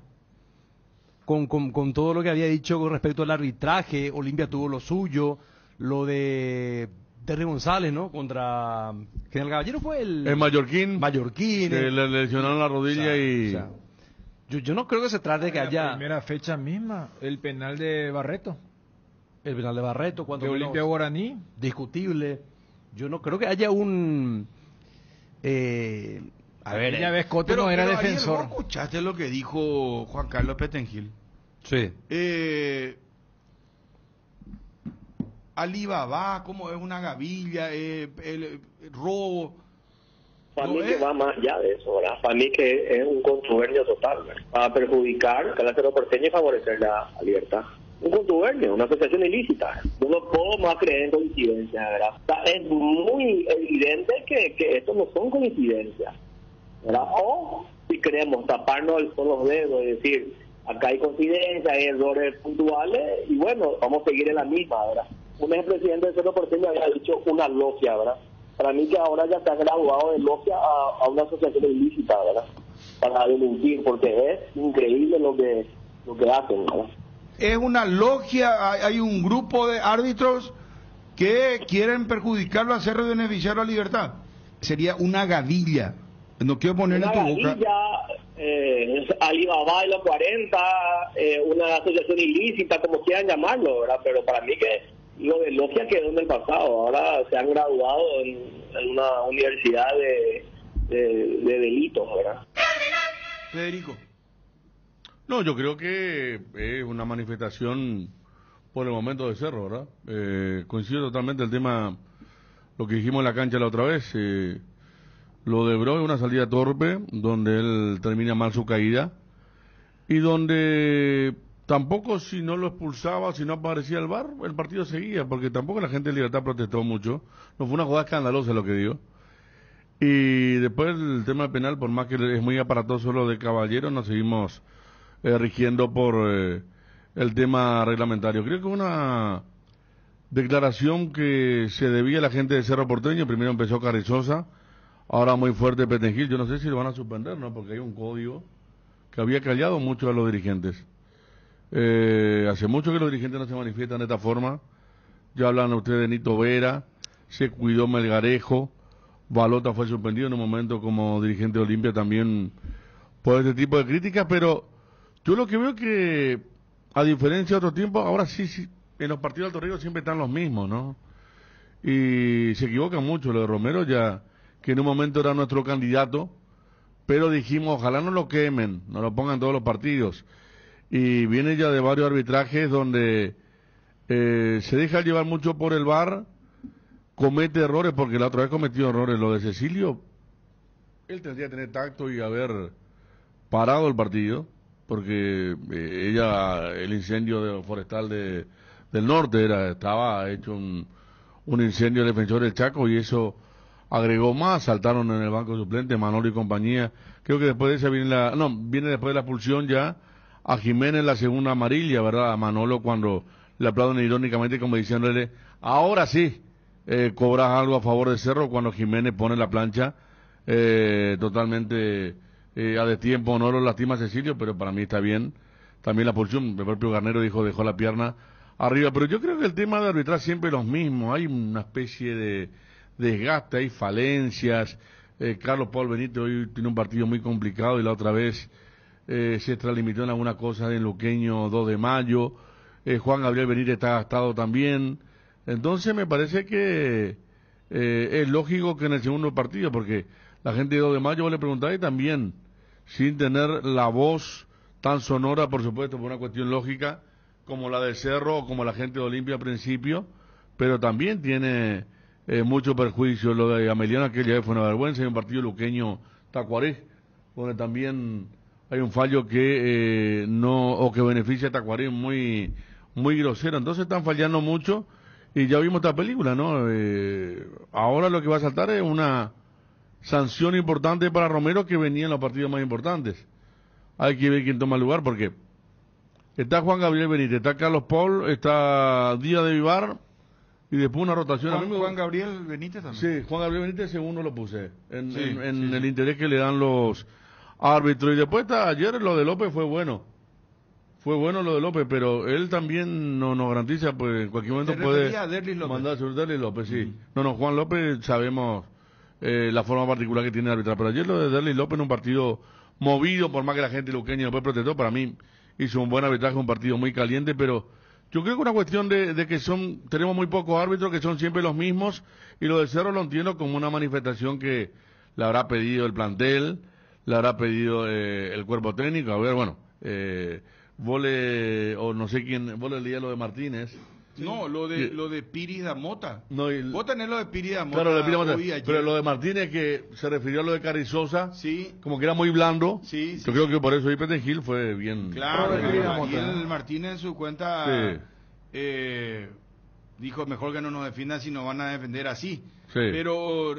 Con todo lo que había dicho con respecto al arbitraje. Olimpia tuvo lo suyo. Lo de Terry González, ¿no? Contra General Caballero fue el Mallorquín. Que le lesionaron la rodilla yo no creo que se trate de que haya... La primera fecha misma, el penal de Barreto. El penal de Barreto, cuando de Olimpia Guaraní. Discutible. Yo no creo que haya un... a ver, ya ves, Coto no era defensor. Ariel, ¿vos escuchaste lo que dijo Juan Carlos Petengil? Sí. Alibaba, como es una gavilla, el robo. Para mí que va más allá de eso, ¿verdad? Para mí que es un contubernio total, ¿verdad? Para perjudicar al Cerro Porteño y favorecer la Libertad. Un contubernio, una asociación ilícita. Yo no puedo más creer en coincidencias, ¿verdad? O sea, es muy evidente que esto no son coincidencias, ¿verdad? O si queremos taparnos con los dedos y decir, acá hay coincidencias, hay errores puntuales, y bueno, vamos a seguir en la misma, ¿verdad? Un expresidente del Cerro Porteño había dicho una logia, ¿verdad? Para mí que ahora ya se ha graduado de logia a una asociación ilícita, ¿verdad? Para delinquir, porque es increíble lo que lo que hacen, ¿no? Es una logia, hay un grupo de árbitros que quieren perjudicarlo, hacerlo beneficiar a Libertad. Sería una gavilla. No quiero poner en tu boca. Alibaba de los 40, una asociación ilícita, como quieran llamarlo, ¿verdad? Pero para mí que lo de logia quedó en el pasado. Ahora se han graduado en una universidad de delitos, ¿verdad? Federico. No, yo creo que es una manifestación por el momento de Cerro, ¿verdad? Coincido totalmente el tema, lo que dijimos en la cancha la otra vez. Lo de Bro es una salida torpe, donde él termina mal su caída, y donde tampoco, si no lo expulsaba, si no aparecía el VAR, el partido seguía, porque tampoco la gente de Libertad protestó mucho. No fue una jugada escandalosa lo que dio. Y después el tema penal, por más que es muy aparatoso lo de Caballero, nos seguimos rigiendo por el tema reglamentario. Creo que una declaración que se debía a la gente de Cerro Porteño. Primero empezó Carrizosa, ahora muy fuerte Petengil. Yo no sé si lo van a suspender, ¿no? Porque hay un código que había callado mucho a los dirigentes. Hace mucho que los dirigentes no se manifiestan de esta forma. Ya hablan ustedes de Nito Vera, se cuidó Melgarejo, Balota fue suspendido en un momento como dirigente de Olimpia también por este tipo de críticas, pero yo lo que veo que, a diferencia de otro tiempo, ahora sí, en los partidos de Alto Río siempre están los mismos, ¿no? Y se equivocan mucho. Lo de Romero ya, que en un momento era nuestro candidato, pero dijimos, ojalá no lo quemen, no lo pongan todos los partidos. Y viene ya de varios arbitrajes donde se deja llevar mucho por el VAR, comete errores, porque la otra vez cometió errores. Lo de Cecilio, él tendría que tener tacto y haber parado el partido, porque el incendio forestal del norte estaba hecho un incendio del Defensor del Chaco, y eso agregó más. Saltaron en el banco suplente Manolo y compañía. Creo que después de esa viene después de la expulsión ya a Jiménez la segunda amarilla, ¿verdad? A Manolo, cuando le aplauden irónicamente como diciéndole, ahora sí cobras algo a favor de Cerro, cuando Jiménez pone la plancha totalmente a destiempo. No lo lastima a Cecilio, pero para mí está bien. También la expulsión, el propio Garnero dijo, dejó la pierna arriba. Pero yo creo que el tema de arbitrar siempre es lo mismo. Hay una especie de desgaste, hay falencias. Carlos Paul Benítez hoy tiene un partido muy complicado, y la otra vez se extralimitó en alguna cosa en Luqueño 2 de mayo. Juan Gabriel Benítez está gastado también. Entonces me parece que es lógico que en el segundo partido, porque la gente de 2 de mayo, vos le preguntáis también, sin tener la voz tan sonora, por supuesto, por una cuestión lógica, como la de Cerro o como la gente de Olimpia al principio, pero también tiene mucho perjuicio. Lo de Ameliano aquella vez fue una vergüenza. Hay un partido Luqueño Tacuaré, donde también hay un fallo que que beneficia a Tacuaré muy grosero. Entonces están fallando mucho, y ya vimos esta película, ¿no? Ahora lo que va a saltar es una sanción importante para Romero, que venía en los partidos más importantes. Hay que ver quién toma el lugar, porque está Juan Gabriel Benítez, está Carlos Paul, está Díaz de Vivar, y después una rotación. Juan Gabriel Benítez también. Sí, Juan Gabriel Benítez segundo lo puse, en el interés que le dan los árbitros. Y después ayer lo de López fue bueno. Fue bueno lo de López, pero él también no nos garantiza, pues en cualquier momento puede mandar sobre Derlis López, sí. No, Juan López sabemos la forma particular que tiene de arbitrar, pero ayer lo de Derlis López en un partido movido, por más que la gente luqueña después protestó, para mí hizo un buen arbitraje, un partido muy caliente, pero yo creo que una cuestión de que tenemos muy pocos árbitros, que son siempre los mismos, y lo de Cerro lo entiendo como una manifestación que le habrá pedido el plantel, le habrá pedido el cuerpo técnico. A ver, bueno, vos leías lo de Martínez. No, lo de Piri da Mota. No, vos tenés lo de Piri da Mota. Claro, lo de Piri da Mota, pero lo de Martínez, que se refirió a lo de Carrizosa, sí, como que era muy blando. Sí, yo creo que por eso Petengil fue bien. Claro, y el Martínez en su cuenta dijo, mejor que no nos defiendan si nos van a defender así. Sí. Pero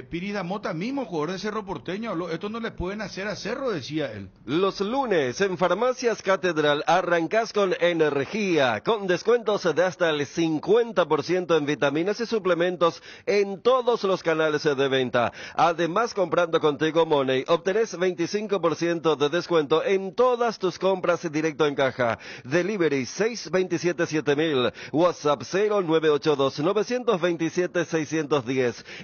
Piri Damota mismo, jugador de Cerro Porteño, habló, esto no le pueden hacer a Cerro, decía él. Los lunes en Farmacias Catedral arrancás con energía, con descuentos de hasta el 50% en vitaminas y suplementos en todos los canales de venta. Además, comprando contigo Money, obtenés 25% de descuento en todas tus compras directo en caja. Delivery 627-7000, WhatsApp 0982-927-610.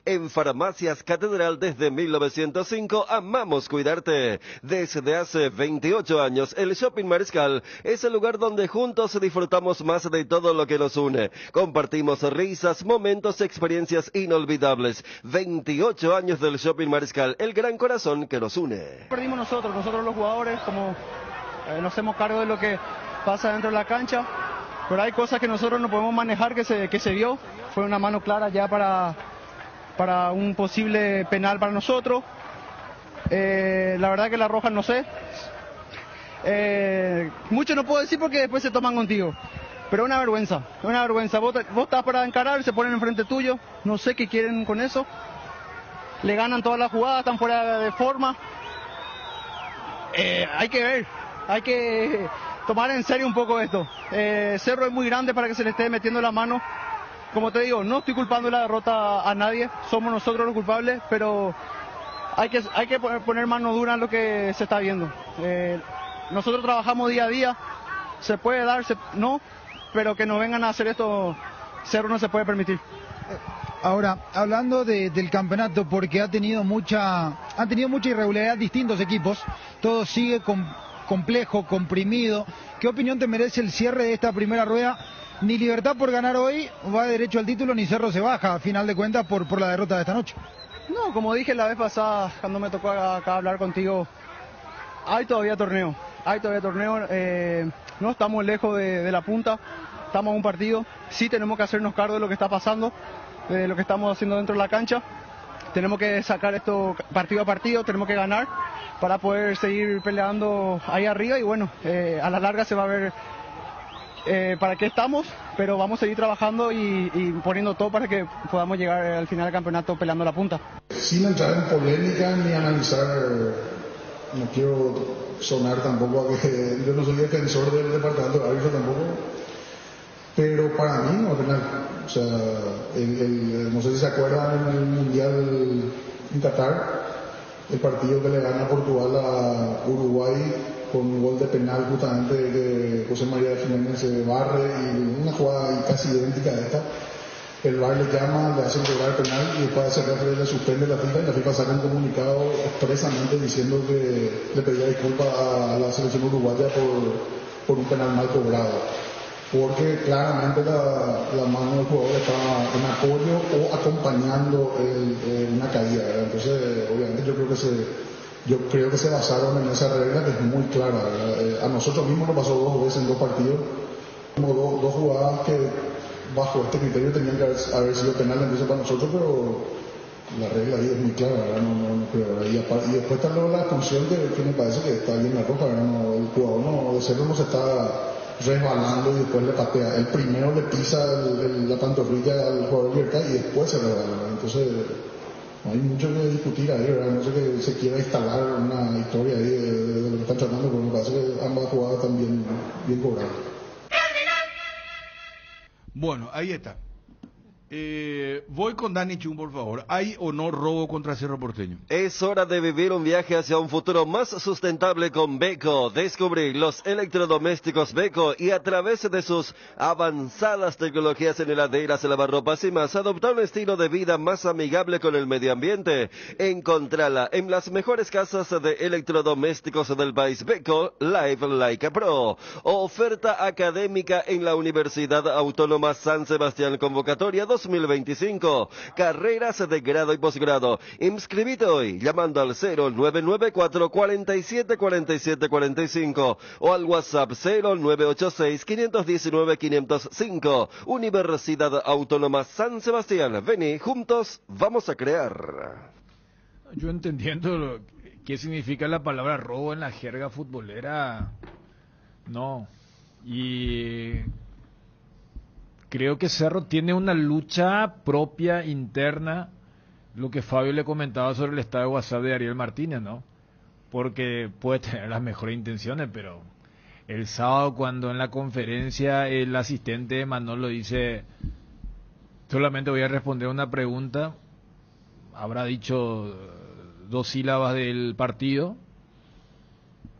En Farmacias Catedral desde 1905, amamos cuidarte. Desde hace 28 años, el Shopping Mariscal es el lugar donde juntos disfrutamos más de todo lo que nos une. Compartimos risas, momentos, experiencias inolvidables. 28 años del Shopping Mariscal, el gran corazón que nos une. Perdimos nosotros los jugadores, como nos hacemos cargo de lo que pasa dentro de la cancha, pero hay cosas que nosotros no podemos manejar que se vio. Fue una mano clara ya para un posible penal para nosotros. La verdad que la roja no sé. Mucho no puedo decir porque después se toman contigo. Pero una vergüenza. Vos estás para encarar, se ponen enfrente tuyo. No sé qué quieren con eso. Le ganan todas las jugadas, están fuera de forma. Hay que ver, hay que tomar en serio un poco esto. Cerro es muy grande para que se le esté metiendo la mano. Como te digo, no estoy culpando la derrota a nadie, somos nosotros los culpables, pero hay que poner mano dura en lo que se está viendo. Nosotros trabajamos día a día, se puede dar, no, pero que nos vengan a hacer esto, Cerro no se puede permitir. Ahora, hablando del campeonato, porque han tenido mucha irregularidad distintos equipos, todo sigue complejo, comprimido. ¿Qué opinión te merece el cierre de esta primera rueda? Ni Libertad por ganar hoy va derecho al título, ni Cerro se baja, a final de cuentas, por la derrota de esta noche. No, como dije la vez pasada, cuando me tocó acá hablar contigo, hay todavía torneo, no estamos lejos de la punta, estamos a un partido, sí tenemos que hacernos cargo de lo que está pasando, de lo que estamos haciendo dentro de la cancha, tenemos que sacar esto partido a partido, tenemos que ganar para poder seguir peleando ahí arriba y bueno, a la larga se va a ver para qué estamos, pero vamos a seguir trabajando y poniendo todo para que podamos llegar al final del campeonato peleando la punta. Sin entrar en polémica ni analizar, no quiero sonar tampoco a que yo no soy defensor del departamento de árbitros tampoco, pero para mí no penal. O sea, no sé si se acuerdan en el Mundial en Qatar, el partido que le gana Portugal a Uruguay con un gol de penal justamente de José María Jiménez se barre y una jugada casi idéntica a esta. El VAR le llama, le hace cobrar penal y después de hacer referee le suspende la FIFA y la FIFA saca un comunicado expresamente diciendo que le pedía disculpas a la selección uruguaya por un penal mal cobrado. Porque claramente la mano del jugador estaba en apoyo o acompañando una caída, ¿verdad? Entonces, obviamente yo creo que se basaron en esa regla que es muy clara, ¿verdad? A nosotros mismos nos pasó 2 veces en 2 partidos, como dos jugadas que bajo este criterio tenían que haber sido penales entonces para nosotros, pero la regla ahí es muy clara, ¿verdad? No creo, ¿verdad? Y después está luego la expulsión que me parece que está bien la roja, ¿verdad? No, el jugador de Cerro no se está resbalando y después le patea. Él primero le pisa la pantorrilla al jugador de Libertad y después se resbala, ¿verdad? Entonces no hay mucho que discutir ahí, ¿verdad? No sé que se quiera instalar una historia ahí de lo que están tratando, porque me parece que ambas jugadas están bien cobradas. Bueno, ahí está. Voy con Dani Chun, por favor. ¿Hay o no robo contra Cerro Porteño? Es hora de vivir un viaje hacia un futuro más sustentable con Beko. Descubrir los electrodomésticos Beko y a través de sus avanzadas tecnologías en heladeras, lavarropas y más, adoptar un estilo de vida más amigable con el medio ambiente. Encontrala en las mejores casas de electrodomésticos del país. Beko Live Like a Pro. Oferta académica en la Universidad Autónoma San Sebastián. Convocatoria 2025, carreras de grado y posgrado. Inscribite hoy llamando al 0994-474745 o al WhatsApp 0986-519-505. Universidad Autónoma San Sebastián. Vení, juntos vamos a crear. Yo entendiendo qué significa la palabra robo en la jerga futbolera, no. Y Creo que Cerro tiene una lucha propia, interna, lo que Fabio le comentaba sobre el estado de WhatsApp de Ariel Martínez, ¿no? Porque puede tener las mejores intenciones, pero el sábado cuando en la conferencia el asistente de Manolo dice, solamente voy a responder una pregunta, habrá dicho 2 sílabas del partido,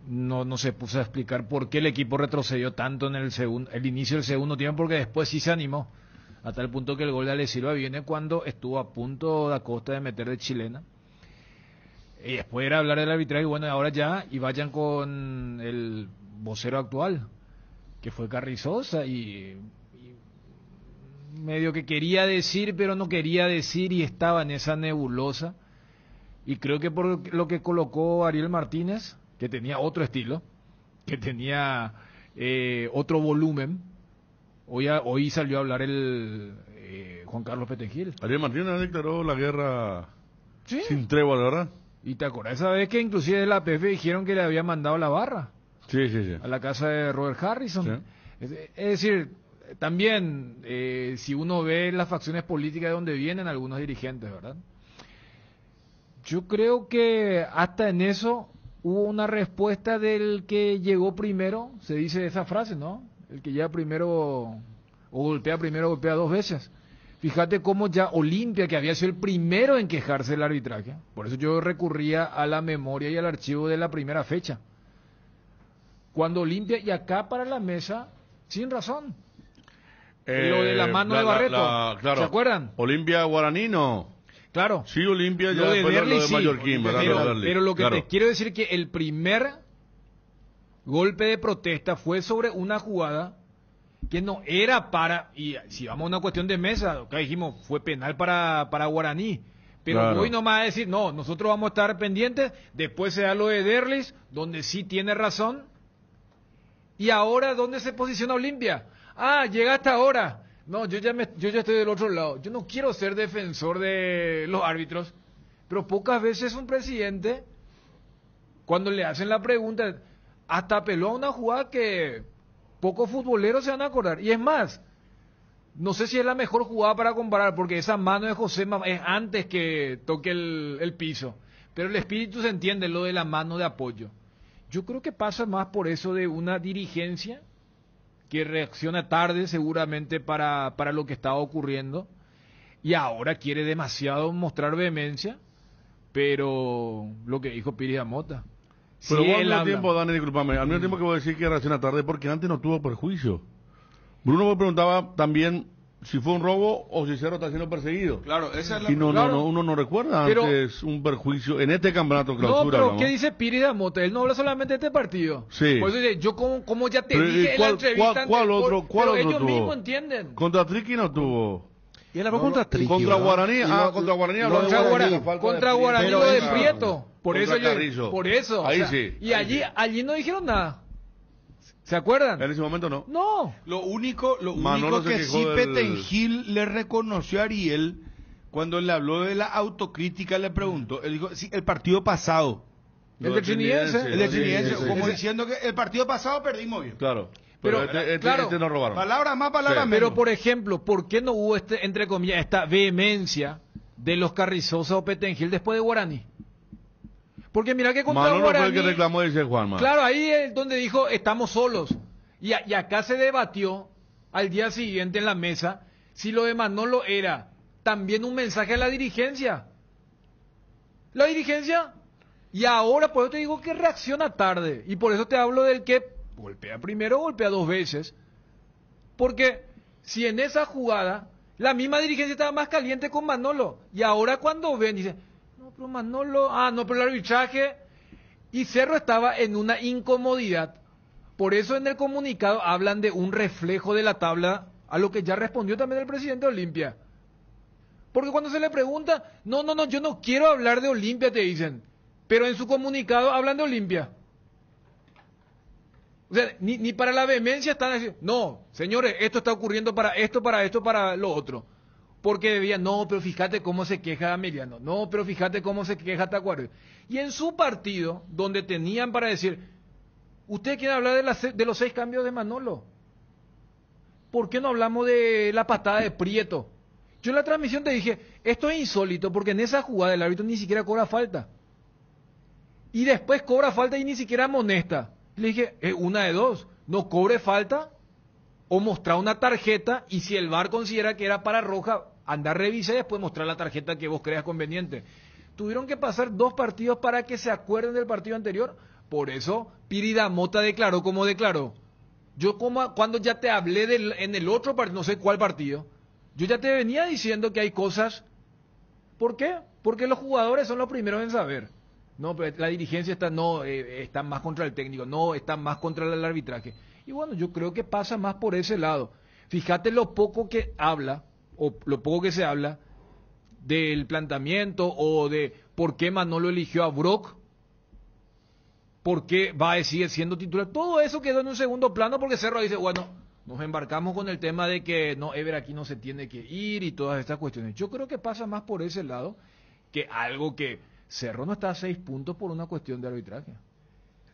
no se puso a explicar por qué el equipo retrocedió tanto en el inicio del segundo tiempo, porque después sí se animó, hasta el punto que el gol de Ale Silva viene cuando estuvo a punto Da Costa de meter de chilena. Y después era hablar del arbitraje, bueno, ahora ya, y vayan con el vocero actual, que fue Carrizosa, y medio que quería decir, pero no quería decir, y estaba en esa nebulosa. Y creo que por lo que colocó Ariel Martínez, que tenía otro estilo, que tenía otro volumen, hoy salió a hablar el Juan Carlos Petengil. Ariel Martínez declaró la guerra ¿Sí? sin tregua, de verdad. ¿Y te acuerdas esa vez que inclusive de la PF dijeron que le había mandado la barra? Sí. A la casa de Robert Harrison. Sí. Es decir, también si uno ve las facciones políticas de donde vienen algunos dirigentes, ¿verdad? Yo creo que hasta en eso hubo una respuesta del que llegó primero, se dice esa frase, ¿no? El que llega primero o golpea primero, golpea 2 veces. Fíjate cómo ya Olimpia, que había sido el primero en quejarse del arbitraje, por eso yo recurría a la memoria y al archivo de la primera fecha. Cuando Olimpia, y acá para la mesa, sin razón. Lo de la mano de Barreto, claro. ¿se acuerdan? Olimpia Guaraní no. Claro. Sí, Olimpia ya lo de después Derli, lo de sí. Mallorquín, ¿verdad? Pero lo que claro. te quiero decir que el primer golpe de protesta fue sobre una jugada que no era para, y si vamos a una cuestión de mesa, acá dijimos, fue penal para Guaraní, pero Claro. hoy nomás a decir, no, nosotros vamos a estar pendientes, después se da lo de Derlis, donde sí tiene razón, y ahora, ¿dónde se posiciona Olimpia? Ah, llega hasta ahora. No, yo ya estoy del otro lado. Yo no quiero ser defensor de los árbitros, pero pocas veces un presidente, cuando le hacen la pregunta, hasta apeló a una jugada que pocos futboleros se van a acordar. Y es más, no sé si es la mejor jugada para comparar, porque esa mano de José es antes que toque el piso. Pero el espíritu se entiende, lo de la mano de apoyo. Yo creo que pasa más por eso de una dirigencia que reacciona tarde seguramente para lo que estaba ocurriendo y ahora quiere demasiado mostrar vehemencia, pero lo que dijo Pires Amota. Pero Si vos al él mismo habla- tiempo, Dani, discúlpame, al mismo tiempo que voy a decir que reacciona tarde porque antes no tuvo perjuicio. Bruno me preguntaba también si fue un robo o si Cerro está siendo perseguido. Claro, esa es la Y no, claro. uno no recuerda Pero- antes un perjuicio en este campeonato No, clausura. pero hablamos. ¿qué dice Pires Amota? Él no habla solamente de este partido. Sí. Por eso dice, yo como ya te Pero, dije ¿y en la cuál- entrevista cuál- cuál anterior, otro- cuál pero otro ellos tuvo? mismos entienden. Contra Triqui no tuvo. Y él habló contra Triqui. Contra ¿verdad? Guaraní, Y contra Guaraní habló Contra de Guaraní, la falta contra de Guaraní Prieto. lo de Pero Prieto. Por contra eso Carrizo. por eso. Ahí o sea, sí. Y ahí allí no dijeron nada. ¿Se acuerdan? En ese momento no. No. Lo único Manolo se que quejó sí del- Petengil le reconoció a Ariel cuando le habló de la autocrítica, le preguntó, él dijo, sí, el partido pasado. El de Trinidense. El de Trinidense, sí, sí. como Ese- diciendo que el partido pasado perdimos bien. Claro. Pero, Pero claro, este no robaron. Palabras más, palabras Sí. menos. Pero, por ejemplo, ¿por qué no hubo entre comillas, esta vehemencia de los Carrizosa o Petengil después de Guaraní? Porque mira que contra Manolo fue Guaraní... el que reclamó, dice Juanma. Claro, ahí es donde dijo, estamos solos. Y acá se debatió al día siguiente en la mesa si lo de Manolo era también un mensaje a la dirigencia. La dirigencia, y ahora por eso te digo que reacciona tarde. Y por eso te hablo del que golpea primero, golpea 2 veces. Porque si en esa jugada la misma dirigencia estaba más caliente con Manolo, y ahora cuando ven, dice, no, pero Manolo, no, pero el arbitraje, y Cerro estaba en una incomodidad. Por eso en el comunicado hablan de un reflejo de la tabla, a lo que ya respondió también el presidente de Olimpia. Porque cuando se le pregunta, no, yo no quiero hablar de Olimpia, te dicen, pero en su comunicado hablan de Olimpia. O sea, ni para la vehemencia están diciendo, no, señores, esto está ocurriendo para esto, para lo otro. Porque debían, no, pero fíjate cómo se queja Emiliano, no, pero fíjate cómo se queja Tacuario. Y en su partido, donde tenían para decir, ¿usted quiere hablar de los 6 cambios de Manolo? ¿por qué no hablamos de la patada de Prieto? Yo en la transmisión te dije, esto es insólito porque en esa jugada el árbitro ni siquiera cobra falta. Y después cobra falta y ni siquiera amonesta. Le dije, una de dos, no cobre falta o mostrar una tarjeta y si el VAR considera que era para roja, anda a revisar y después mostrar la tarjeta que vos creas conveniente. Tuvieron que pasar 2 partidos para que se acuerden del partido anterior. Por eso Pirida Mota declaró como declaró. Yo cuando ya te hablé en el otro partido, no sé cuál partido, yo ya te venía diciendo que hay cosas. ¿Por qué? Porque los jugadores son los primeros en saber. No, pero la dirigencia está más contra el técnico, no, está más contra el arbitraje. Y bueno, yo creo que pasa más por ese lado. Fíjate lo poco que habla, o lo poco que se habla, del planteamiento, o de por qué Manolo eligió a Brock, por qué va a seguir siendo titular. Todo eso quedó en un segundo plano porque Cerro dice, bueno, nos embarcamos con el tema de que no, Ever aquí no se tiene que ir y todas estas cuestiones. Yo creo que pasa más por ese lado que algo que Cerro no está a 6 puntos por una cuestión de arbitraje.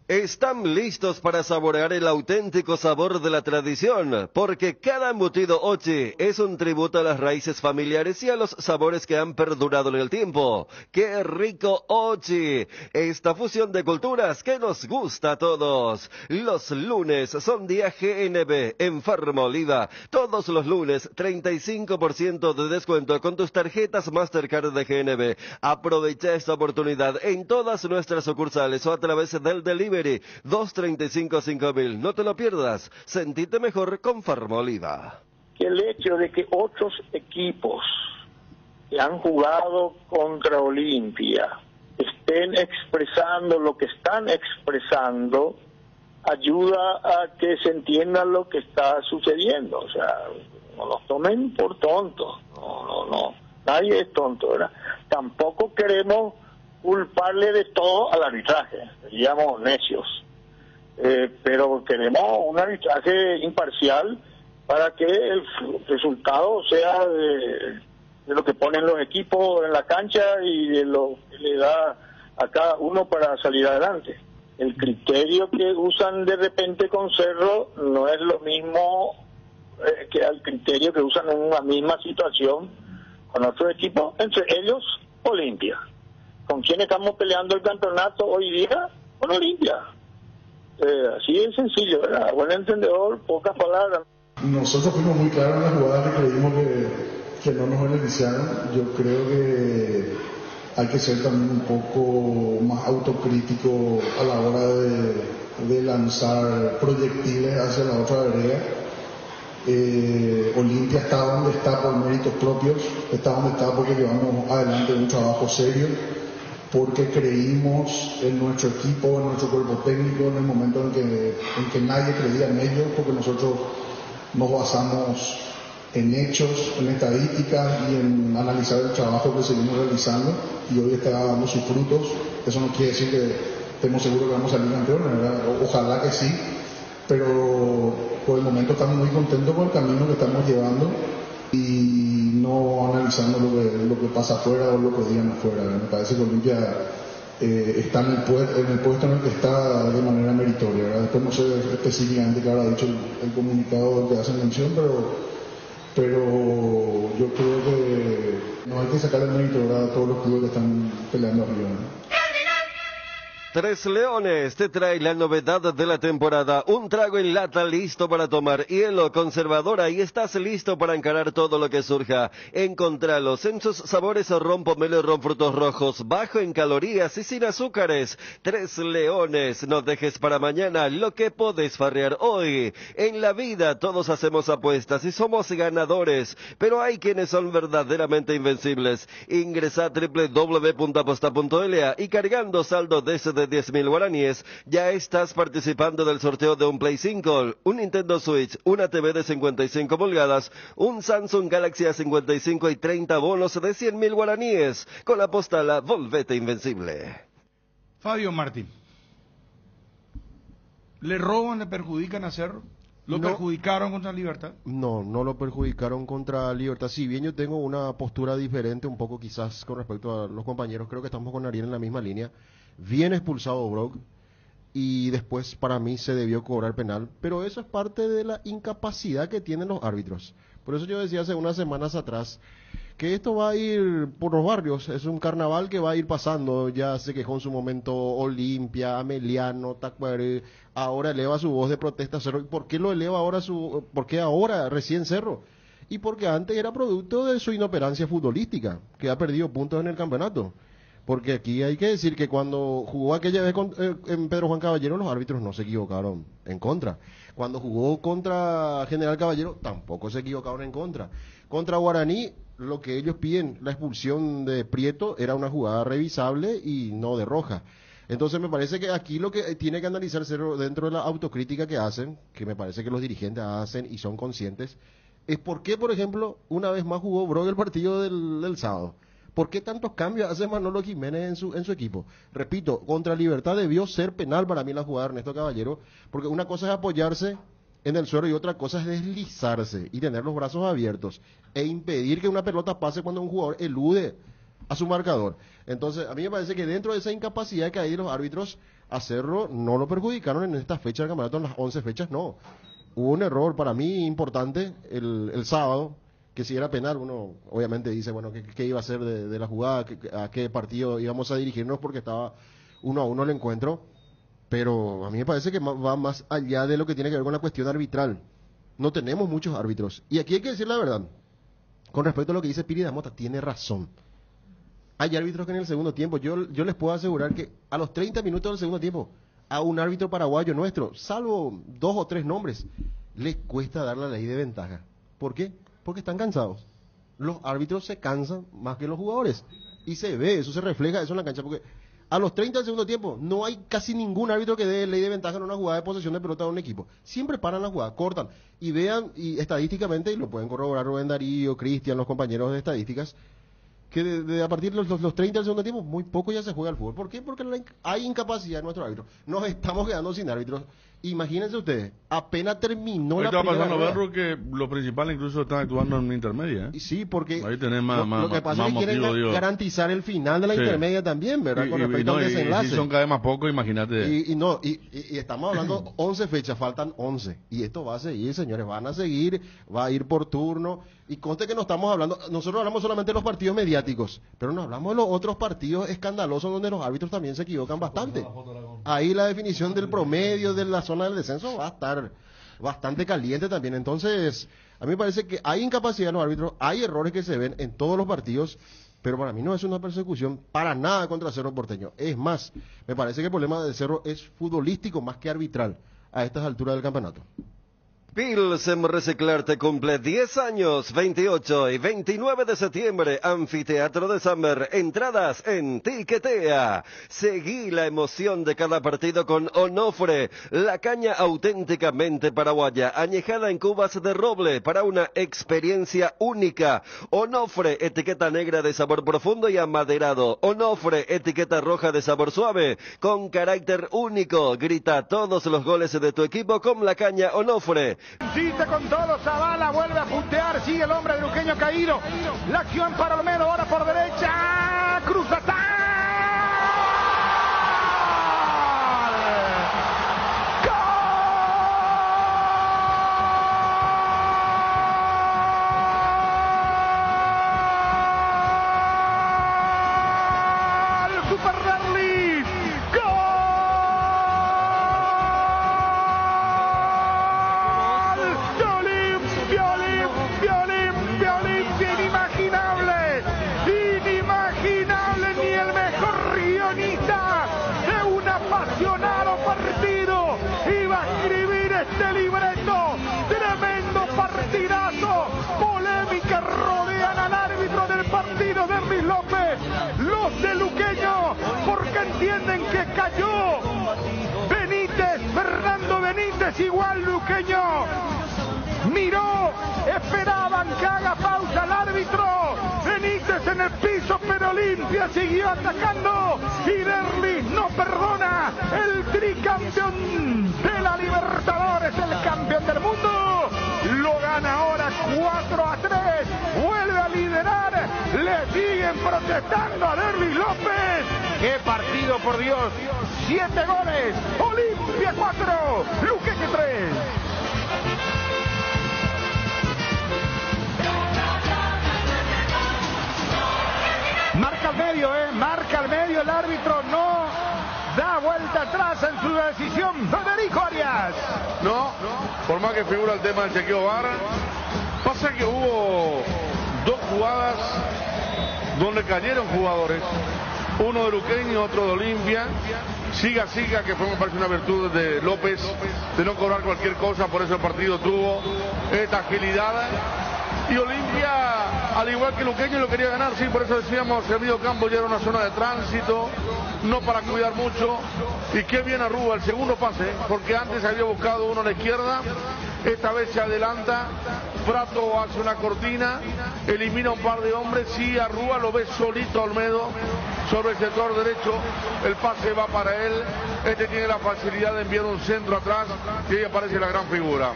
Están listos para saborear el auténtico sabor de la tradición, porque cada embutido Ochi es un tributo a las raíces familiares y a los sabores que han perdurado en el tiempo. ¡Qué rico Ochi! Esta fusión de culturas que nos gusta a todos. Los lunes son día GNB en Farma Oliva. Todos los lunes 35% de descuento con tus tarjetas Mastercard de GNB. Aprovecha esta oportunidad en todas nuestras sucursales o a través del delivery 235-5000. No te lo pierdas. Sentite mejor con Farma Oliva. El hecho de que otros equipos que han jugado contra Olimpia estén expresando lo que están expresando ayuda a que se entienda lo que está sucediendo. O sea, no nos tomen por tontos. No. Nadie es tonto, ¿verdad? Tampoco queremos culparle de todo al arbitraje, seríamos necios, pero queremos un arbitraje imparcial para que el resultado sea de lo que ponen los equipos en la cancha y de lo que le da a cada uno para salir adelante. El criterio que usan de repente con Cerro no es lo mismo que el criterio que usan en una misma situación con otro equipo, entre ellos Olimpia. ¿Con quién estamos peleando el campeonato hoy día? Con Olimpia. Así de sencillo, ¿verdad? Buen entendedor, pocas palabras. Nosotros fuimos muy claros en las jugadas que creímos que no nos beneficiaron. Yo creo que hay que ser también un poco más autocrítico a la hora de lanzar proyectiles hacia la otra vereda. Olimpia está donde está por méritos propios, está donde está porque llevamos adelante un trabajo serio, porque creímos en nuestro equipo, en nuestro cuerpo técnico, en el momento en que nadie creía en ellos, porque nosotros nos basamos en hechos, en estadísticas y en analizar el trabajo que seguimos realizando, y hoy está dando sus frutos. Eso no quiere decir que estemos seguros que vamos a salir campeones, ¿verdad? Ojalá que sí, pero por el momento estamos muy contentos con el camino que estamos llevando y no analizando lo que pasa afuera o lo que digan afuera. Me parece que Olimpia está en el puesto en el que está de manera meritoria, ¿verdad? Después no sé específicamente qué habrá dicho el comunicado del que hacen mención, pero yo creo que no hay que sacar el mérito, ¿verdad?, a todos los clubes que están peleando arriba, ¿no? Tres Leones te trae la novedad de la temporada, un trago en lata listo para tomar, hielo, conservadora, y estás listo para encarar todo lo que surja. Encontralos en sus sabores ron pomelo y ron frutos rojos, bajo en calorías y sin azúcares. Tres Leones, no dejes para mañana lo que podés farrear hoy. En la vida todos hacemos apuestas y somos ganadores, pero hay quienes son verdaderamente invencibles. Ingresa a www.aposta.la y cargando saldo desde 10.000 guaraníes, ya estás participando del sorteo de un Play 5, un Nintendo Switch, una TV de 55 pulgadas, un Samsung Galaxy A55 y 30 bonos de 100.000 guaraníes. Con la postala, volvete invencible. Fabio Martín. ¿Le roban, le perjudican a Cerro? ¿Lo perjudicaron contra Libertad? No lo perjudicaron contra Libertad. Si bien yo tengo una postura diferente un poco quizás con respecto a los compañeros, creo que estamos con Ariel en la misma línea. Bien expulsado Brock, y después para mí se debió cobrar penal, pero eso es parte de la incapacidad que tienen los árbitros. Por eso yo decía hace unas semanas atrás que esto va a ir por los barrios, es un carnaval que va a ir pasando. Ya se quejó en su momento Olimpia, Ameliano, Tacuaré, ahora eleva su voz de protesta Cerro. ¿Y por qué lo eleva ahora por qué ahora recién Cerro? Y porque antes era producto de su inoperancia futbolística, que ha perdido puntos en el campeonato. Porque aquí hay que decir que cuando jugó aquella vez en Pedro Juan Caballero, los árbitros no se equivocaron en contra. Cuando jugó contra General Caballero, tampoco se equivocaron en contra. Contra Guaraní, lo que ellos piden, la expulsión de Prieto, era una jugada revisable y no de roja. Entonces me parece que aquí lo que tiene que analizarse dentro de la autocrítica que hacen, que me parece que los dirigentes hacen y son conscientes, es por qué, por ejemplo, una vez más jugó Brog el partido del sábado. ¿Por qué tantos cambios hace Manolo Jiménez en su equipo? Repito, contra Libertad debió ser penal para mí la jugada de Ernesto Caballero, porque una cosa es apoyarse en el suelo y otra cosa es deslizarse y tener los brazos abiertos e impedir que una pelota pase cuando un jugador elude a su marcador. Entonces, a mí me parece que dentro de esa incapacidad que hay de los árbitros, a Cerro no lo perjudicaron en esta fecha del campeonato, en las 11 fechas, no. Hubo un error para mí importante el sábado, que si era penal, uno obviamente dice, bueno, ¿qué iba a hacer de la jugada? ¿A qué partido íbamos a dirigirnos? Porque estaba 1-1 el encuentro. Pero a mí me parece que va más allá de lo que tiene que ver con la cuestión arbitral. No tenemos muchos árbitros. Y aquí hay que decir la verdad. Con respecto a lo que dice Piri Damota, tiene razón. Hay árbitros que en el segundo tiempo, yo les puedo asegurar que a los 30 minutos del segundo tiempo, a un árbitro paraguayo nuestro, salvo 2 o 3 nombres, les cuesta dar la ley de ventaja. ¿Por qué? Porque están cansados. Los árbitros se cansan más que los jugadores. Y se ve, eso se refleja eso en la cancha, porque a los 30 del segundo tiempo no hay casi ningún árbitro que dé ley de ventaja en una jugada de posesión de pelota de un equipo. Siempre paran la jugada, cortan. Y vean, y estadísticamente, y lo pueden corroborar Rubén Darío, Cristian, los compañeros de estadísticas, que a partir de los 30 del segundo tiempo, muy poco ya se juega al fútbol. ¿Por qué? Porque hay incapacidad en nuestro árbitro. Nos estamos quedando sin árbitros. Imagínense ustedes, apenas terminó la primera pasando rueda. Berro que los principales incluso están actuando en intermedia. Sí, porque ahí tenés lo que pasa es que quieren garantizar el final de la intermedia también, ¿verdad? Con respecto al desenlace. Y si son cada vez más pocos, imagínate. Y estamos hablando 11 fechas, faltan 11. Y esto va a seguir, señores, van a seguir, va a ir por turno. Y conste que no estamos hablando, nosotros hablamos solamente de los partidos mediáticos, pero no hablamos de los otros partidos escandalosos donde los árbitros también se equivocan bastante. Ahí la definición del promedio de la zona del descenso va a estar bastante caliente también. Entonces, a mí me parece que hay incapacidad en los árbitros, hay errores que se ven en todos los partidos, pero para mí no es una persecución para nada contra Cerro Porteño. Es más, me parece que el problema de Cerro es futbolístico más que arbitral a estas alturas del campeonato. Pilsen Reciclarte cumple 10 años, 28 y 29 de septiembre, Anfiteatro de Samber, entradas en Tiquetea. Seguí la emoción de cada partido con Onofre, la caña auténticamente paraguaya, añejada en cubas de roble para una experiencia única. Onofre, etiqueta negra de sabor profundo y amaderado. Onofre, etiqueta roja de sabor suave, con carácter único. Grita todos los goles de tu equipo con la caña Onofre. Insiste con todo, Zavala vuelve a puntear, sigue el hombre de Luqueño caído. La acción para Olmedo, ahora por derecha, cruza, entienden que cayó Benítez, Fernando Benítez, igual Luqueño miró, esperaban que haga pausa el árbitro. Benítez en el piso, pero Olimpia siguió atacando y Derlis no perdona. El tricampeón de la Libertadores, el campeón del mundo, lo gana ahora 4-3, vuelve a liderar, le siguen protestando a Derlis López. ¡Qué partido, por Dios! 7 goles. Olimpia 4, Luqueque 3. Marca al medio, marca al medio, el árbitro no da vuelta atrás en su decisión. Federico Arias. No, por más que figura el tema del chequeo VAR, pasa que hubo 2 jugadas donde cayeron jugadores, uno de Luqueño y otro de Olimpia. Siga, que fue, me parece, una virtud de López de no cobrar cualquier cosa, por eso el partido tuvo esta agilidad. Y Olimpia, al igual que Luqueño, lo quería ganar, sí, por eso decíamos, el medio campo ya era una zona de tránsito, no para cuidar mucho. Y qué bien Arrúa, el segundo pase, porque antes había buscado uno a la izquierda, esta vez se adelanta, Prato hace una cortina, elimina un par de hombres, y Arrúa lo ve solito a Olmedo sobre el sector derecho, el pase va para él, este tiene la facilidad de enviar un centro atrás, y ahí aparece la gran figura.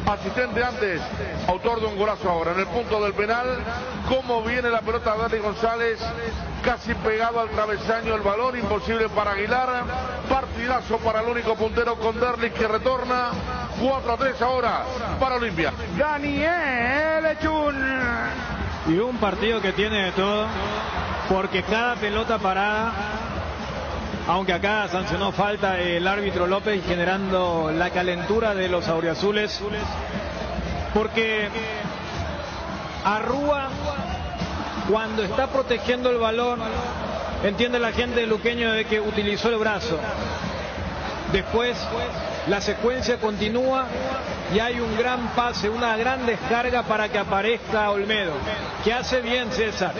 Asistente antes, autor de un golazo ahora, en el punto del penal, cómo viene la pelota de Derly González, casi pegado al travesaño el balón, imposible para Aguilar, partidazo para el único puntero con Derly que retorna, 4-3 ahora para Olimpia. Daniel Echun. Y un partido que tiene de todo, porque cada pelota parada, aunque acá sancionó falta el árbitro López, generando la calentura de los auriazules, porque Arrúa, cuando está protegiendo el balón, entiende la gente de Luqueño de que utilizó el brazo. Después la secuencia continúa y hay un gran pase, una gran descarga para que aparezca Olmedo, que hace bien César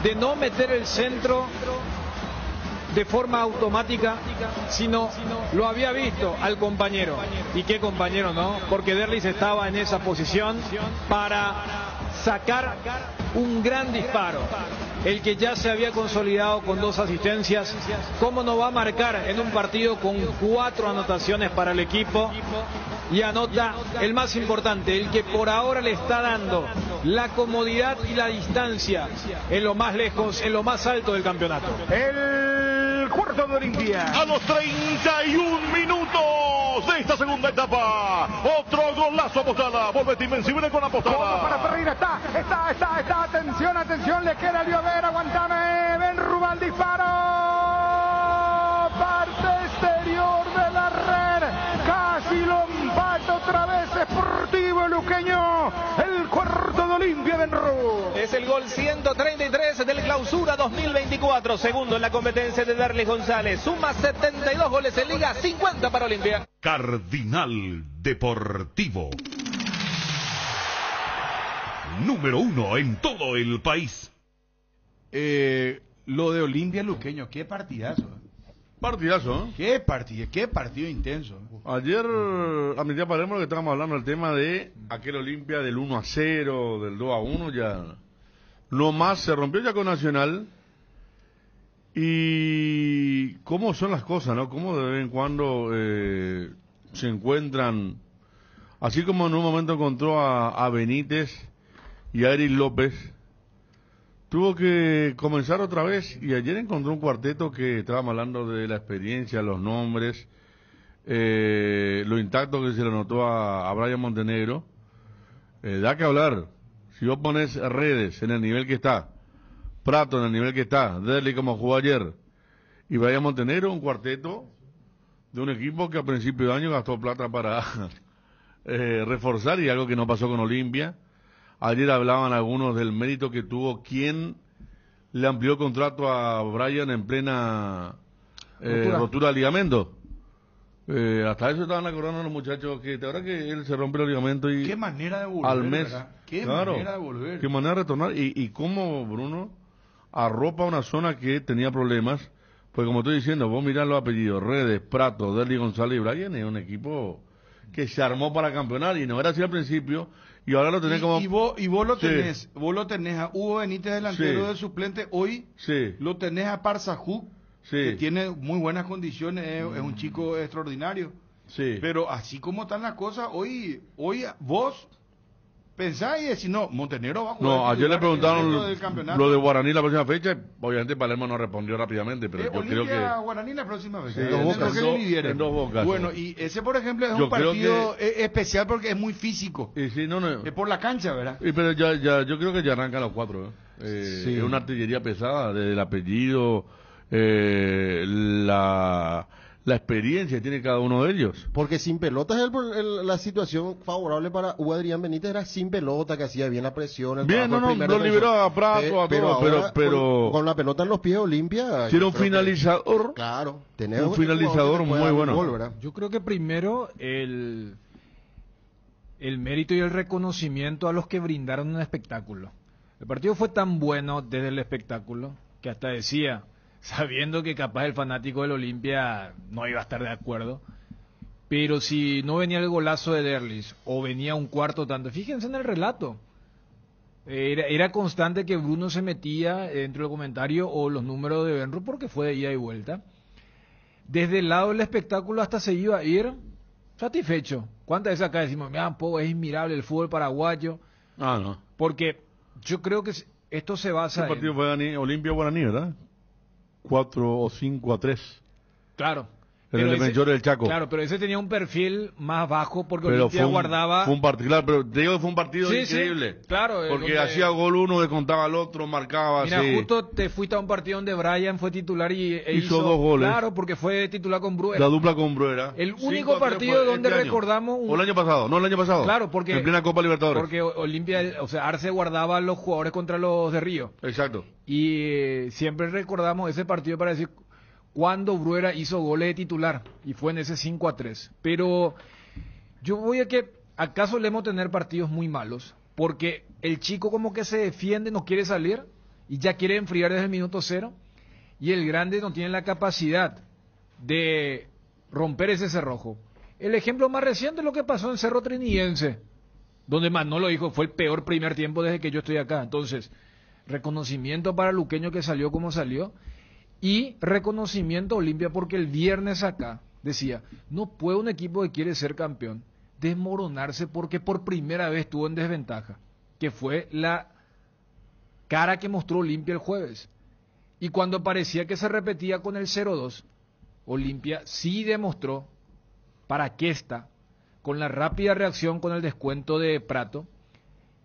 de no meter el centro de forma automática, sino lo había visto al compañero. ¿Y qué compañero, no? Porque Derly estaba en esa posición para sacar un gran disparo, el que ya se había consolidado con 2 asistencias. ¿Cómo no va a marcar en un partido con 4 anotaciones para el equipo? Y anota el más importante, el que por ahora le está dando la comodidad y la distancia en lo más lejos, en lo más alto del campeonato. El cuarto de Olimpia. A los 31 minutos de esta segunda etapa, otro golazo Postada. Volvete invencible con la Postada. Para Ferreira, está, atención, le queda Leo Vera, aguantame, Ben Rubal, disparo, parte exterior de la red, casi lo empata otra vez Sportivo Luqueño, el cuarto de Olimpia, Ben Rubal. Es el gol 133 del Clausura 2024, segundo en la competencia de Derly González, suma 72 goles en Liga, 50 para Olimpia. Cardinal Deportivo, número 1 en todo el país. Lo de Olimpia Luqueño, qué partidazo. Partidazo, ¿eh? Qué partido intenso. Ayer, a mi tía Palermo, que estábamos hablando del tema de aquel Olimpia del 1-0, del 2-1, ya no más, se rompió ya con Nacional. Y cómo son las cosas, ¿no? Cómo de vez en cuando se encuentran, así como en un momento encontró a Benítez y a Eric López, tuvo que comenzar otra vez, y ayer encontró un cuarteto que estábamos hablando de la experiencia, los nombres, lo intacto que se le notó a Brian Montenegro. Da que hablar. Si vos pones Redes en el nivel que está, Prato en el nivel que está, Derly como jugó ayer, y Brian Montenegro, un cuarteto de un equipo que a principio de año gastó plata para reforzar, y algo que no pasó con Olimpia. Ayer hablaban algunos del mérito que tuvo quien le amplió el contrato a Brian en plena rotura de ligamento. Hasta eso estaban acordando los muchachos que ahora que él se rompe el ligamento y qué manera de volver, al mes, ¿verdad? Qué claro, manera de volver, qué manera de retornar, y cómo Bruno arropa una zona que tenía problemas, pues como estoy diciendo, vos mirás los apellidos, Redes, Prato, Derly González y Brian, es un equipo que se armó para campeonar, y no era así al principio, y ahora lo tenés como... Y vos lo Sí. vos lo tenés a Hugo Benítez delantero Sí. de suplente, hoy Sí. lo tenés a Parzajú, Sí. que tiene muy buenas condiciones, es un chico extraordinario. Sí. Pero así como están las cosas, hoy vos pensá y decís, no, Montenegro va a jugar. No, ayer le preguntaron lo de Guaraní la próxima fecha, obviamente Palermo no respondió rápidamente, pero yo creo que... Guaraní la próxima fecha. Sí, en dos Bocas. Bueno, y ese, por ejemplo, es un partido especial porque es muy físico. Sí, es por la cancha, ¿verdad? Pero yo creo que ya arrancan los 4. Sí. Es una artillería pesada, desde el apellido, la experiencia que tiene cada uno de ellos. Porque sin pelotas la situación favorable para Hugo Adrián Benítez era sin pelota, que hacía bien la presión. Bien, lo liberó a Prato, a todo, pero con la pelota en los pies Olimpia. Si era un finalizador. Claro, un finalizador muy bueno. Gol, yo creo que primero el mérito y el reconocimiento a los que brindaron un espectáculo. El partido fue tan bueno desde el espectáculo que hasta decía, sabiendo que capaz el fanático del Olimpia no iba a estar de acuerdo, pero si no venía el golazo de Derlis o venía un cuarto tanto, fíjense en el relato, era constante que Bruno se metía dentro del comentario o los números de Benro porque fue de ida y vuelta. Desde el lado del espectáculo hasta se iba a ir satisfecho. ¿Cuántas veces acá decimos, mira, es admirable el fútbol paraguayo? No. Porque yo creo que esto se basa en... El partido fue Olimpia-Guaraní, ¿verdad? 4 o 5-3. Claro. En el Defensor del Chaco. Claro, pero ese tenía un perfil más bajo porque Olimpia guardaba... Fue un partido, claro, pero te digo que fue un partido increíble. Sí, claro. Porque hacía gol uno, descontaba al otro, marcaba. Mira, justo te fuiste a un partido donde Brian fue titular y hizo 2 goles. Claro, porque fue titular con Bruera. La dupla con Bruera. El único partido donde recordamos... O el año pasado, no el año pasado. Claro, porque... En plena Copa Libertadores. Porque Olimpia, o sea, Arce guardaba a los jugadores contra los de Río. Exacto. Y siempre recordamos ese partido para decir... cuando Bruera hizo goles de titular, y fue en ese 5-3. Pero yo voy a que acaso solemos tener partidos muy malos, porque el chico como que se defiende, no quiere salir, y ya quiere enfriar desde el minuto 0, y el grande no tiene la capacidad de romper ese cerrojo. El ejemplo más reciente es lo que pasó en Cerro Trinidense, donde Manolo dijo, fue el peor primer tiempo desde que yo estoy acá. Entonces, reconocimiento para Luqueño que salió como salió, y reconocimiento a Olimpia porque el viernes acá decía, no puede un equipo que quiere ser campeón desmoronarse porque por primera vez estuvo en desventaja, que fue la cara que mostró Olimpia el jueves. Y cuando parecía que se repetía con el 0-2, Olimpia sí demostró para qué está, con la rápida reacción con el descuento de Prato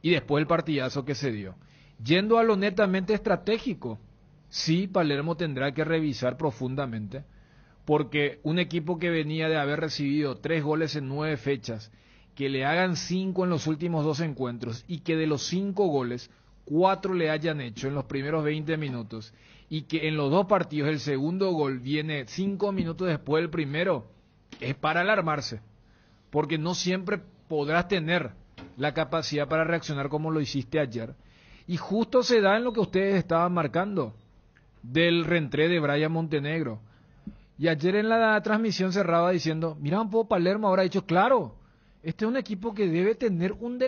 y después el partidazo que se dio. Yendo a lo netamente estratégico, sí, Palermo tendrá que revisar profundamente, porque un equipo que venía de haber recibido 3 goles en 9 fechas, que le hagan 5 en los últimos 2 encuentros, y que de los 5 goles, 4 le hayan hecho en los primeros 20 minutos, y que en los 2 partidos el segundo gol viene 5 minutos después del primero, es para alarmarse, porque no siempre podrás tener la capacidad para reaccionar como lo hiciste ayer, y justo se da en lo que ustedes estaban marcando, del reentré de Brian Montenegro. Y ayer en la transmisión cerraba diciendo, mira un poco Palermo habrá dicho, claro, este es un equipo que debe tener un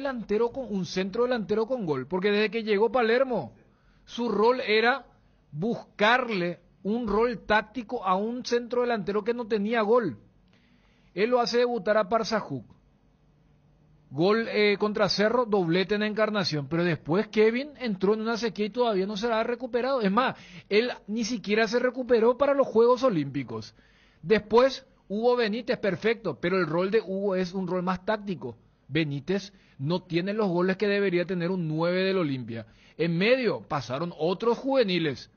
centro delantero con gol, porque desde que llegó Palermo, su rol era buscarle un rol táctico a un centro delantero que no tenía gol. Él lo hace debutar a Parsajuk. Gol contra Cerro, doblete en Encarnación, pero después Kevin entró en una sequía y todavía no se la ha recuperado. Es más, él ni siquiera se recuperó para los Juegos Olímpicos. Después, Hugo Benítez, perfecto, pero el rol de Hugo es un rol más táctico. Benítez no tiene los goles que debería tener un 9 del Olimpia. En medio pasaron otros juveniles.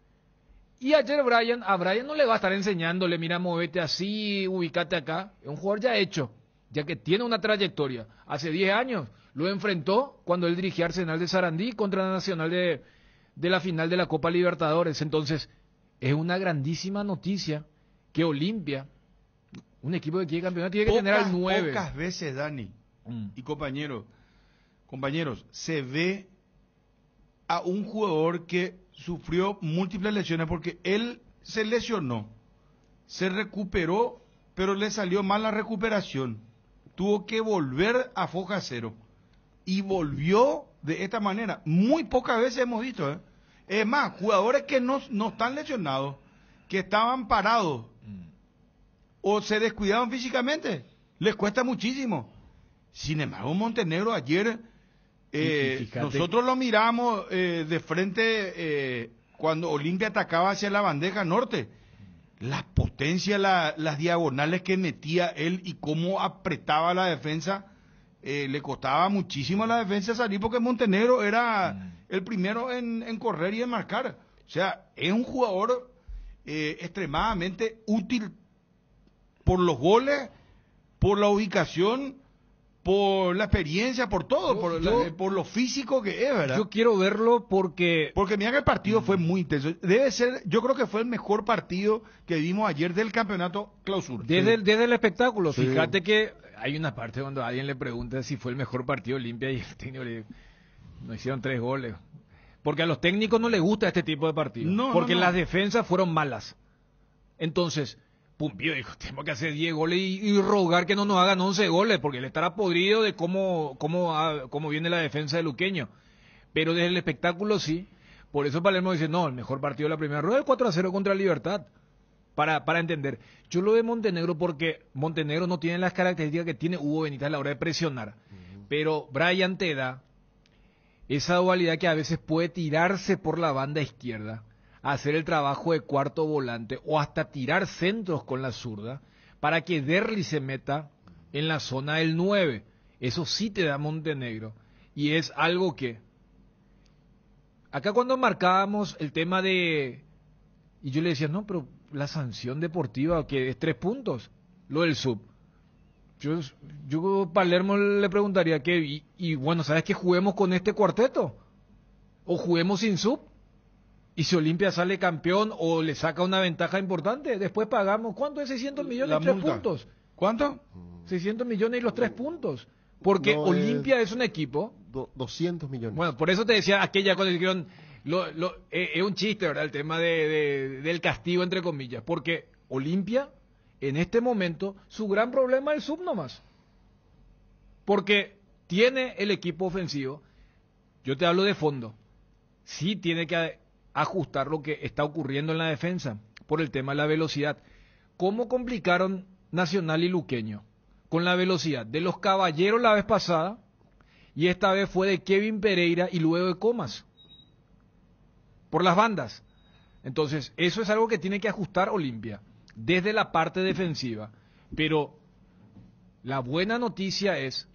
Y ayer a Brian no le va a estar enseñándole, mira, movete así, ubícate acá. Es un jugador ya hecho, ya que tiene una trayectoria. Hace 10 años lo enfrentó cuando él dirigía Arsenal de Sarandí contra la Nacional de la final de la Copa Libertadores. Entonces, es una grandísima noticia que Olimpia, un equipo que quiere campeonato, tiene que tener al 9. Pocas veces, Dani, y compañeros, se ve a un jugador que sufrió múltiples lesiones porque él se lesionó, se recuperó, pero le salió mal la recuperación. Tuvo que volver a foja cero. Y volvió de esta manera. Muy pocas veces hemos visto. Es más, jugadores que no están lesionados, que estaban parados, o se descuidaron físicamente, les cuesta muchísimo. Sin embargo, Montenegro ayer Nosotros lo miramos de frente cuando Olimpia atacaba hacia la bandeja norte. La potencia, las diagonales que metía él y cómo apretaba la defensa, le costaba muchísimo a la defensa salir porque Montenegro era el primero en correr y en marcar. O sea, es un jugador extremadamente útil por los goles, por la ubicación, por la experiencia, por todo, por lo físico que es, ¿verdad? Yo quiero verlo porque mira que el partido fue muy intenso. Debe ser, yo creo que fue el mejor partido que vimos ayer del campeonato clausura. Desde el espectáculo, sí. Fíjate que hay una parte cuando alguien le pregunta si fue el mejor partido Olimpia y el técnico le dice, no hicieron 3 goles. Porque a los técnicos no les gusta este tipo de partidos. Porque las defensas fueron malas. Entonces, Pumpillo dijo, tenemos que hacer 10 goles y rogar que no nos hagan 11 goles, porque él estará podrido de cómo viene la defensa de Luqueño. Pero desde el espectáculo sí. Por eso Palermo dice, no, el mejor partido de la primera rueda es el 4-0 contra Libertad. Para entender. Yo lo de Montenegro porque Montenegro no tiene las características que tiene Hugo Benítez a la hora de presionar. Pero Brian te da esa dualidad que a veces puede tirarse por la banda izquierda, hacer el trabajo de cuarto volante o hasta tirar centros con la zurda para que Derli se meta en la zona del 9. Eso sí te da Montenegro. Y es algo que... Acá cuando marcábamos el tema de... Y yo le decía, no, pero la sanción deportiva que es 3 puntos, lo del sub. Yo Palermo le preguntaría que, y bueno, ¿sabes que juguemos con este cuarteto? ¿O juguemos sin sub? Y si Olimpia sale campeón o le saca una ventaja importante, después pagamos, ¿cuánto es 600 millones y 3 puntos? ¿Cuánto? 600 millones y los 3 puntos. Porque no, Olimpia es un equipo... 200 millones. Bueno, por eso te decía aquella cuando dijeron, es un chiste, ¿verdad? El tema del castigo, entre comillas. Porque Olimpia... En este momento, su gran problema es el sub nomás. Porque tiene el equipo ofensivo. Yo te hablo de fondo. Sí tiene que ajustar lo que está ocurriendo en la defensa por el tema de la velocidad. ¿Cómo complicaron Nacional y Luqueño? Con la velocidad de los Caballeros la vez pasada y esta vez fue de Kevin Pereira y luego de Comas. Por las bandas. Entonces, eso es algo que tiene que ajustar Olimpia. Desde la parte defensiva, pero la buena noticia es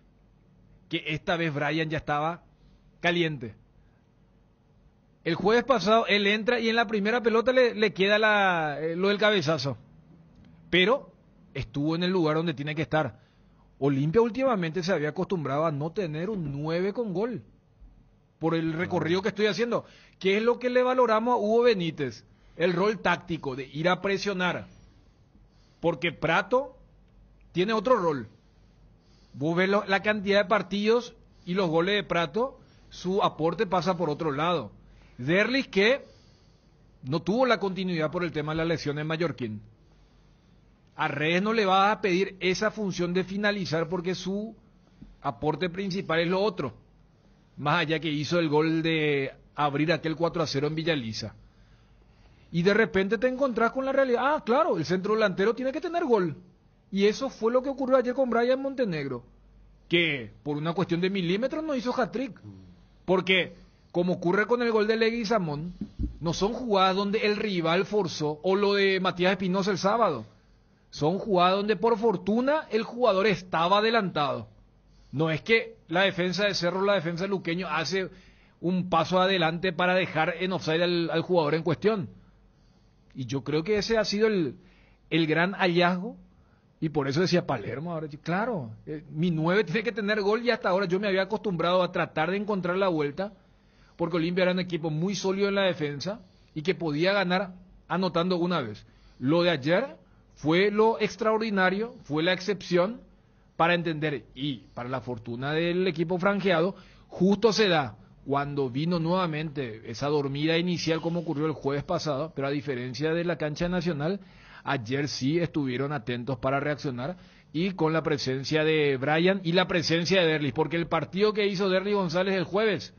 que esta vez Brian ya estaba caliente. El jueves pasado él entra y en la primera pelota le queda lo del cabezazo, pero estuvo en el lugar donde tiene que estar. Olimpia últimamente se había acostumbrado a no tener un 9 con gol, por el recorrido que estoy haciendo. ¿Qué es lo que le valoramos a Hugo Benítez? El rol táctico de ir a presionar. Porque Prato tiene otro rol. Vos ves la cantidad de partidos y los goles de Prato, su aporte pasa por otro lado. Derlis que no tuvo la continuidad por el tema de la lesión en Mallorquín. A Reyes no le va a pedir esa función de finalizar porque su aporte principal es lo otro. Más allá que hizo el gol de abrir aquel 4-0 en Villaliza. Y de repente te encontrás con la realidad. Ah, claro, el centro delantero tiene que tener gol. Y eso fue lo que ocurrió ayer con Brian Montenegro. Que por una cuestión de milímetros no hizo hat-trick. Porque, como ocurre con el gol de Leguizamón, no son jugadas donde el rival forzó, o lo de Matías Espinosa el sábado. Son jugadas donde por fortuna el jugador estaba adelantado. No es que la defensa de Cerro, la defensa de Luqueño hace un paso adelante para dejar en offside al jugador en cuestión. Y yo creo que ese ha sido el gran hallazgo. Y por eso decía Palermo ahora, claro, mi 9 tiene que tener gol y hasta ahora yo me había acostumbrado a tratar de encontrar la vuelta, porque Olimpia era un equipo muy sólido en la defensa y que podía ganar anotando una vez. Lo de ayer fue lo extraordinario, fue la excepción para entender, y para la fortuna del equipo franjeado, justo se da cuando vino nuevamente esa dormida inicial como ocurrió el jueves pasado, pero a diferencia de la cancha nacional, ayer sí estuvieron atentos para reaccionar y con la presencia de Brian y la presencia de Derlis, porque el partido que hizo Derlis González el jueves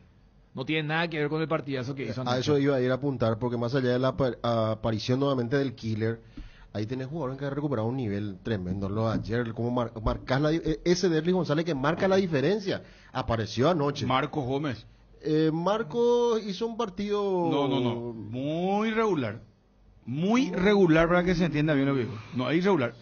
no tiene nada que ver con el partidazo que hizo anoche. A eso iba a ir a apuntar, porque más allá de la aparición nuevamente del Killer, ahí tenés jugadores que han recuperado un nivel tremendo. Lo de ayer, como marcar ese Derlis González que marca la diferencia, apareció anoche. Marcos Gómez. Marco hizo un partido... No, muy regular. Muy regular para que se entienda bien lo que digo. No,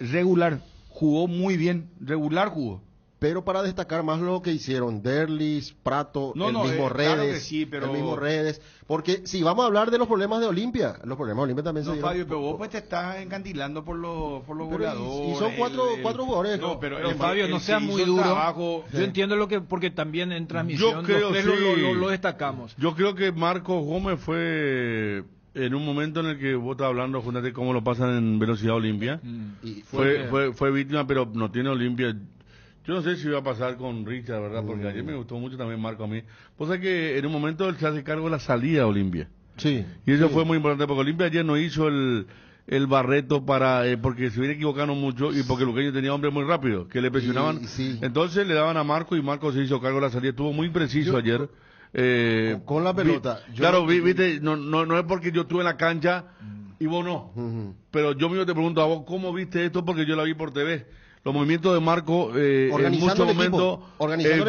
regular. Jugó muy bien, regular jugó. Pero para destacar más lo que hicieron Derlis, Prato, mismo Redes, claro que sí, pero... el mismo Redes, porque si vamos a hablar de los problemas de Olimpia, los problemas de Olimpia también se dieron. Fabio, pero vos pues te estás encandilando por los goleadores. Y son cuatro jugadores. No, pero Fabio, no seas muy duro. Trabajo, yo entiendo lo que, porque también en transmisión yo creo, lo destacamos. Yo creo que Marcos Gómez fue... En un momento en el que vos estás hablando, fíjate cómo lo pasan en Velocidad Olimpia, fue víctima, pero no tiene Olimpia. Yo no sé si va a pasar con Richard, ¿verdad? Porque ayer me gustó mucho también Marco a mí. Pues es que en un momento él se hace cargo de la salida de Olimpia. Sí. Y eso fue muy importante, porque Olimpia ayer no hizo el Barreto porque se hubiera equivocado mucho y porque Luqueño tenía hombres muy rápidos, que le presionaban. Entonces le daban a Marco y Marco se hizo cargo de la salida. Estuvo muy preciso ayer. Con la pelota. Viste, no es porque yo estuve en la cancha y vos no. Pero yo mismo te pregunto a vos, ¿cómo viste esto? Porque yo la vi por TV. Los movimientos de Marco en muchos momentos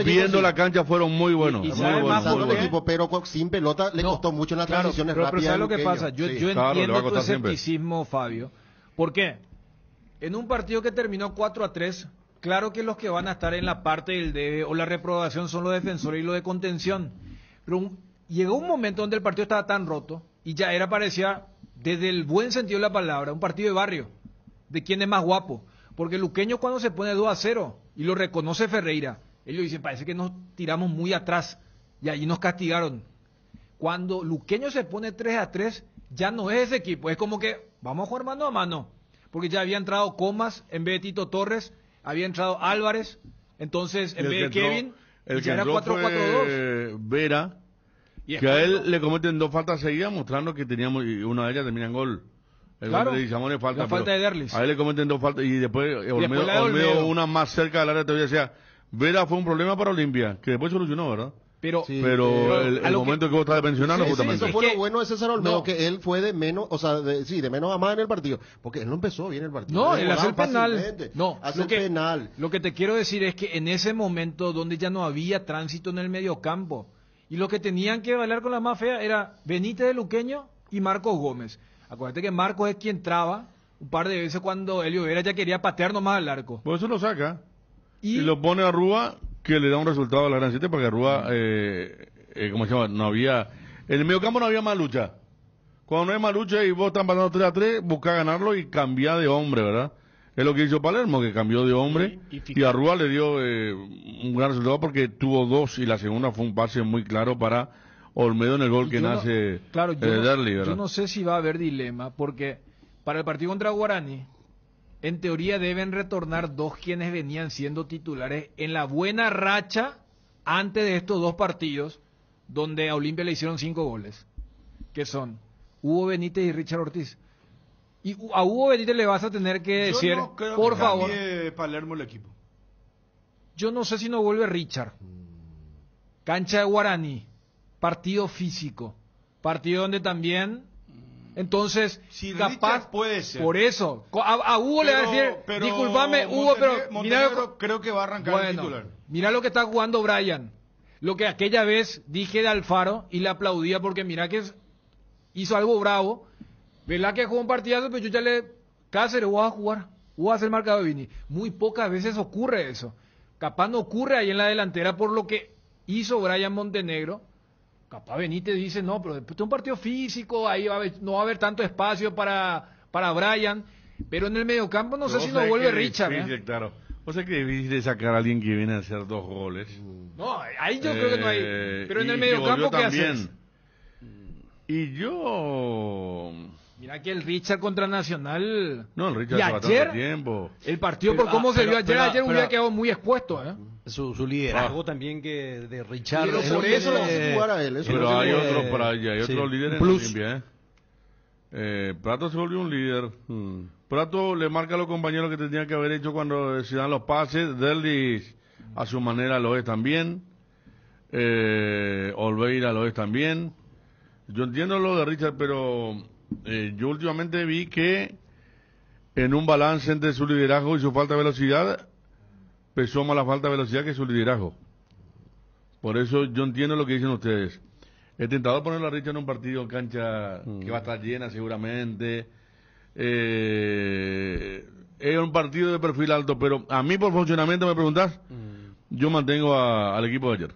viendo la cancha fueron muy buenos. Y organizando el equipo, pero sin pelota le costó mucho en las transiciones rápidas. Pero ¿sabes lo que pasa? Yo entiendo tu escepticismo, Fabio. ¿Por qué? En un partido que terminó 4-3, claro que los que van a estar en la parte del debe o la reprobación son los defensores y los de contención. Pero llegó un momento donde el partido estaba tan roto y ya parecía, desde el buen sentido de la palabra, un partido de barrio, de quién es más guapo. Porque Luqueño cuando se pone 2-0 y lo reconoce Ferreira, ellos dicen, parece que nos tiramos muy atrás y allí nos castigaron. Cuando Luqueño se pone 3-3, ya no es ese equipo, es como que vamos a jugar mano a mano. Porque ya había entrado Comas en vez de Tito Torres, había entrado Álvarez, entonces en vez de Kevin... El que era entró fue Vera, que a él le cometen 2 faltas seguidas, mostrando que teníamos, y una de ellas termina en gol. El claro, gol de Isamón es falta, la falta de Derlis. A él le cometen 2 faltas, y después Olmedo una más cerca del área, todavía decía, Vera fue un problema para Olimpia, que después solucionó, ¿verdad? Pero el momento que vos estabas mencionando, justamente. Eso fue lo bueno de César Olmedo, que él fue de menos, o sea, de menos a más en el partido, porque él no empezó bien el partido. No, él hace el penal. penal. Lo que te quiero decir es que en ese momento donde ya no había tránsito en el mediocampo, y lo que tenían que bailar con la más fea era Benítez de Luqueño y Marcos Gómez. Acuérdate que Marcos es quien traba un par de veces cuando Elio Vera ya quería patear nomás al arco. Por eso lo saca y lo pone a Rúa, que le da un resultado a la Gran 7, porque Rúa, ¿cómo se llama? No había, en el mediocampo no había más lucha. Cuando no hay más lucha y vos estás pasando 3-3, busca ganarlo y cambiar de hombre, ¿verdad? Es lo que hizo Palermo, que cambió de hombre y a Rúa le dio un gran resultado porque tuvo 2 y la segunda fue un pase muy claro para Olmedo en el gol que nace Derli, ¿verdad? Yo no sé si va a haber dilema, porque para el partido contra Guaraní, en teoría deben retornar 2 quienes venían siendo titulares en la buena racha antes de estos 2 partidos, donde a Olimpia le hicieron 5 goles, que son Hugo Benítez y Richard Ortiz. Y a Hugo Benítez le vas a tener que decir, por favor, Palermo el equipo. Yo no sé si no vuelve Richard. Cancha de Guaraní. Partido físico, partido donde también, entonces, si capaz, puede ser. Por eso, a Hugo le va a decir, disculpame, Hugo, pero mira, creo que va a arrancar el titular. Mira lo que está jugando Brian, lo que aquella vez dije de Alfaro y le aplaudía porque mira que hizo algo bravo, ¿verdad que jugó un partidazo? Pero yo ya Cáceres, voy a jugar, voy a hacer marcado de Vini. Muy pocas veces ocurre eso, capaz no ocurre ahí en la delantera por lo que hizo Brian Montenegro. Capaz Benítez dice, no, pero después de un partido físico, ahí no va a haber tanto espacio para Brian, pero en el mediocampo no sé si no vuelve Richard. Difícil, claro. O sea que es difícil sacar a alguien que viene a hacer 2 goles. No, ahí yo creo que no hay. Pero en el mediocampo, ¿qué haces? Y yo... Mira que el Richard contra Nacional. No, el Richard y ayer, tiempo. El partido por cómo se vio ayer hubiera quedado muy expuesto, ¿eh? Su liderazgo también que de Richard. Pero por eso lo hace jugar a él. Pero hay otros para allá, hay otros líderes en Olimpia, Prato se volvió un líder. Prato le marca a los compañeros que tendrían que haber hecho cuando se dan los pases. Derlis a su manera lo es también. Olveira lo es también. Yo entiendo lo de Richard, pero yo últimamente vi que en un balance entre su liderazgo y su falta de velocidad, pesó más la falta de velocidad que su liderazgo. Por eso yo entiendo lo que dicen ustedes. He intentado poner la Richa en un partido en cancha que va a estar llena seguramente. Es un partido de perfil alto, pero a mí por funcionamiento me preguntás, yo mantengo al equipo de ayer.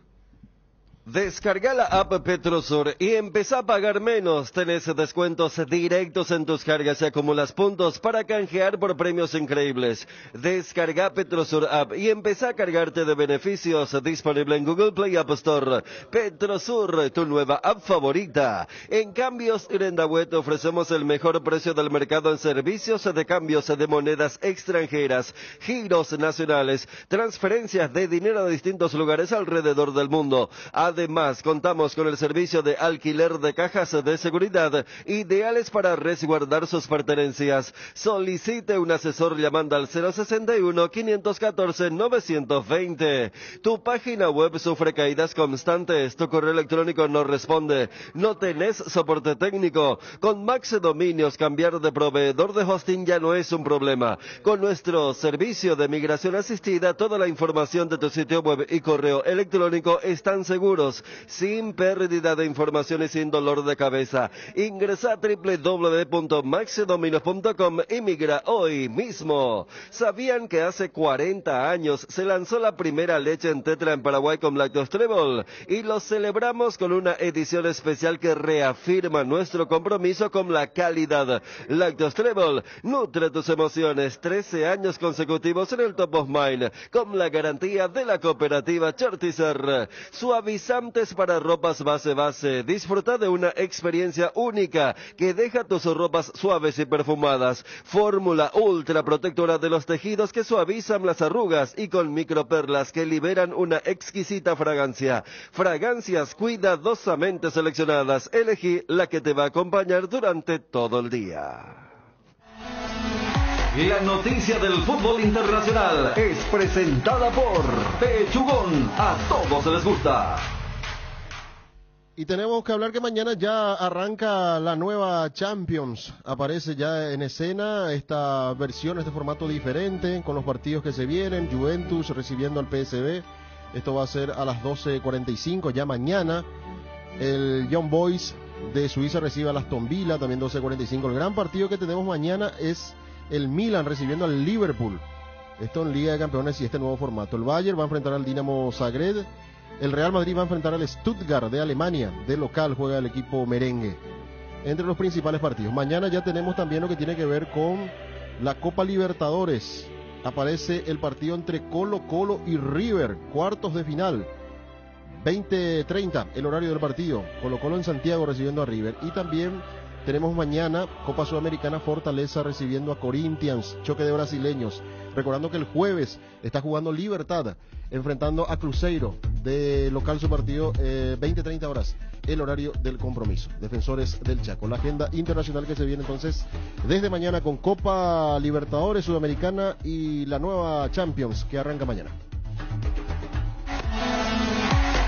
Descarga la app Petrosur y empezá a pagar menos. Tenés descuentos directos en tus cargas y acumulas puntos para canjear por premios increíbles. Descarga Petrosur app y empezá a cargarte de beneficios. Disponible en Google Play App Store. Petrosur, tu nueva app favorita. En Cambios Irendahué te ofrecemos el mejor precio del mercado en servicios de cambios de monedas extranjeras, giros nacionales, transferencias de dinero a distintos lugares alrededor del mundo. Además, contamos con el servicio de alquiler de cajas de seguridad, ideales para resguardar sus pertenencias. Solicite un asesor llamando al 061-514-920. Tu página web sufre caídas constantes, tu correo electrónico no responde, no tenés soporte técnico. Con Max Dominios, cambiar de proveedor de hosting ya no es un problema. Con nuestro servicio de migración asistida, toda la información de tu sitio web y correo electrónico están seguros, sin pérdida de información y sin dolor de cabeza. Ingresa a www.maxdominios.com y migra hoy mismo. ¿Sabían que hace 40 años se lanzó la primera leche en tetra en Paraguay con Lácteos Trébol? Y lo celebramos con una edición especial que reafirma nuestro compromiso con la calidad. Lácteos Trébol nutre tus emociones. 13 años consecutivos en el Top of Mind, con la garantía de la cooperativa Chartizer. Suavizantes para ropas base. Disfruta de una experiencia única que deja tus ropas suaves y perfumadas. Fórmula ultra protectora de los tejidos que suavizan las arrugas y con microperlas que liberan una exquisita fragancia. Fragancias cuidadosamente seleccionadas. Elegí la que te va a acompañar durante todo el día. La noticia del fútbol internacional es presentada por Pechugón. A todos les gusta. Y tenemos que hablar que mañana ya arranca la nueva Champions. Aparece ya en escena esta versión, este formato diferente, con los partidos que se vienen. Juventus recibiendo al PSV. Esto va a ser a las 12:45 ya mañana. El Young Boys de Suiza recibe al Aston Villa, también 12:45. El gran partido que tenemos mañana es el Milan recibiendo al Liverpool. Esto en Liga de Campeones y este nuevo formato. El Bayern va a enfrentar al Dinamo Zagreb. El Real Madrid va a enfrentar al Stuttgart de Alemania. De local juega el equipo merengue. Entre los principales partidos. Mañana ya tenemos también lo que tiene que ver con la Copa Libertadores. Aparece el partido entre Colo-Colo y River. Cuartos de final. 20:30 el horario del partido. Colo-Colo en Santiago recibiendo a River. Y también tenemos mañana Copa Sudamericana, Fortaleza recibiendo a Corinthians. Choque de brasileños. Recordando que el jueves está jugando Libertad enfrentando a Cruzeiro. De local su partido 20:30 horas el horario del compromiso. Defensores del Chaco. La agenda internacional que se viene entonces desde mañana con Copa Libertadores Sudamericana y la nueva Champions que arranca mañana.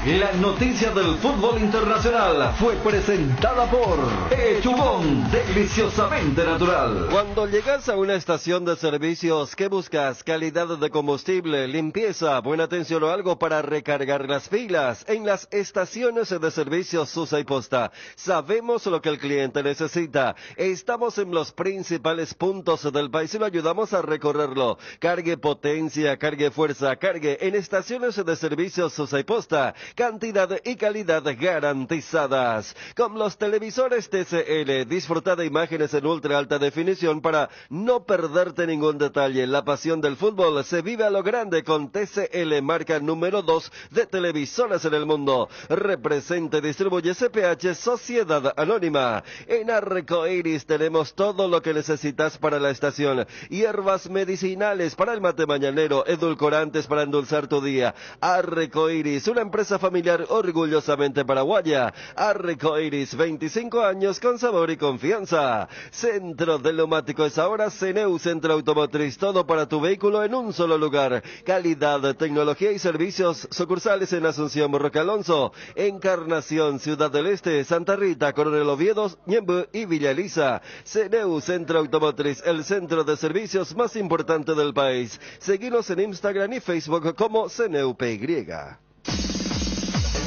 La noticia del fútbol internacional fue presentada por Pechugón, deliciosamente natural. Cuando llegas a una estación de servicios, ¿qué buscas? Calidad de combustible, limpieza, buena atención o algo para recargar las pilas. En las estaciones de servicios Susa y Posta, sabemos lo que el cliente necesita. Estamos en los principales puntos del país y lo ayudamos a recorrerlo. Cargue potencia, cargue fuerza, cargue en estaciones de servicios Susa y Posta. Cantidad y calidad garantizadas. Con los televisores TCL, disfruta de imágenes en ultra alta definición para no perderte ningún detalle. La pasión del fútbol se vive a lo grande con TCL, marca número 2 de televisores en el mundo. Representa y distribuye CPH Sociedad Anónima. En Arcoiris tenemos todo lo que necesitas para la estación. Hierbas medicinales para el mate mañanero, edulcorantes para endulzar tu día. Arcoiris, una empresa familiar orgullosamente paraguaya. Arcoiris, 25 años con sabor y confianza. Centro del Neumático es ahora CNEU Centro Automotriz, todo para tu vehículo en un solo lugar. Calidad, tecnología y servicios. Sucursales en Asunción, Roque Alonso, Encarnación, Ciudad del Este, Santa Rita, Coronel Oviedo, Ñemby y Villa Elisa. CNEU Centro Automotriz, el centro de servicios más importante del país. Seguinos en Instagram y Facebook como CNEUPY.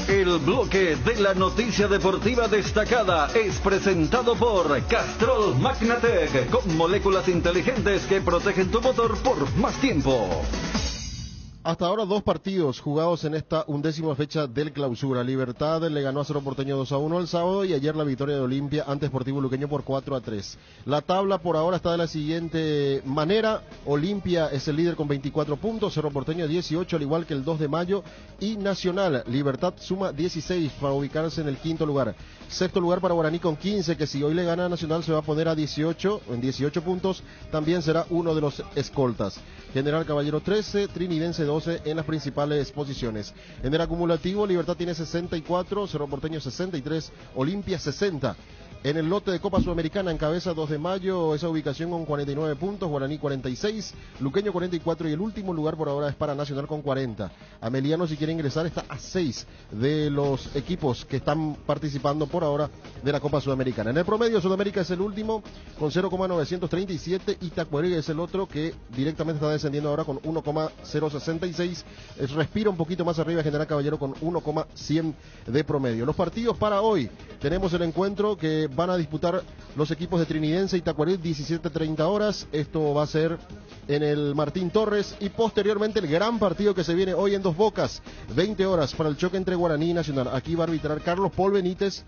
El bloque de la noticia deportiva destacada es presentado por Castrol Magnatec, con moléculas inteligentes que protegen tu motor por más tiempo. Hasta ahora 2 partidos jugados en esta 11ª fecha del Clausura. Libertad le ganó a Cerro Porteño 2-1 el sábado y ayer la victoria de Olimpia ante Sportivo Luqueño por 4-3. La tabla por ahora está de la siguiente manera. Olimpia es el líder con 24 puntos, Cerro Porteño 18, al igual que el 2 de mayo, y Nacional. Libertad suma 16 para ubicarse en el 5º lugar. 6º lugar para Guaraní con 15, que si hoy le gana a Nacional se va a poner a 18 puntos. También será uno de los escoltas. General Caballero 13, Trinidense 12 en las principales posiciones. En el acumulativo, Libertad tiene 64, Cerro Porteño 63, Olimpia 60. En el lote de Copa Sudamericana encabeza 2 de mayo esa ubicación con 49 puntos, Guaraní 46, Luqueño 44 y el último lugar por ahora es para Nacional con 40. Ameliano, si quiere ingresar, está a 6 de los equipos que están participando por ahora de la Copa Sudamericana. En el promedio, Sudamérica es el último con 0,937 y Tacuariga es el otro que directamente está descendiendo ahora con 1,066. Respira un poquito más arriba General Caballero con 1,100 de promedio. Los partidos para hoy, tenemos el encuentro que van a disputar los equipos de Trinidense y Tacuarí 17:30 horas. Esto va a ser en el Martín Torres y posteriormente el gran partido que se viene hoy en Dos Bocas, 20 horas para el choque entre Guaraní y Nacional. Aquí va a arbitrar Carlos Paul Benítez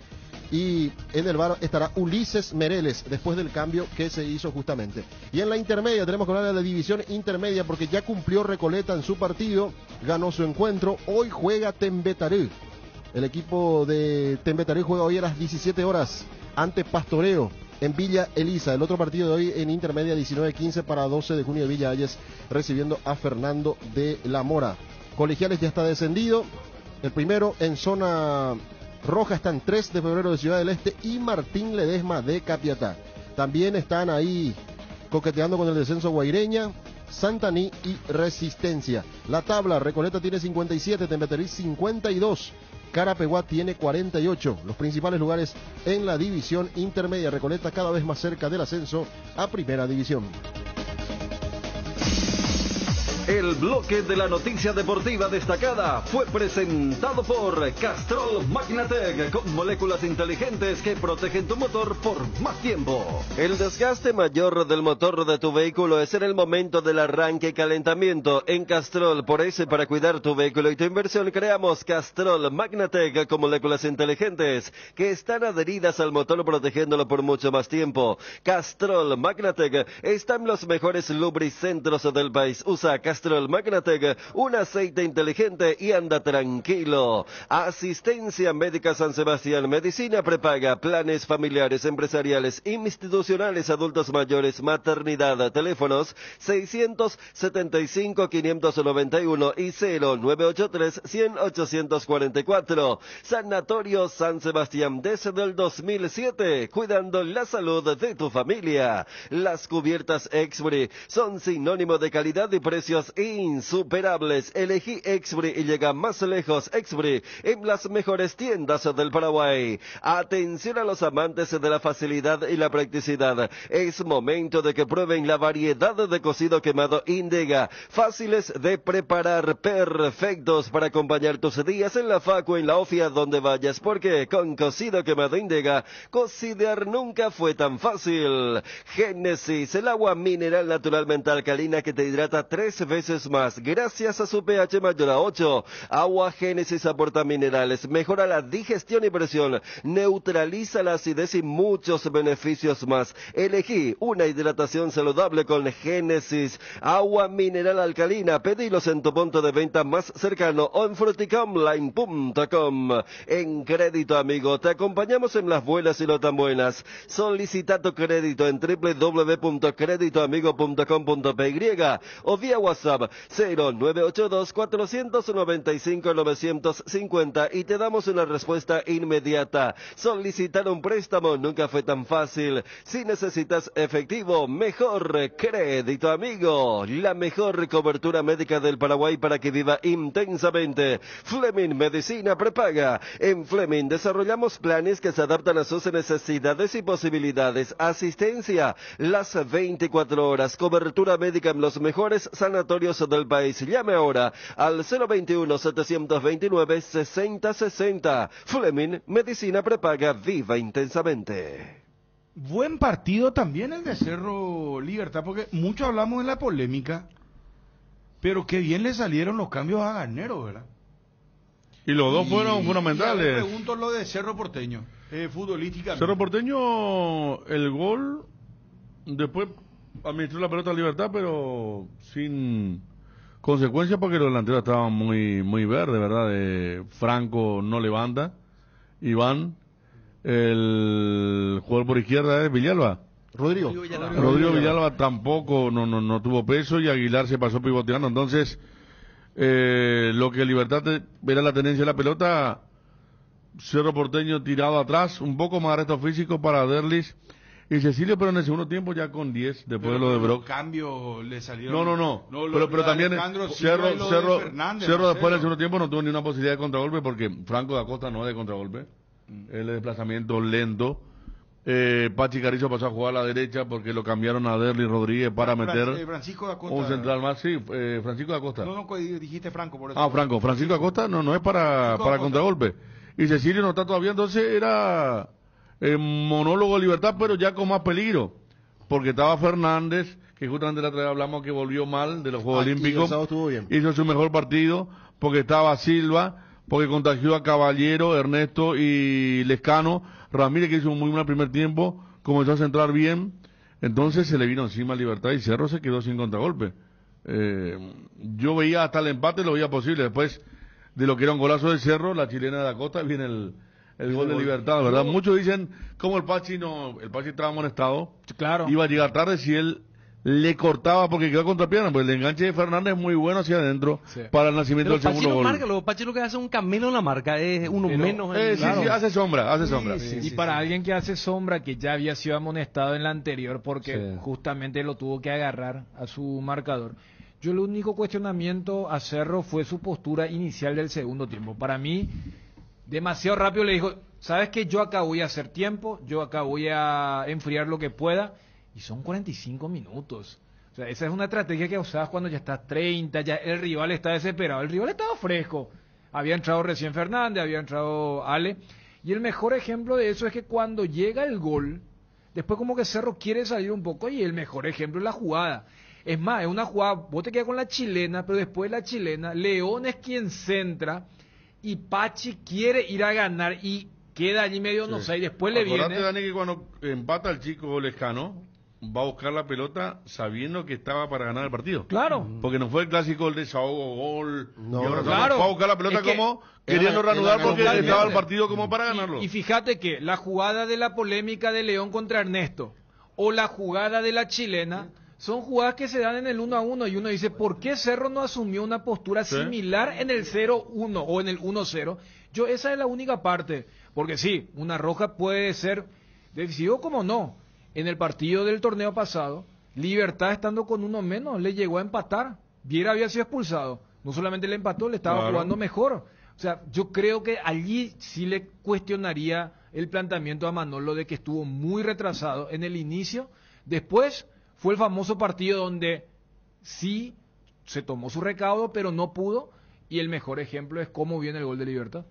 y en el VAR estará Ulises Mereles después del cambio que se hizo justamente. Y en la intermedia tenemos que hablar de la división intermedia porque ya cumplió Recoleta en su partido, ganó su encuentro. Hoy juega Tembetarú. El equipo de Tembetarú juega hoy a las 17 horas ante Pastoreo en Villa Elisa. El otro partido de hoy en intermedia 19:15 para 12 de junio de Villa Hayes, recibiendo a Fernando de la Mora. Colegiales ya está descendido. El primero en zona roja están 3 de febrero de Ciudad del Este y Martín Ledesma de Capiatá. También están ahí coqueteando con el descenso Guaireña, Santaní y Resistencia. La tabla, Recoleta tiene 57, Tembeterí 52. Carapeguá tiene 48, los principales lugares en la división intermedia. Recoleta cada vez más cerca del ascenso a Primera División. El bloque de la noticia deportiva destacada fue presentado por Castrol Magnatec, con moléculas inteligentes que protegen tu motor por más tiempo. El desgaste mayor del motor de tu vehículo es en el momento del arranque y calentamiento. En Castrol, por eso, para cuidar tu vehículo y tu inversión, creamos Castrol Magnatec con moléculas inteligentes que están adheridas al motor protegiéndolo por mucho más tiempo. Castrol Magnatec está en los mejores lubricentros del país. Usa Castrol Magnatec, un aceite inteligente y anda tranquilo. Asistencia Médica San Sebastián, medicina prepaga, planes familiares, empresariales, institucionales, adultos mayores, maternidad, teléfonos 675-591 y 0983-100-844. Sanatorio San Sebastián desde el 2007, cuidando la salud de tu familia. Las cubiertas Exbury son sinónimo de calidad y precios insuperables. Elegí Exbury y llega más lejos. Exbury en las mejores tiendas del Paraguay. Atención a los amantes de la facilidad y la practicidad. Es momento de que prueben la variedad de cocido quemado Indega. Fáciles de preparar, perfectos para acompañar tus días en la facu, en la ofia, donde vayas, porque con cocido quemado Indega, cocidear nunca fue tan fácil. Génesis, el agua mineral naturalmente alcalina que te hidrata 3 veces más, gracias a su pH mayor a 8. Agua Génesis aporta minerales, mejora la digestión y presión, neutraliza la acidez y muchos beneficios más. Elegí una hidratación saludable con Génesis, agua mineral alcalina. Pedilos en tu punto de venta más cercano o en fruticaonline.com. En Crédito Amigo, te acompañamos en las buenas y no tan buenas. Solicita tu crédito en www.creditoamigo.com.py o vía WhatsApp WhatsApp 0982-495-950 y te damos una respuesta inmediata. Solicitar un préstamo nunca fue tan fácil. Si necesitas efectivo, mejor crédito, amigo. La mejor cobertura médica del Paraguay para que viva intensamente. Fleming Medicina Prepaga. En Fleming desarrollamos planes que se adaptan a sus necesidades y posibilidades. Asistencia las 24 horas. Cobertura médica en los mejores sanatorios del país. Llame ahora al 021-729-6060. Fleming Medicina Prepaga. Viva intensamente. Buen partido también el de Cerro Libertad, porque mucho hablamos en la polémica, pero qué bien le salieron los cambios a Garnero, ¿verdad? Y los dos fueron fundamentales. Y me pregunto lo de Cerro Porteño, futbolísticamente. Cerro Porteño, el gol, después administró la pelota a Libertad, pero sin consecuencias porque los delanteros estaban muy verdes, ¿verdad? Franco no levanta, Iván, el jugador por izquierda es Villalba. Rodrigo Villalba tampoco no tuvo peso y Aguilar se pasó pivoteando. Entonces, lo que Libertad era la tendencia de la pelota, Cerro Porteño tirado atrás, un poco más de resto físico para Derlis y Cecilio, pero en el segundo tiempo ya con 10, después de lo de Brock. Los cambios le salieron. No, pero también Cerro después del segundo tiempo no tuvo ni una posibilidad de contragolpe porque Franco da Costa no es de contragolpe. El desplazamiento lento. Pachi Carrizo pasó a jugar a la derecha porque lo cambiaron a Derlis Rodríguez para meter Francisco da Costa, un central más. Sí, Francisco da Costa. No, dijiste Franco, por eso. Francisco da Costa no es para contragolpe. Y Cecilio no está todavía, entonces era monólogo de Libertad, pero ya con más peligro. Porque estaba Fernández, que justamente la otra vez hablamos que volvió mal de los Juegos Olímpicos. Hizo su mejor partido, porque estaba Silva, porque contagió a Caballero, Ernesto y Lescano. Ramírez, que hizo un muy buen primer tiempo, comenzó a centrar bien, entonces se le vino encima a Libertad y Cerro se quedó sin contragolpe. Yo veía hasta el empate, lo veía posible. Después de lo que era un golazo de Cerro, la chilena de Da Costa, viene el gol de Libertad, ¿verdad? Muchos dicen, como el Pachi estaba amonestado, claro, iba a llegar tarde si él le cortaba porque quedó contra pierna, pues el enganche de Fernández es muy bueno hacia adentro para el nacimiento del segundo gol. Pachi lo que hace es un camino en la marca, es uno menos. Sí, hace sombra. Y para alguien que hace sombra, que ya había sido amonestado en la anterior porque justamente lo tuvo que agarrar a su marcador. Yo el único cuestionamiento a Cerro fue su postura inicial del segundo tiempo. Para mí, demasiado rápido le dijo, sabes que yo acá voy a hacer tiempo, yo acá voy a enfriar lo que pueda. Y son 45 minutos. O sea, esa es una estrategia que usabas cuando ya estás 30, ya el rival está desesperado. El rival estaba fresco. Había entrado recién Fernández, había entrado Ale. Y el mejor ejemplo de eso es que cuando llega el gol, después como que Cerro quiere salir un poco y el mejor ejemplo es la jugada. Es más, es una jugada, vos te quedas con la chilena, pero después de la chilena, León es quien centra y Pachi quiere ir a ganar y queda allí medio, no sé, y después le viene... Acordate, Dani, que cuando empata el chico Lescano, va a buscar la pelota sabiendo que estaba para ganar el partido. Claro. Porque no fue el clásico el desahogo, gol. No, y ahora claro. va a buscar la pelota como queriendo reanudar porque estaba el partido como para ganarlo. Y fíjate que la jugada de la polémica de León contra Ernesto o la jugada de la chilena son jugadas que se dan en el 1-1 y uno dice, ¿por qué Cerro no asumió una postura similar en el 0-1 o en el 1-0? Esa es la única parte. Porque sí, una roja puede ser decisivo como no. En el partido del torneo pasado, Libertad estando con uno menos, le llegó a empatar. Viera había sido expulsado. No solamente le empató, le estaba jugando mejor. O sea, yo creo que allí sí le cuestionaría el planteamiento a Manolo de que estuvo muy retrasado en el inicio. Después fue el famoso partido donde sí se tomó su recaudo, pero no pudo. Y el mejor ejemplo es cómo viene el gol de Libertad.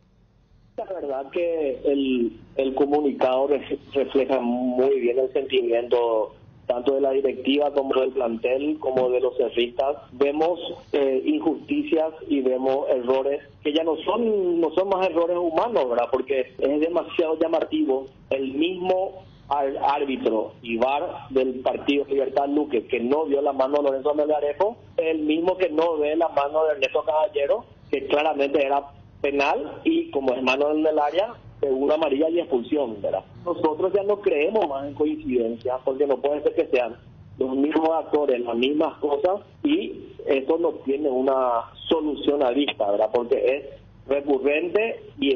La verdad que el comunicado refleja muy bien el sentimiento tanto de la directiva como del plantel, como de los cerristas. Vemos injusticias y vemos errores que ya no son más errores humanos, ¿verdad? Porque es demasiado llamativo. El mismo árbitro y VAR del partido Libertad Luque, que no vio la mano de Lorenzo Melgarejo, el mismo que no ve la mano de Ernesto Caballero, que claramente era penal y como es mano en el área, una amarilla y expulsión, ¿verdad? Nosotros ya no creemos más en coincidencias porque no puede ser que sean los mismos actores, las mismas cosas, y eso no tiene una solución a vista, ¿verdad? Porque es recurrente y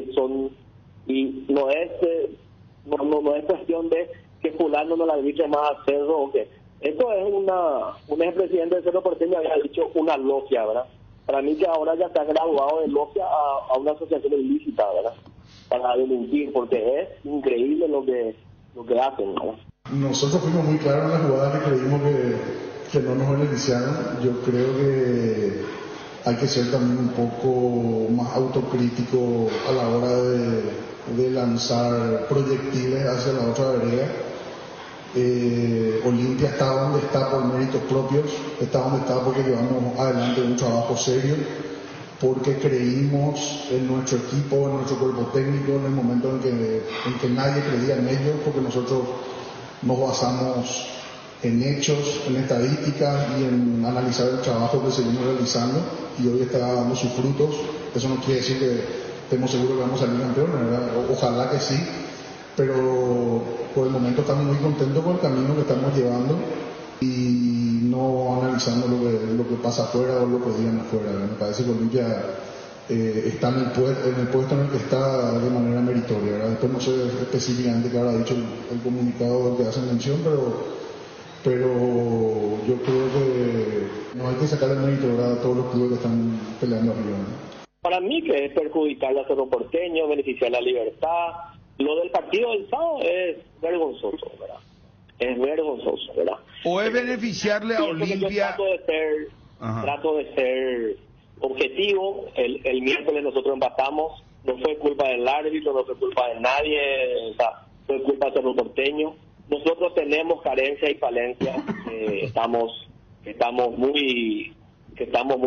no es cuestión de que fulano no le arbitre más a Cerro o que esto es un expresidente de Cerro Porteño había dicho una logia, ¿verdad? Para mí que ahora ya está graduado de logia a una asociación ilícita, ¿verdad? Para delinquir, porque es increíble lo que hacen, ¿verdad? Nosotros fuimos muy claros en la jugada que creímos que no nos beneficiaron. Yo creo que hay que ser también un poco más autocrítico a la hora de lanzar proyectiles hacia la otra vereda. Olimpia está donde está por méritos propios, está donde está porque llevamos adelante un trabajo serio, porque creímos en nuestro equipo, en nuestro cuerpo técnico, en el momento en que nadie creía en ellos, porque nosotros nos basamos en hechos, en estadísticas y en analizar el trabajo que seguimos realizando, y hoy está dando sus frutos. Eso no quiere decir que estemos seguros que vamos a salir campeones, ¿verdad? Ojalá que sí, pero por el momento estamos muy contentos con el camino que estamos llevando y no analizando lo que pasa afuera o lo que digan afuera. Me parece que Olimpia está en el puesto en el que está de manera meritoria, ¿verdad? Después no sé específicamente qué habrá dicho el comunicado del que hacen mención, pero yo creo que no hay que sacar el mérito, ¿verdad?, a todos los clubes que están peleando arriba, ¿no? Para mí que es perjudicar a Cerro Porteño, beneficiar la Libertad. Lo del partido del sábado es vergonzoso, ¿verdad? Es vergonzoso, ¿verdad? O es beneficiarle a Olimpia. Trato de ser objetivo. El miércoles nosotros empatamos. No fue culpa del árbitro, no fue culpa de nadie, o sea, fue culpa de Cerro Porteño. Nosotros tenemos carencias y falencias. Estamos muy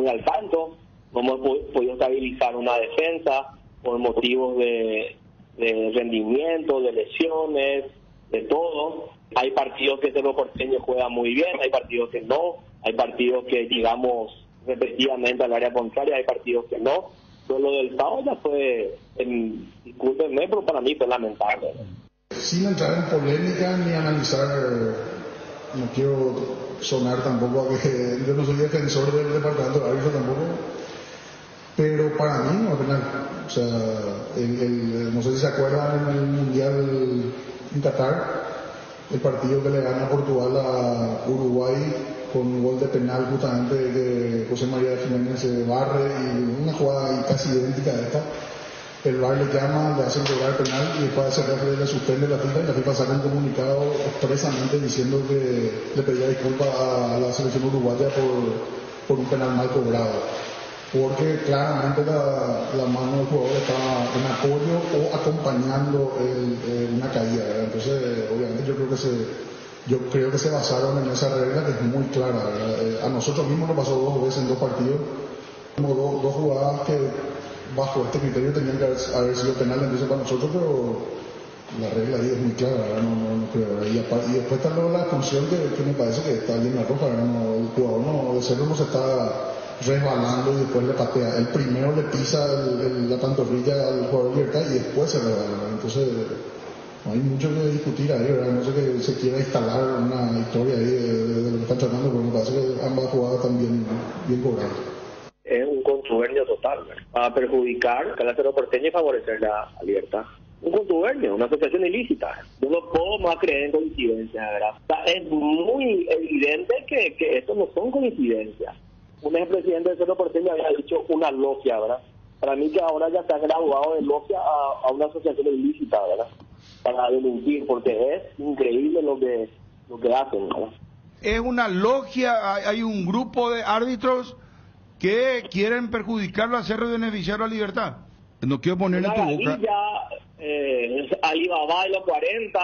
al tanto. No hemos podido estabilizar una defensa por motivos de rendimiento, de lesiones, de todo. Hay partidos que Cerro Porteño juega muy bien, hay partidos que no, hay partidos que llegamos repetidamente al área contraria, hay partidos que no. Pero lo del sábado ya fue, discúlpenme, pero para mí fue lamentable. Sin entrar en polémica ni analizar, no quiero sonar tampoco a que yo no soy defensor del departamento de árbitro tampoco, pero para mí no es penal. O sea, no sé si se acuerdan en el Mundial en Qatar, el partido que le gana Portugal a Uruguay con un gol de penal justamente de José María Jiménez se barre, y una jugada casi idéntica a esta. El VAR le llama, le hacen cobrar penal y después de ese referee le suspende la FIFA, y la FIFA saca un comunicado expresamente diciendo que le pedía disculpas a la selección uruguaya por un penal mal cobrado, porque claramente la mano del jugador estaba en apoyo o acompañando una caída, ¿verdad? Entonces obviamente yo creo que se basaron en esa regla que es muy clara, ¿verdad? A nosotros mismos nos pasó 2 veces en 2 partidos, como dos jugadas que bajo este criterio tenían que haber sido penales entonces para nosotros, pero la regla ahí es muy clara, ¿verdad? No creo, ¿verdad? Y después está la expulsión que me parece que está bien la roja, ¿verdad? El jugador de Cerro no se está resbalando y después le patea. El primero le pisa la pantorrilla al jugador de Libertad y después se resbala, ¿verdad? Entonces no hay mucho que discutir ahí, ¿verdad? No sé que se quiera instalar una historia ahí de lo que están tratando, pero me parece que ambas jugadas están bien cobradas. Es un contubernio total, ¿verdad? Para perjudicar al Cerro Porteño y favorecer la Libertad. Un contubernio, una asociación ilícita. Yo no puedo más creer en coincidencias, ¿verdad? O sea, es muy evidente que esto no son coincidencias. Un expresidente del Cerro Porteño había dicho una logia, ¿verdad? Para mí que ahora ya se ha graduado de logia a una asociación ilícita, ¿verdad? Para delinquir, porque es increíble lo que hacen, ¿verdad? Es una logia, hay un grupo de árbitros que quieren perjudicarlo a Cerro y beneficiarlo a Libertad. No quiero poner en tu boca. Alibaba de los 40,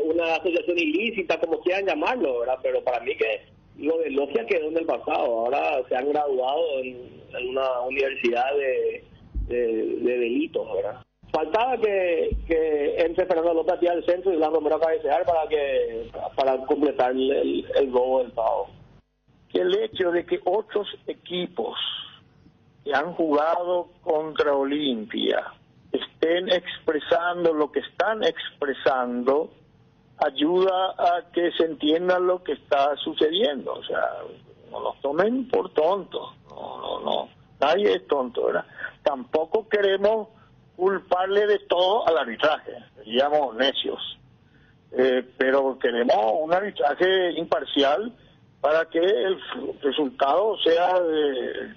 una asociación ilícita, como quieran llamarlo, ¿verdad? Pero para mí que lo de logia quedó en el pasado. Ahora se han graduado en una universidad de delitos, ¿verdad? Faltaba que entre Fernando López aquí al centro y Blas Romero a cabecear para completar el robo del sábado. El hecho de que otros equipos que han jugado contra Olimpia estén expresando lo que están expresando, ayuda a que se entienda lo que está sucediendo. O sea, no nos tomen por tontos. No. Nadie es tonto, ¿verdad? Tampoco queremos culparle de todo al arbitraje. Seríamos necios. Pero queremos un arbitraje imparcial para que el resultado sea de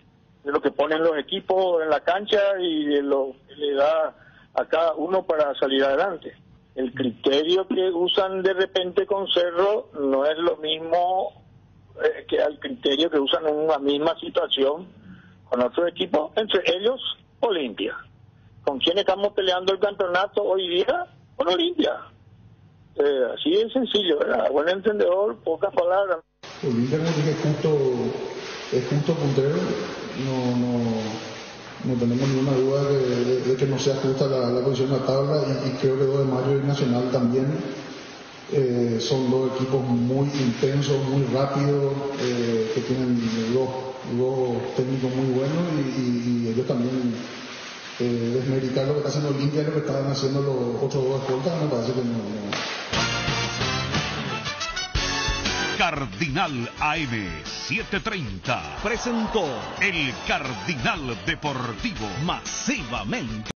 lo que ponen los equipos en la cancha y de lo que le da a cada uno para salir adelante. El criterio que usan de repente con Cerro no es lo mismo que el criterio que usan en una misma situación con otro equipo, entre ellos Olimpia. ¿Con quién estamos peleando el campeonato hoy día? Con Olimpia. Así de sencillo, ¿verdad? Buen entendedor, pocas palabras. Olimpia, como dije, es justo puntero. No tenemos ninguna duda de que no sea justa la posición de la tabla, y creo que 2 de Mayo y Nacional también son 2 equipos muy intensos, muy rápidos, que tienen dos técnicos muy buenos, y ellos también desmeritar lo que está haciendo Olimpia y lo que estaban haciendo los otros 2 escoltas, me parece que no. Cardinal AM 730 presentó el Cardinal Deportivo masivamente.